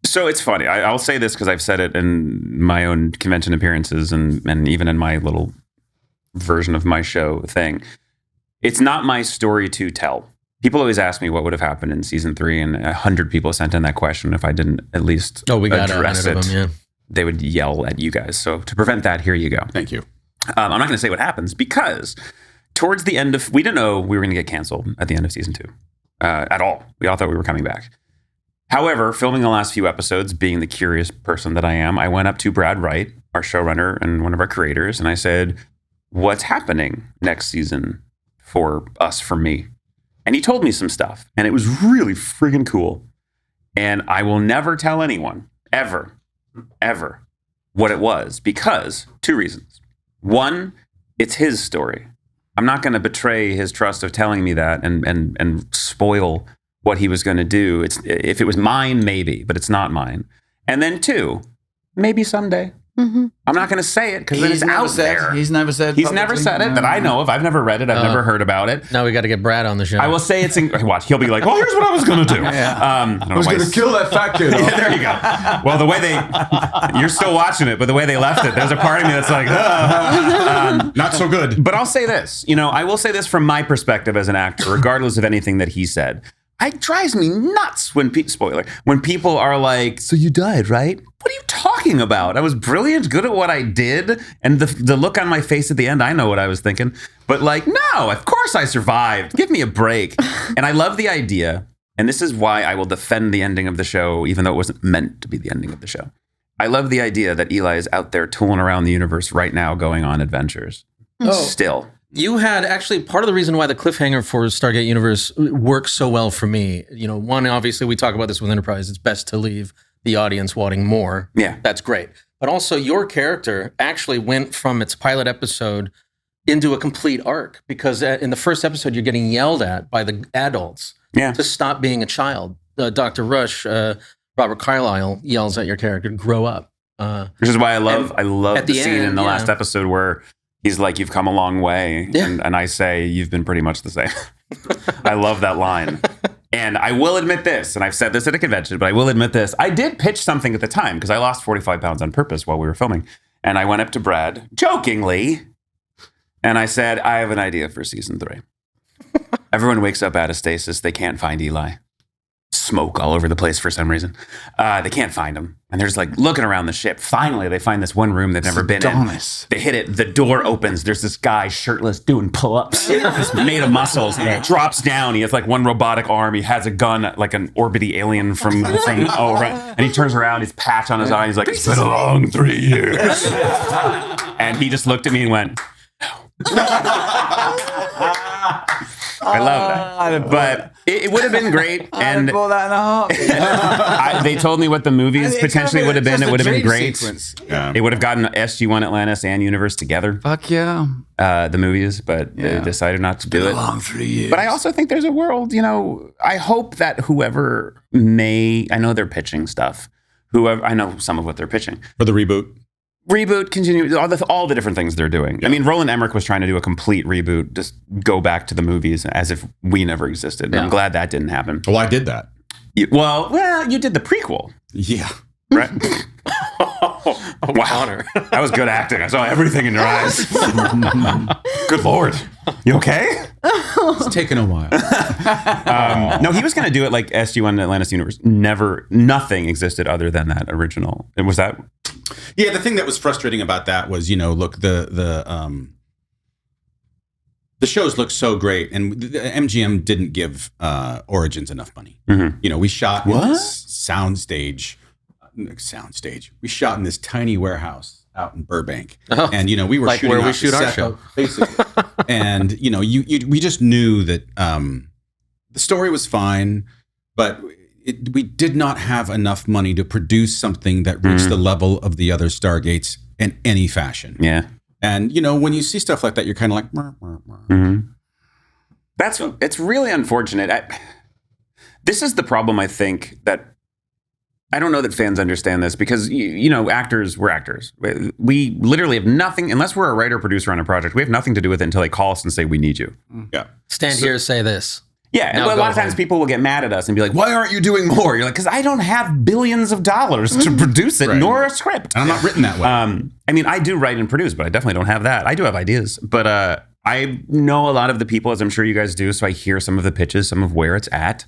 So it's funny. I'll say this because I've said it in my own convention appearances and even in my little version of my show thing. It's not my story to tell. People always ask me what would have happened in season 3, and 100 people sent in that question. If I didn't at least address it, they would yell at you guys. So to prevent that, here you go. Thank you. I'm not going to say what happens because towards the end of, we didn't know we were going to get canceled at the end of season 2 at all. We all thought we were coming back. However, filming the last few episodes, being the curious person that I am, I went up to Brad Wright, our showrunner and one of our creators, and I said, what's happening next season for us, for me? And he told me some stuff, and it was really friggin' cool. And I will never tell anyone, ever, what it was, because 2 reasons. 1, it's his story. I'm not going to betray his trust of telling me that and spoil what he was going to do. If it was mine, maybe, but it's not mine. And then 2, maybe someday. I'm not going to say it because it's out there. He's never said it that I know of. I've never read it. I've never heard about it. Now we got to get Brad on the show. I will say watch. He'll be like, "Oh, here's what I was going to do." I was going to kill that fat kid. Yeah, there you go. Well, the way you're still watching it, but the way they left it, there's a part of me that's like, not so good. But I'll say this. I will say this from my perspective as an actor, regardless of anything that he said. It drives me nuts when people are like, so you died, right? What are you talking about? I was brilliant, good at what I did. And the look on my face at the end, I know what I was thinking. But no, of course I survived. Give me a break. And I love the idea. And this is why I will defend the ending of the show, even though it wasn't meant to be the ending of the show. I love the idea that Eli is out there tooling around the universe right now, going on adventures. Still. You had actually part of the reason why the cliffhanger for Stargate Universe works so well for me. One, obviously we talk about this with Enterprise. It's best to leave the audience wanting more. Yeah. That's great. But also your character actually went from its pilot episode into a complete arc because in the first episode, you're getting yelled at by the adults to stop being a child. Dr. Rush, Robert Carlyle yells at your character, grow up. Which is why I love the scene in the last episode where he's like, you've come a long way. Yeah. And I say, you've been pretty much the same. I love that line. And I will admit this, and I've said this at a convention, but I will admit this. I did pitch something at the time because I lost 45 pounds on purpose while we were filming. And I went up to Brad jokingly And I said, I have an idea for season 3. Everyone wakes up out of stasis. They can't find Eli. Smoke all over the place for some reason. They can't find him. And they're just like looking around the ship. Finally, they find this one room they've never been in. They hit it. The door opens. There's this guy shirtless doing pull-ups. Just made of muscles. And he drops down. He has like one robotic arm. He has a gun, like an orbity alien from and he turns around. His patch on his eye. He's like, it's been a long 3 years. And he just looked at me and went, I love that. But it would have been great. And they told me what the movies potentially would have been. It would have been great. Yeah. It would have gotten SG-1 Atlantis and Universe together. Fuck yeah. The movies, but they decided not to do it. Long 3 years. But I also think there's a world, I hope that whoever I know they're pitching stuff. I know some of what they're pitching. For the reboot. Reboot, continue, all the different things they're doing. Yeah. I mean, Roland Emmerich was trying to do a complete reboot, just go back to the movies as if we never existed. Yeah. I'm glad that didn't happen. Well, I did that. You did the prequel. Yeah. Right? Wow. That was good acting. I saw everything in your eyes. Good Lord. You okay? It's taken a while. No, he was going to do it like SG-1 Atlantis Universe. Nothing existed other than that original. Was that... Yeah, the thing that was frustrating about that was, look, the shows look so great, and the MGM didn't give Origins enough money. Mm-hmm. We shot in this soundstage. We shot in this tiny warehouse out in Burbank, and we were like shooting where we shoot our show, basically. And we just knew that the story was fine, but we did not have enough money to produce something that reached the level of the other Stargates in any fashion. Yeah. And, when you see stuff like that, you're kind of like, meh, meh, meh. Mm-hmm. It's really unfortunate. This is the problem, I think, that I don't know that fans understand this because, we're actors. We literally have nothing, unless we're a writer producer on a project, we have nothing to do with it until they call us and say, we need you. Yeah. Stand here, say this. Yeah, and a lot of times people will get mad at us and be like, why aren't you doing more? You're like, because I don't have billions of dollars to produce it, nor a script. And I'm not written that way. I do write and produce, but I definitely don't have that. I do have ideas, but I know a lot of the people, as I'm sure you guys do, so I hear some of the pitches, some of where it's at.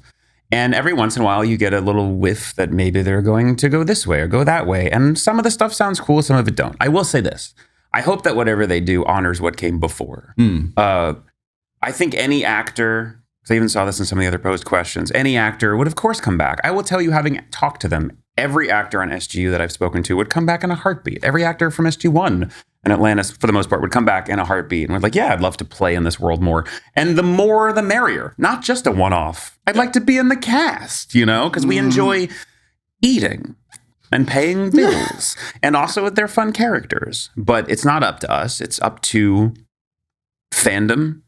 And every once in a while, you get a little whiff that maybe they're going to go this way or go that way. And some of the stuff sounds cool, some of it don't. I will say this. I hope that whatever they do honors what came before. I think any actor... I even saw this in some of the other posed questions. Any actor would, of course, come back. I will tell you, having talked to them, every actor on SGU that I've spoken to would come back in a heartbeat. Every actor from SG1 and Atlantis, for the most part, would come back in a heartbeat. And we're like, yeah, I'd love to play in this world more. And the more, the merrier. Not just a one-off. I'd like to be in the cast, because we enjoy eating and paying bills. And also they're fun characters. But it's not up to us. It's up to fandom.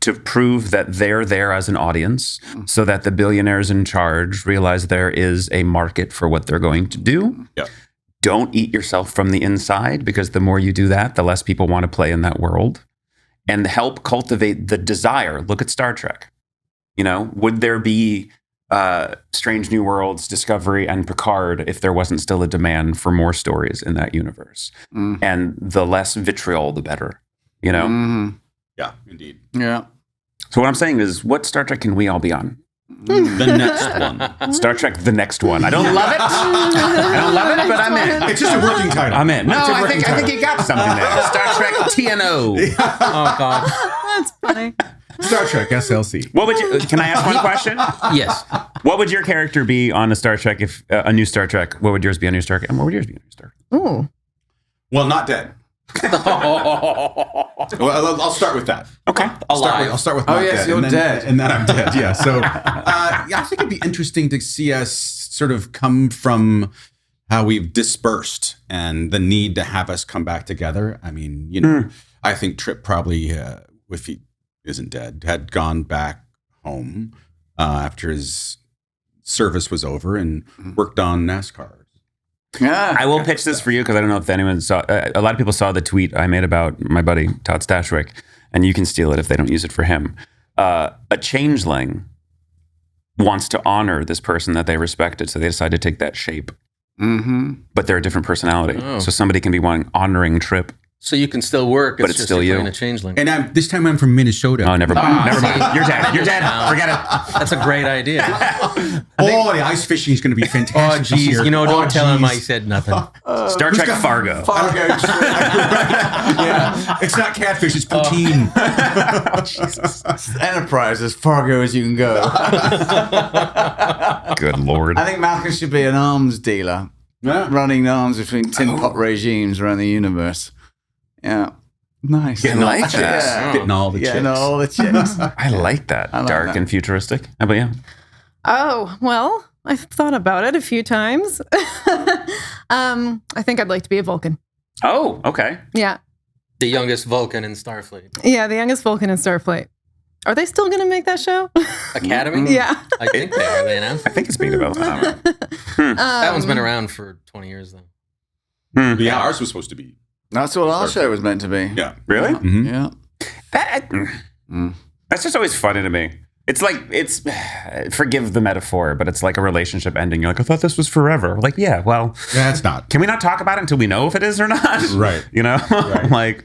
To prove that they're there as an audience so that the billionaires in charge realize there is a market for what they're going to do. Yep. Don't eat yourself from the inside, because the more you do that, the less people want to play in that world. And help cultivate the desire. Look at Star Trek. Would there be Strange New Worlds, Discovery, and Picard if there wasn't still a demand for more stories in that universe? And the less vitriol, the better, Yeah, indeed. Yeah. So what I'm saying is, what Star Trek can we all be on? The next one. Star Trek, the next one. I don't love it. But I'm in. It's just a working title. I'm in. No, I think you got something there. Star Trek TNO. Oh, God. That's funny. Star Trek SLC. What would you? Can I ask one question? Yes. What would your character be on a Star Trek if a new Star Trek? What would yours be on a new Star Trek? And what would yours be on a new Star Trek? Ooh. Well, not dead. Well, I'll start with that. Okay. I'll start with not dead. You're dead. And then I'm dead. Yeah. So I think it'd be interesting to see us sort of come from how we've dispersed and the need to have us come back together. I mean, I think Trip probably, if he isn't dead, had gone back home after his service was over and worked on NASCAR. Yeah. I will pitch this for you because I don't know if anyone saw. A lot of people saw the tweet I made about my buddy Todd Stashwick, and you can steal it if they don't use it for him. A changeling wants to honor this person that they respected, so they decide to take that shape. But they're a different personality. So somebody can be honoring Trip So you can still work, But it's just still you're you. playing a changeling. And this time I'm from Minnesota. Oh, never mind. Never mind. You're dead. You're dead. Forget it. That's a great idea. Oh, the ice fishing is going to be Oh, fantastic. this geez. year. You know, don't tell him I geez. said nothing. Star Trek Fargo. Yeah, it's not catfish, it's poutine. Enterprise as Fargo as you can go. Good Lord. I think Malcolm should be an arms dealer, running arms between tin pot regimes around the universe. Yeah, nice. Getting all the like chicks. that. Getting all the Getting chicks. all the chicks. I like that. like Dark that. and futuristic. How about you? Oh, well, I've thought about it a few times. I think I'd like to be a Vulcan. Oh, okay. Yeah. The youngest Vulcan in Starfleet. Yeah, the youngest Vulcan in Starfleet. Are they still going to make that show? Academy? Yeah. I think they are. They announced I think it's being developed. I don't know. that one's been around for 20 years, though. Yeah, ours was supposed to be. That's what our show was meant to be. Yeah. Really? Mhm. Yeah. That's just always funny to me. It's like, forgive the metaphor, but it's like a relationship ending. You're like, I thought this was forever. Like, yeah, well, That's not. can we not talk about it until we know if it is or not? Right. You know? Like,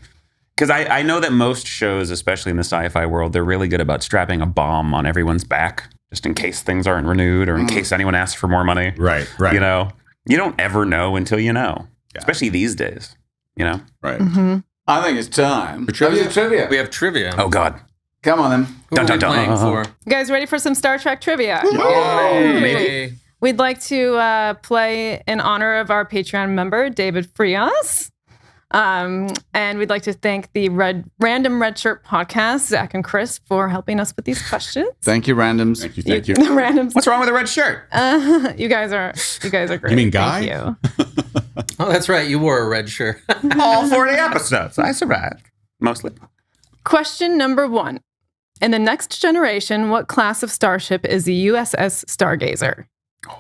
because I know that most shows, especially in the sci-fi world, they're really good about strapping a bomb on everyone's back just in case things aren't renewed or in case anyone asks for more money. Right. You know? You don't ever know until you know. Especially these days. You know? Right. I think it's time. For trivia? trivia. We have trivia. Oh, God. Come on then. Who Dun, are we dun, dun. playing for? You guys ready for some Star Trek trivia? Yay. We'd like to play in honor of our Patreon member, David Frias. And we'd like to thank the Random Red Shirt podcast, Zach and Chris, for helping us with these questions. Thank you, randoms. Thank you. Thank you. The randoms. What's wrong with a red shirt? You guys are great. You mean Guy? Thank you. Oh, that's right. You wore a red shirt. All 40 episodes. I survived. Mostly. Question number 1. In the next generation, what class of starship is the USS Stargazer?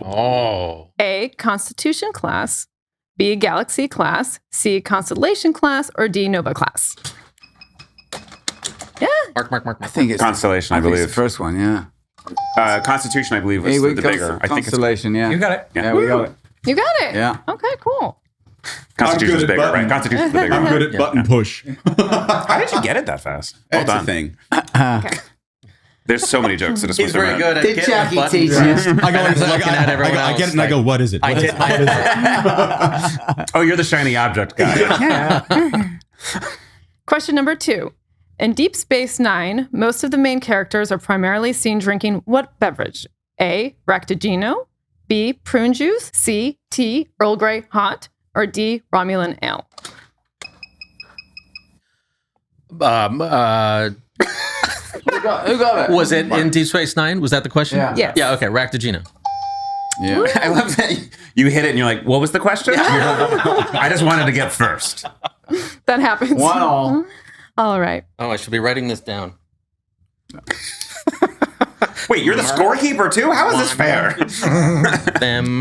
Oh. A. Constitution class. B. Galaxy class. C. Constellation class. Or D. Nova class. Yeah. Mark. I think it's Constellation, I think it's believe. the first one, yeah. Constitution, I believe, was Hey, the bigger. I think it's Constellation, yeah. You got it. Yeah, we got it. You got it. Yeah. Okay, cool. Constitution's I'm good at bigger, right? button. Constitution's the bigger. I'm good at button push. How did you get it that fast? Well That's done. the thing. There's so many jokes that just He's went very around. good at Did getting Jackie the buttons teach right. you? I go, He's looking at everyone I get it else and I go, what is it? I What is did it? my Oh, you're the shiny object guy. Yeah. Question number 2. In Deep Space Nine, most of the main characters are primarily seen drinking what beverage? A. Ractigino. B. Prune juice. C. Tea, Earl Grey hot. Or D. Romulan ale. Who got it? Was it in Deep Space Nine? Was that the question? Yeah. Yes. Yeah, okay. Ractigino. Yeah. I love that you hit it and you're like, what was the question? I just wanted to get first. That happens. 1-1. All right. Oh, I should be writing this down. Wait, you're the scorekeeper too? How is this fair? Them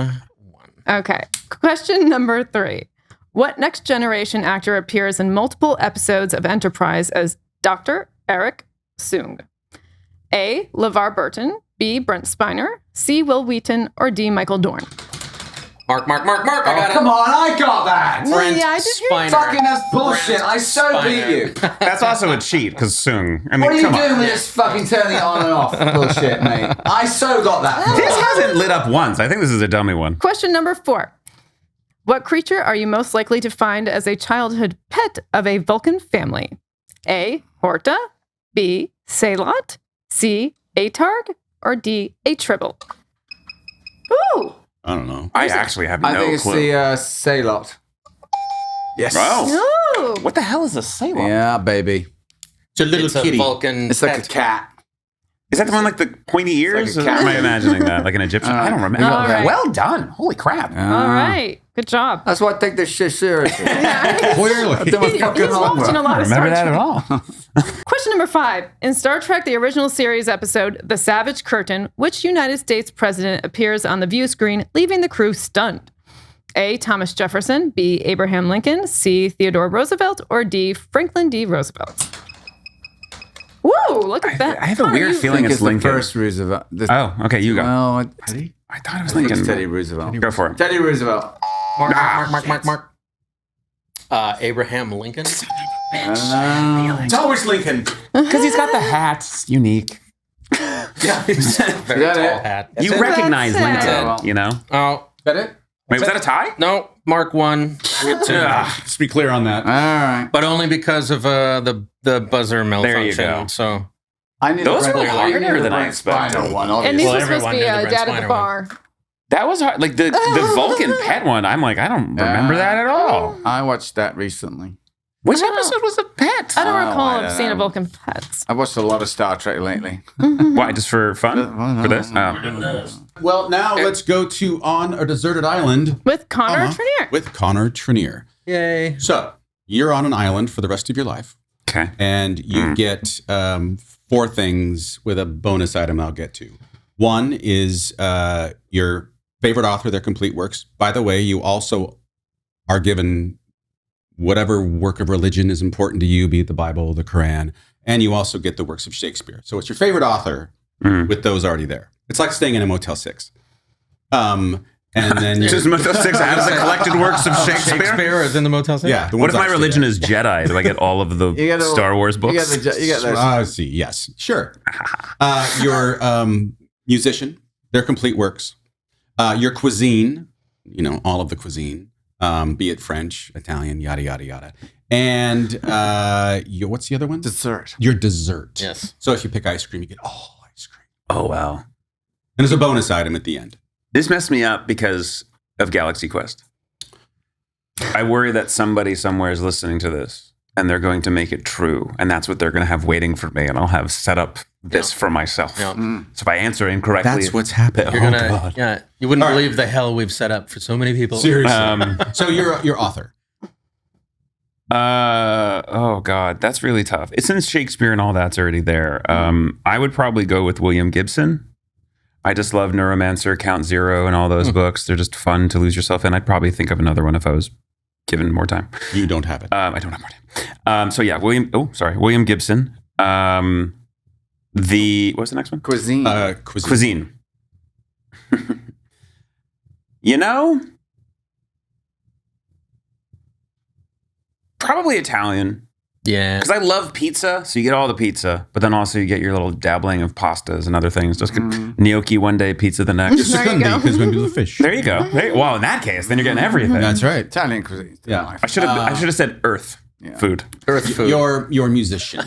one. Okay. Question number 3. What next generation actor appears in multiple episodes of Enterprise as Dr. Eric Soong? A. LeVar Burton. B. Brent Spiner. C. Will Wheaton. Or D. Michael Dorn. Mark. I got it. Come on, I got that. Brent Yeah, I did hear Spiner. Fucking that's bullshit. I so Spiner. beat you. That's also a cheat because Soong. I mean, What are you come doing on. with this fucking turning it on and off bullshit, mate? I so got that. This hasn't lit up once. I think this is a dummy one. Question number 4. What creature are you most likely to find as a childhood pet of a Vulcan family? A. Horta. B. Salot. C. Atarg. Or D. A Tribble. Ooh. I don't know. I actually have I no think it's clue. the Salot. Yes. Oh. Ooh. What the hell is a Salem? Yeah, baby. It's a little It's a kitty. Vulcan. It's like pet. a cat. Is that the one like the pointy ears? like a Or cat. am I imagining that? Like an Egyptian? I don't remember. All right. Well done. Holy crap. All right. Good job. That's why I take this shit seriously. Clearly. Do my He's fucking watching a homework. lot of Remember Star that Trek. at all? Question number 5. In Star Trek, the original series episode, The Savage Curtain, which United States president appears on the view screen, leaving the crew stunned? A. Thomas Jefferson. B. Abraham Lincoln. C. Theodore Roosevelt. Or D. Franklin D. Roosevelt. Woo! Look at that. I have a Connor, weird you- feeling I think it's it's the Lincoln. first Roosevelt. Oh, okay, you go. Well, I thought it was I think Lincoln. it's Teddy Roosevelt. Go for it. Teddy Roosevelt. Mark. Abraham Lincoln. It's always Lincoln. Because he's got the hat. It's unique. Very Is that tall it? hat. You recognize That's it. Lincoln, you know? Oh, Is that it? Wait, was that a tie? no, Mark won. Let's be clear on that. All right. But only because of the buzzer malfunction. There you go. So I knew Those the were Brent- harder I knew the than I Brent expected. Spiner one, And obviously. these Well, are supposed to everyone be knew the Brent Dad at the Spiner bar. That was hard. Like the Vulcan pet one, I'm like, I don't remember that at all. I watched that recently. Which episode was the pet? I don't Oh, recall I don't seeing a know. Vulcan Pets. I watched a lot of Star Trek lately. Why? Just for fun? For this? Oh. Well, now let's go to On a Deserted Island With Connor Trinneer. with Connor Trinneer. yay. So you're on an island for the rest of your life, Okay. and you get 4 things with a bonus item I'll get to. One is your favorite author, their complete works. By the way, you also are given whatever work of religion is important to you, be it the Bible, the Quran, and you also get the works of Shakespeare. So it's your favorite author with those already there. It's like staying in a Motel 6. And then Does Motel 6 have the collected works of Shakespeare? Shakespeare is in the Motel 6? yeah. the What ones if my I stayed religion at. is Jedi? Do I get all of the You get all- Star Wars books? You get those. I see. Yes, sure. Your musician, their complete works. Your cuisine, all of the cuisine, be it French, Italian, yada yada yada. And what's the other one? Dessert. Your dessert. Yes. So if you pick ice cream, you get all ice cream. Oh, wow. And there's a bonus item at the end. This messed me up because of Galaxy Quest. I worry that somebody somewhere is listening to this and they're going to make it true. And that's what they're going to have waiting for me. And I'll have set up this for myself. Yeah. So if I answer incorrectly, That's what's happening. You're gonna, yeah, you wouldn't believe the hell we've set up for so many people. Seriously. So you're author. Oh God, that's really tough. It's since Shakespeare and all that's already there. I would probably go with William Gibson. I just love Neuromancer, Count Zero, and all those books. They're just fun to lose yourself in. I'd probably think of another one if I was given more time. You don't have it. I don't have more time. So yeah, William Gibson. What was the next one? Cuisine. Cuisine. Cuisine. Probably Italian. Yeah. Because I love pizza, so you get all the pizza, but then also you get your little dabbling of pastas and other things. Just gnocchi one day, pizza the next. There you go. Because when we do the fish. There you go. Well, in that case, then you're getting everything. That's right. Italian cuisine. Yeah. I should have said earth food. Earth food. Your musician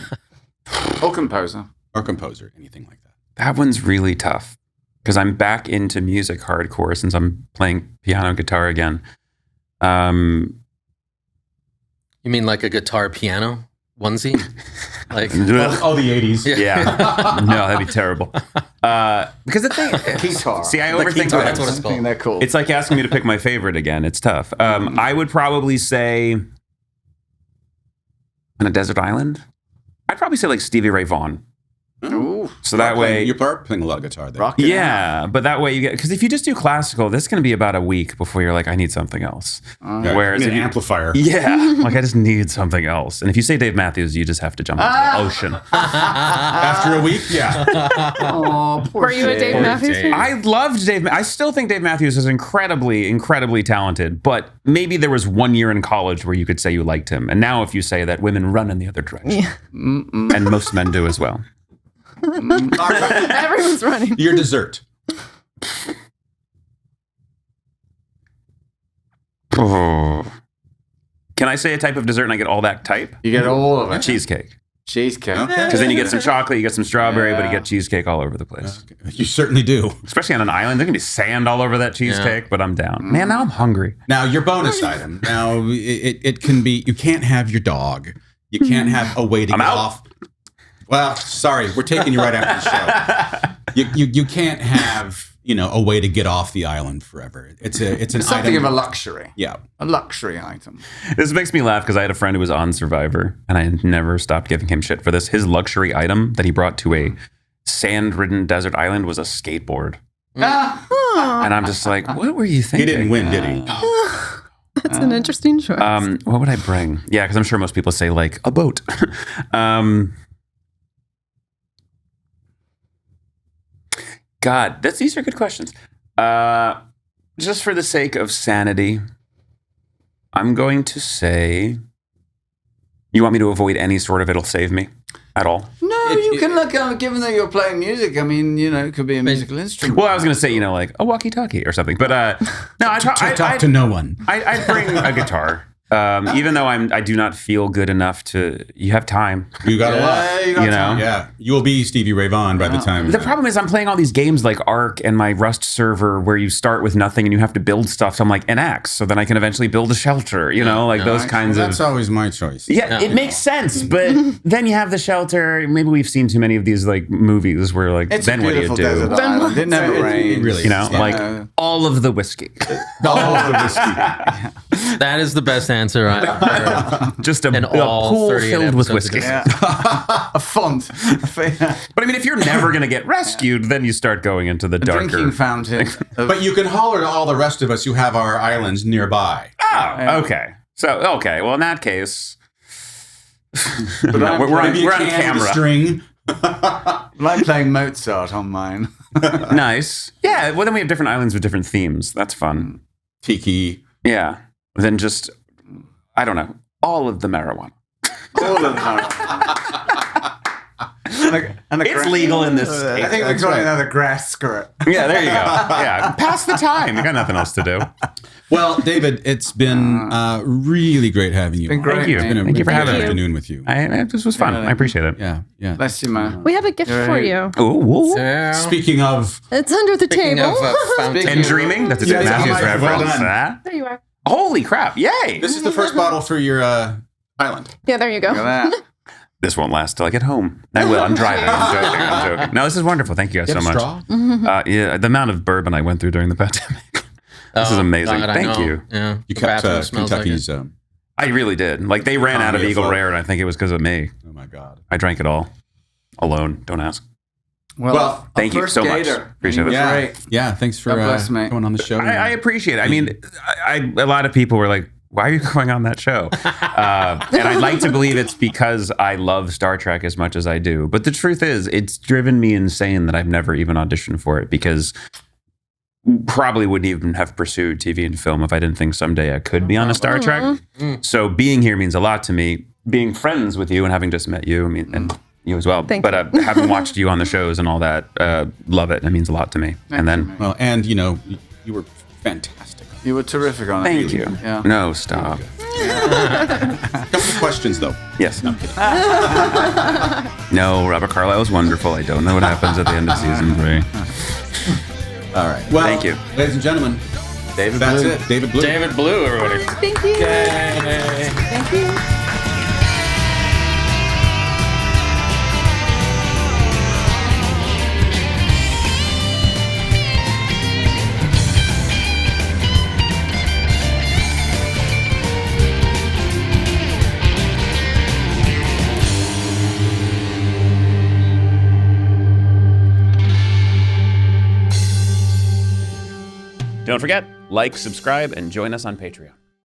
Or composer. or composer, anything like that. That one's really tough because I'm back into music hardcore since I'm playing piano and guitar again. You mean like a guitar piano onesie? Like Oh, the 80s. Yeah. No, that'd be terrible. Because the thing, Guitar. see, I Like overthink guitar, that. that's what it's I think called. they're cool. It's like asking me to pick my favorite again. It's tough. I would probably say on a desert island, I'd probably say like Stevie Ray Vaughan. Ooh. So that way, You're playing a lot of guitar there. Rockin' yeah, but that way you get, because if you just do classical, this is going to be about a week before you're like, I need something else. Yeah, Whereas you need if an you- amplifier. Yeah, like I just need something else. And if you say Dave Matthews, you just have to jump into the ocean. After a week, yeah. Oh, poor Were you a Dave Dave. Matthews fan? I loved Dave. I still think Dave Matthews is incredibly, incredibly talented. But maybe there was 1 year in college where you could say you liked him. And now if you say that, women run in the other direction. And most men do as well. Everyone's running. Your dessert. Can I say a type of dessert and I get all that type? You get all of it. Cheesecake. Cheesecake. Okay. Because then you get some chocolate, you get some strawberry, but you Yeah. get cheesecake all over the place. You certainly do. Especially on an island. There can be sand all over that cheesecake, but I'm down. Man, now I'm hungry. Now, your bonus item. Now, it can be, you can't have your dog. You can't have a way to I'm get out. off. Well, sorry, we're taking you right after the show. You can't have, a way to get off the island forever. It's an Something item. of a luxury. Yeah. A luxury item. This makes me laugh because I had a friend who was on Survivor, and I never stopped giving him shit for this. His luxury item that he brought to a sand-ridden desert island was a skateboard. And I'm just like, what were you He thinking? didn't win, did he? That's an interesting choice. What would I bring? Yeah, because I'm sure most people say like a boat. God, these are good questions. Just for the sake of sanity, I'm going to say, you want me to avoid any sort of it'll save me at all? No, you can look at, given that you're playing music, I mean, it could be a musical instrument. Well, I was going to say, like a walkie-talkie or something. But no, Talk to no one. I'd bring a guitar. Even though I do not feel good enough to. You have time. You got a lot. You got time. Yeah, you will be Stevie Ray Vaughan by the time. The problem is I'm playing all these games like Ark and my Rust server where you start with nothing and you have to build stuff. So I'm like, an axe, so then I can eventually build a shelter. Those kinds of. That's always my choice. Yeah, it makes sense, but then you have the shelter. Maybe we've seen too many of these like movies where like It's then a what do you beautiful do? desert island. It never rains. It really is. Like all of the whiskey, All of the whiskey. That is the best answer I've heard. just a all pool 38 filled with episodes whiskey. ago. A font. But I mean, if you're never going to get rescued, then you start going into the darker. Drinking fountain. But you can holler to all the rest of us who have our islands nearby. Oh, okay. So, okay. Well, in that case, we're on Maybe a camera. can with a string. I'm playing Mozart on mine. Nice. Yeah. Well, then we have different islands with different themes. That's fun. Tiki. Yeah. Then just, I don't know, all of the marijuana. All of them. It's legal in this state. I think we're calling that a grass skirt. Yeah, there you go. Yeah. Pass the time. You got nothing else to do. Well, David, it's been really great having you. Been great, Thank you. man. It's been a Thank you for great having me. afternoon with you. This was fun. I appreciate it. Yeah. Bless you, man. We have a gift for you. Ooh. Yeah. Speaking of, It's under the Speaking table. of fountain. And dreaming. That's a Yeah, Matthew's yeah, reference. well done. There you are. Holy crap. Yay. this is the first bottle for your island. Yeah, there you go. Look at that. This won't last till I get home. I will. I'm driving. I'm joking. No, this is wonderful. Thank you guys so Get a much. straw? Yeah, the amount of bourbon I went through during the pandemic. This is amazing. God, I Thank know. you. Yeah. You The kept bathroom smells like Kentucky's. it. I really did. Like they ran out of Economy Eagle afloat. Rare, and I think it was because of me. Oh my God. I drank it all alone. Don't ask. Well, thank you so much. Gator. Appreciate it. Yeah, Great. yeah. Thanks for God bless, mate. coming on the show. I appreciate it. I mean, a lot of people were like, why are you going on that show? And I'd like to believe it's because I love Star Trek as much as I do. But the truth is, it's driven me insane that I've never even auditioned for it because probably wouldn't even have pursued TV and film if I didn't think someday I could be on a Star Trek. So being here means a lot to me. Being friends with you and having just met you, I mean, and you as well. Thank but having watched you on the shows and all that, love it. It means a lot to me. And then, Well, and you were fantastic. You were terrific on it. thank you. Yeah. No, stop. Couple of questions though. Yes. No, Robert Carlyle's wonderful. I don't know what happens at the end of season 3. All right. Well, Thank you. ladies and gentlemen. David That's Blue. it. David Blue. David Blue, everybody. Thank you. Thank you. Don't forget, like, subscribe, and join us on Patreon.